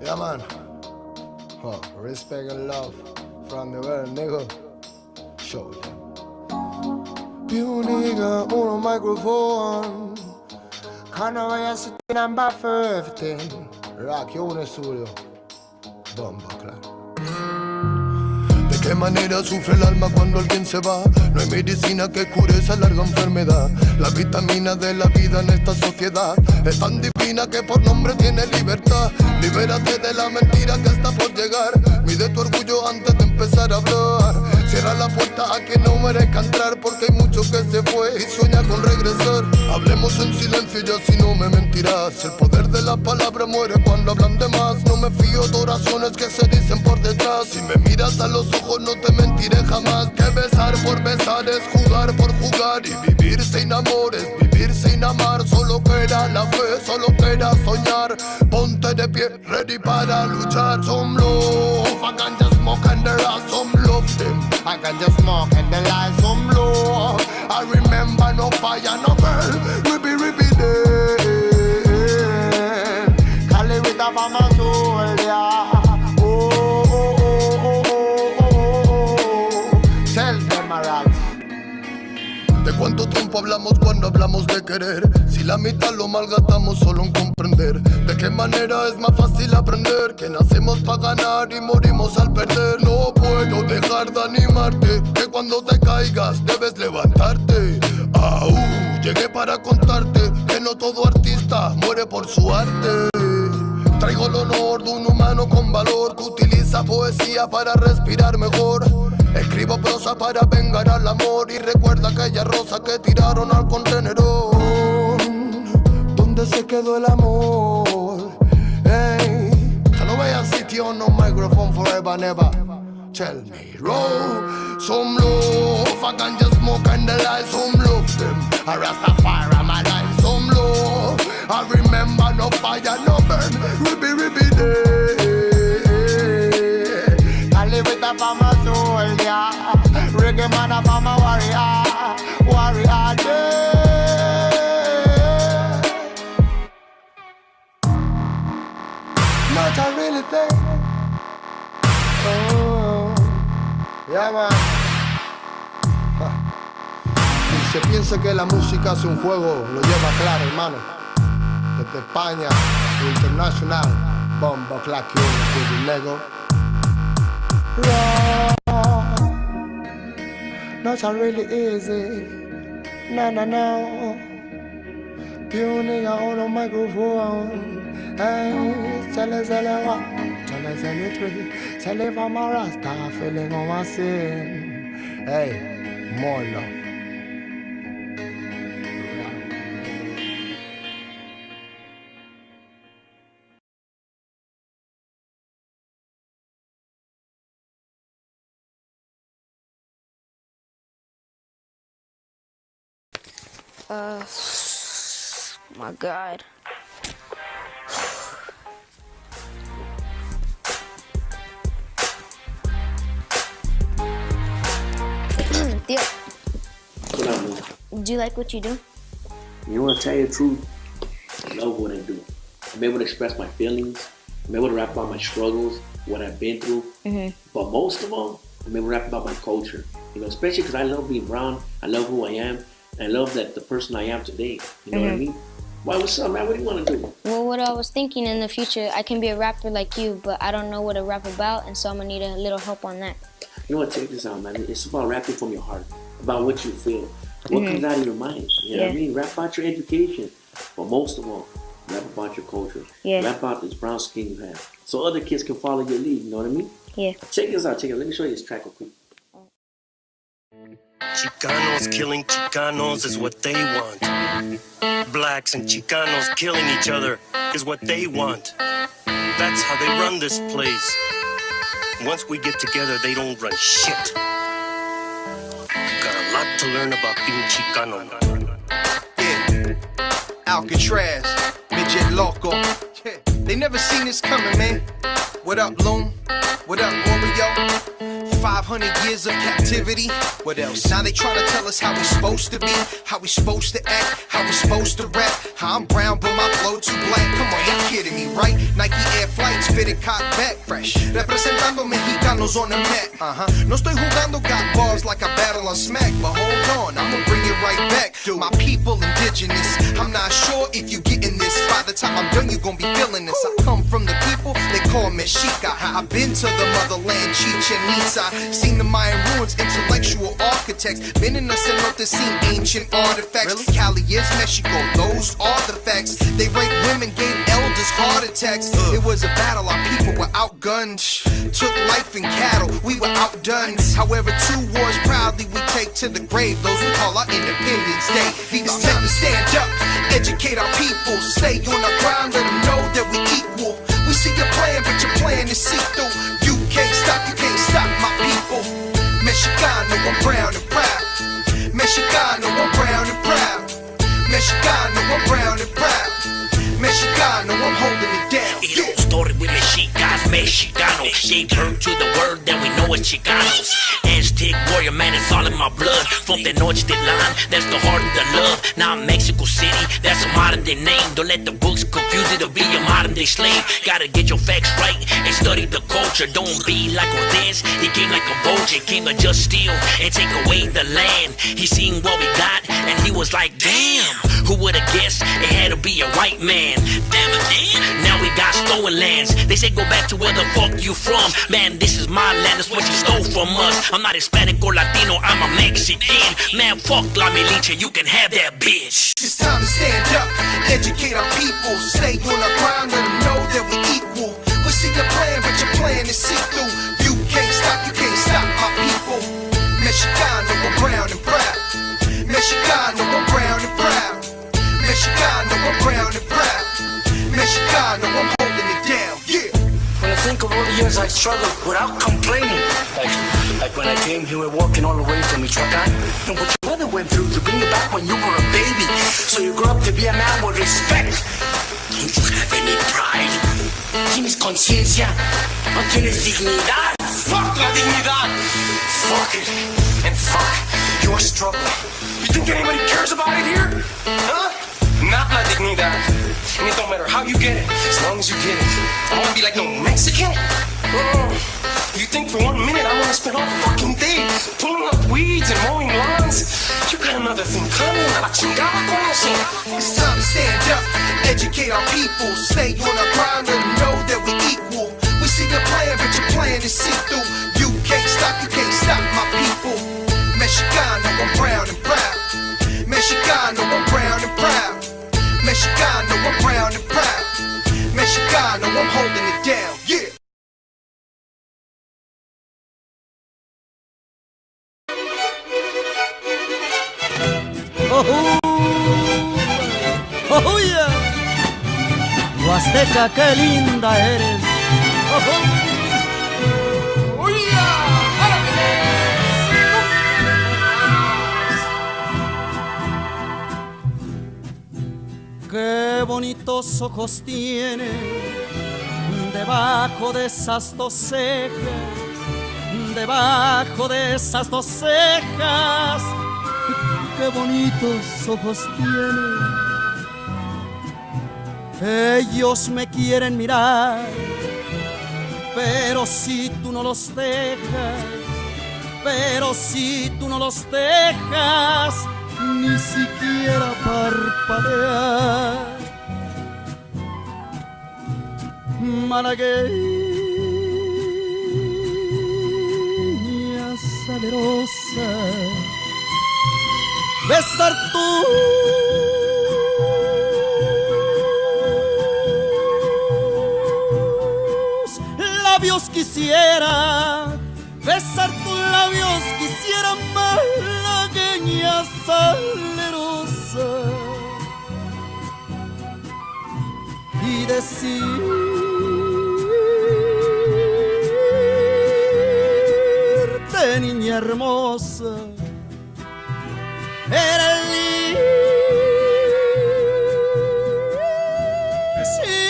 yeah, man. Huh. Respect and love from the world, nigga. Show them. You nigga on a microphone. Can't I sit in number 15? Rock you on the studio. Bomba, claro. ¿De qué manera sufre el alma cuando alguien se va? No hay medicina que cure esa larga enfermedad. La vitamina de la vida en esta sociedad es tan divina que por nombre tiene libertad. Libérate de la mentira que está por llegar. Mide tu orgullo antes de empezar a hablar. Cierra la puerta a quien no merezca entrar, porque hay mucho que se fue y sueña con regresar. Hablemos en silencio y así no me mentirás. El poder de la palabra muere cuando hablan de más. No me fío de oraciones que se dicen por detrás. Si me miras a los ojos no te mentiré jamás. Que besar por besar es jugar por jugar. Y vivir sin amores, vivir sin amar. Solo queda la fe, solo queda soñar. Ponte de pie, ready para luchar. Some love, I can just smoke and there are some love them. I can just smoke and there are some love. I remember no fire, no girl. Ribby day. Call it with a from my soul, yeah. hablamos cuando hablamos de querer? Si la mitad lo malgastamos solo en comprender de qué manera es más fácil aprender, que nacemos para ganar y morimos al perder. No puedo dejar de animarte, que cuando te caigas debes levantarte. Llegué para contarte que no todo artista muere por su arte. Traigo el honor de un humano con valor que utiliza poesía para respirar mejor. Escribo prosa para vengar al amor y recuerda aquella rosa que tiraron al contenedor. ¿Dónde se quedó el amor? Hey, I no voy a sitio on no microphone forever never. Tell me, roll some love, I can just smoke and the light, some love them. I Rastafari my life, some love. I remember no fire, no burn, ribby day. I live with a for my soldier, reggae man a for my warrior day. Not I really think. Yeah, man. Y se piensa que la música es un juego, lo lleva claro, hermano. Desde España, internacional, bomba, clack, you, Lego. Not really easy. No. Tuning on a microphone. Hey, tell us any tree. Tell if I'm a Rasta feeling on my sin. Hey, more love. My God. Theo, What up, man? do you like what you do? You want to tell you the truth? I love what I do. I'm able to express my feelings. I'm able to rap about my struggles, what I've been through. But most of all, I'm able to rap about my culture. You know, especially because I love being brown. I love who I am. And I love that the person I am today. You know what I mean? Why, what's up, man? What do you want to do? Well, what I was thinking in the future, I can be a rapper like you, but I don't know what to rap about, and so I'm going to need a little help on that. You know what? Check this out, man. It's about rapping from your heart, about what you feel, what comes out of your mind. You know what I mean? Rap about your education, but most of all, rap about your culture. Rap about this brown skin you have, so other kids can follow your lead. You know what I mean? Check this out. Check it. Let me show you this track real quick. Chicanos killing Chicanos is what they want. Blacks and Chicanos killing each other is what they want. That's how they run this place. Once we get together, they don't run shit. Got a lot to learn about being Chicano. Yeah, Alcatraz, midget loco. Yeah. They never seen this coming, man. What up, Loom? What up, Oreo? 500 years of captivity. What else? Now they trying to tell us how we supposed to be, how we supposed to act, how we supposed to rap. How I'm brown but my flow too black. Come on, you're kidding me, right? Nike Air Flights fitted cock back fresh. Representando Mexicanos on the mat. No estoy jugando, got bars like a battle on smack. But hold on, I'ma bring it right back. My people indigenous. I'm not sure if you getting this. By the time I'm done, you gon' be feeling this. I come from the people they call Mexica. I've been to the motherland, Chichen Itza. Seen the Mayan ruins, intellectual architects. Been in the cenotes, seen ancient artifacts. Really? Cali is Mexico, those are the facts. They raped women, gave elders heart attacks. It was a battle, our people were outgunned. Took life and cattle, we were outdone. However, 2 wars proudly we take to the grave. Those we call our Independence Day. It's time to stand up, educate our people. Stay on our ground, let them know that we equal. We see your plan, but your plan is see-through. You can't stop my people. Mexicano, I'm brown and proud. Mexicano, I'm brown and proud. Mexicano, I'm brown and proud. Mexicano, I'm holding it down. Yo, story with Mexicas, Mexicano. Gave birth to the word that we know as Chicanos. Aztec warrior, man, it's all in my blood. From the Tenochtitlan, that's the heart of the love. Now I'm Mexico City, that's a modern day name. Don't let the books confuse you to be a modern day slave. Gotta get your facts right and study the culture. Don't be like Cortez, he came like a vulture. Came to just steal and take away the land. He seen what we got and he was like, damn, who would've guessed it had to be a white man. Damn again, now we got stolen lands. They say go back to where the fuck you from. Man, this is my land, that's what you stole from us. I'm not Hispanic or Latino, I'm a Mexican. Man, fuck La Militia, you can have that bitch. It's time to stand up, educate our people. Stay on the ground, let them know that we equal. We see your plan, but your plan is see-through. You can't stop my people. Mexicano, we're brown and proud. Mexicano, we're brown and proud. Mexicano, we're brown and proud. Mexicano, I'm holding it down, yeah. When I think of all the years I struggled without complaining, like when I came here walking all the way from Michoacan, and what your mother went through to bring you back when you were a baby, so you grew up to be a man with respect. Don't you have any pride? ¿Tienes conciencia? ¿No tienes dignidad? Fuck la dignidad! Fuck it, and fuck your struggle. You think anybody cares about it here? Huh? Not la dignidad. And it don't matter how you get it, as long as you get it. I wanna be like no Mexican? You think for 1 minute I wanna spend all fucking day pulling up weeds and mowing lawns? You got another thing coming, a la chingada con eso. It's time to stand up, educate our people. Stay on our ground, let them know that we equal. We see your plan, but your plan is see-through. You can't stop my people. Mexicano, I'm brown and proud. Mexicano, I'm brown and proud. Mexicano, I'm brown and proud. Mexicano, I'm holding it down, yeah. ¡Oh, yeah! Huasteca, qué linda eres. ¡Oh, yeah! Qué bonitos ojos tiene debajo de esas dos cejas, debajo de esas dos cejas. Qué bonitos ojos tiene. Ellos me quieren mirar, pero si tú no los dejas, pero si tú no los dejas, ni siquiera parpadear. Malagueña salerosa, besar tus labios quisiera, besar tus labios quisiera, malagueña salerosa, y decirte, niña hermosa, eres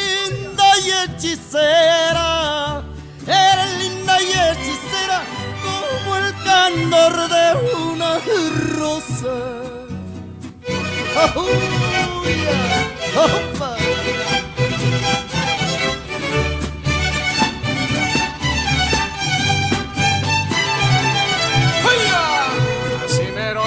linda y hechicera, eres linda y hechicera como el candor de una rosa. Oh, yeah. Opa. Así mero,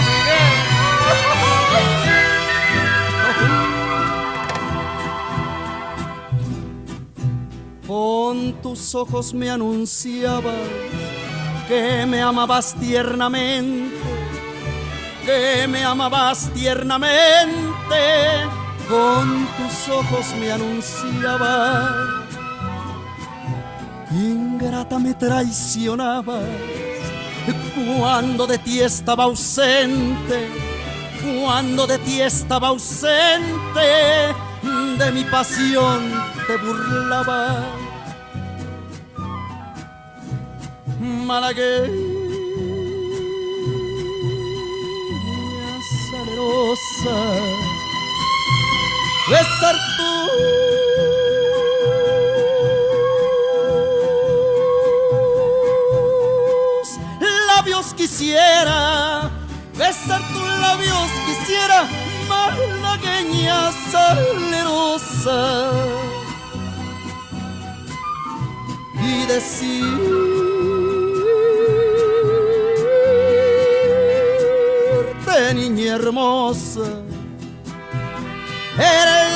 con tus ojos me anunciabas que me amabas tiernamente, que me amabas tiernamente. Con tus ojos me anunciabas, ingrata me traicionabas cuando de ti estaba ausente, cuando de ti estaba ausente, de mi pasión te burlabas. Malagueña salerosa, besar quisiera besar tus labios, quisiera malagueña salerosa y decirte, niña hermosa, eres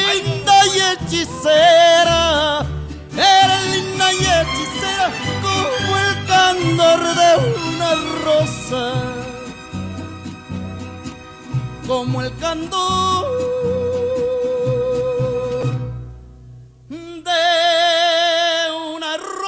linda y hechicera, eres linda y hechicera como el candor de una rosa, como el candor de una rosa.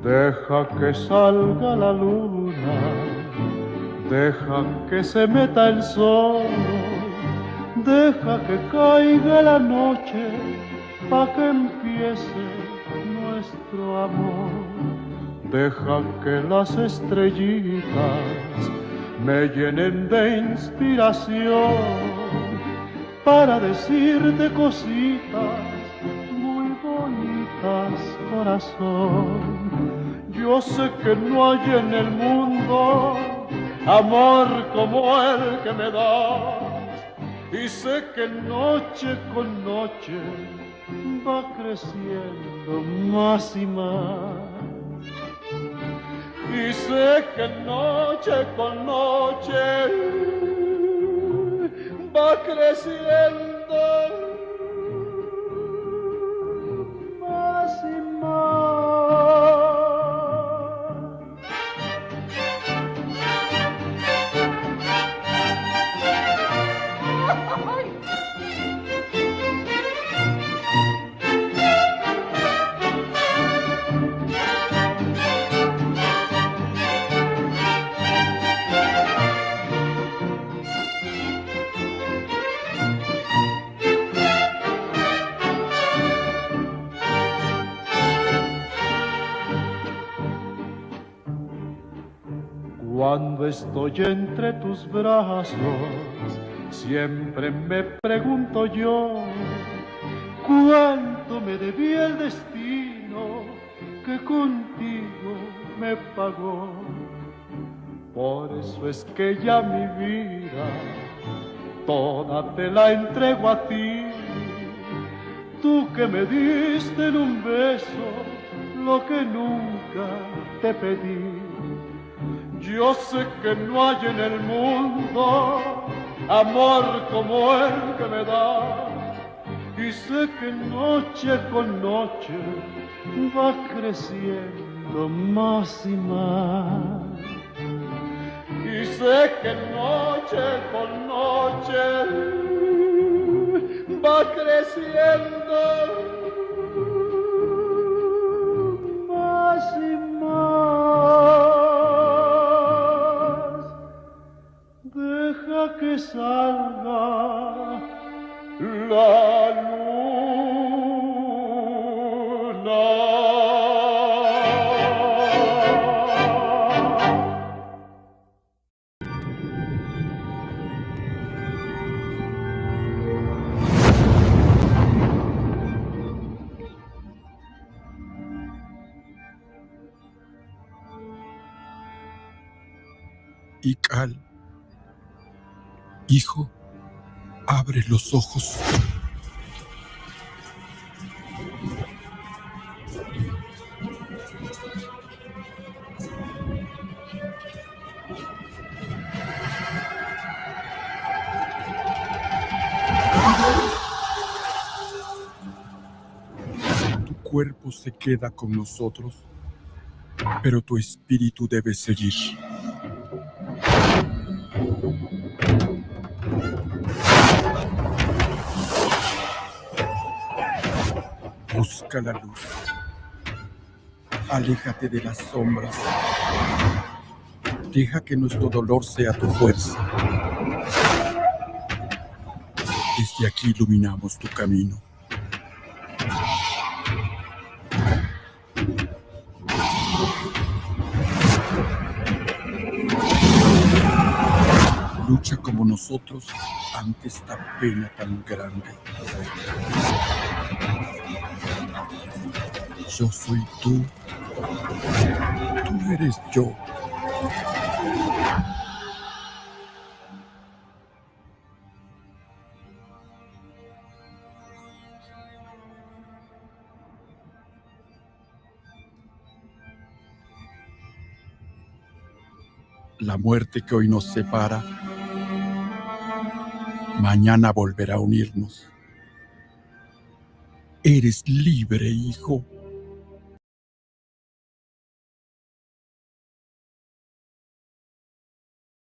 Deja que salga la luna, deja que se meta el sol, deja que caiga la noche, pa' que empiece nuestro amor. Deja que las estrellitas me llenen de inspiración para decirte cositas muy bonitas, corazón. Yo sé que no hay en el mundo amor como el que me das, y sé que noche con noche va creciendo más y más. Y sé que noche con noche va creciendo más y más. Cuando estoy entre tus brazos, siempre me pregunto yo, ¿cuánto me debía el destino que contigo me pagó? Por eso es que ya mi vida toda te la entrego a ti, tú que me diste en un beso lo que nunca te pedí. Yo sé que no hay en el mundo amor como el que me das, y sé que noche con noche va creciendo más y más. Y sé que noche con noche va creciendo más y más. Deja que salga la luna. Ical, hijo, abre los ojos. Tu cuerpo se queda con nosotros, pero tu espíritu debe seguir. Busca la luz. Aléjate de las sombras. Deja que nuestro dolor sea tu fuerza. Desde aquí iluminamos tu camino. Lucha como nosotros ante esta pena tan grande. Yo soy tú. Tú eres yo. La muerte que hoy nos separa, mañana volverá a unirnos. Eres libre, hijo.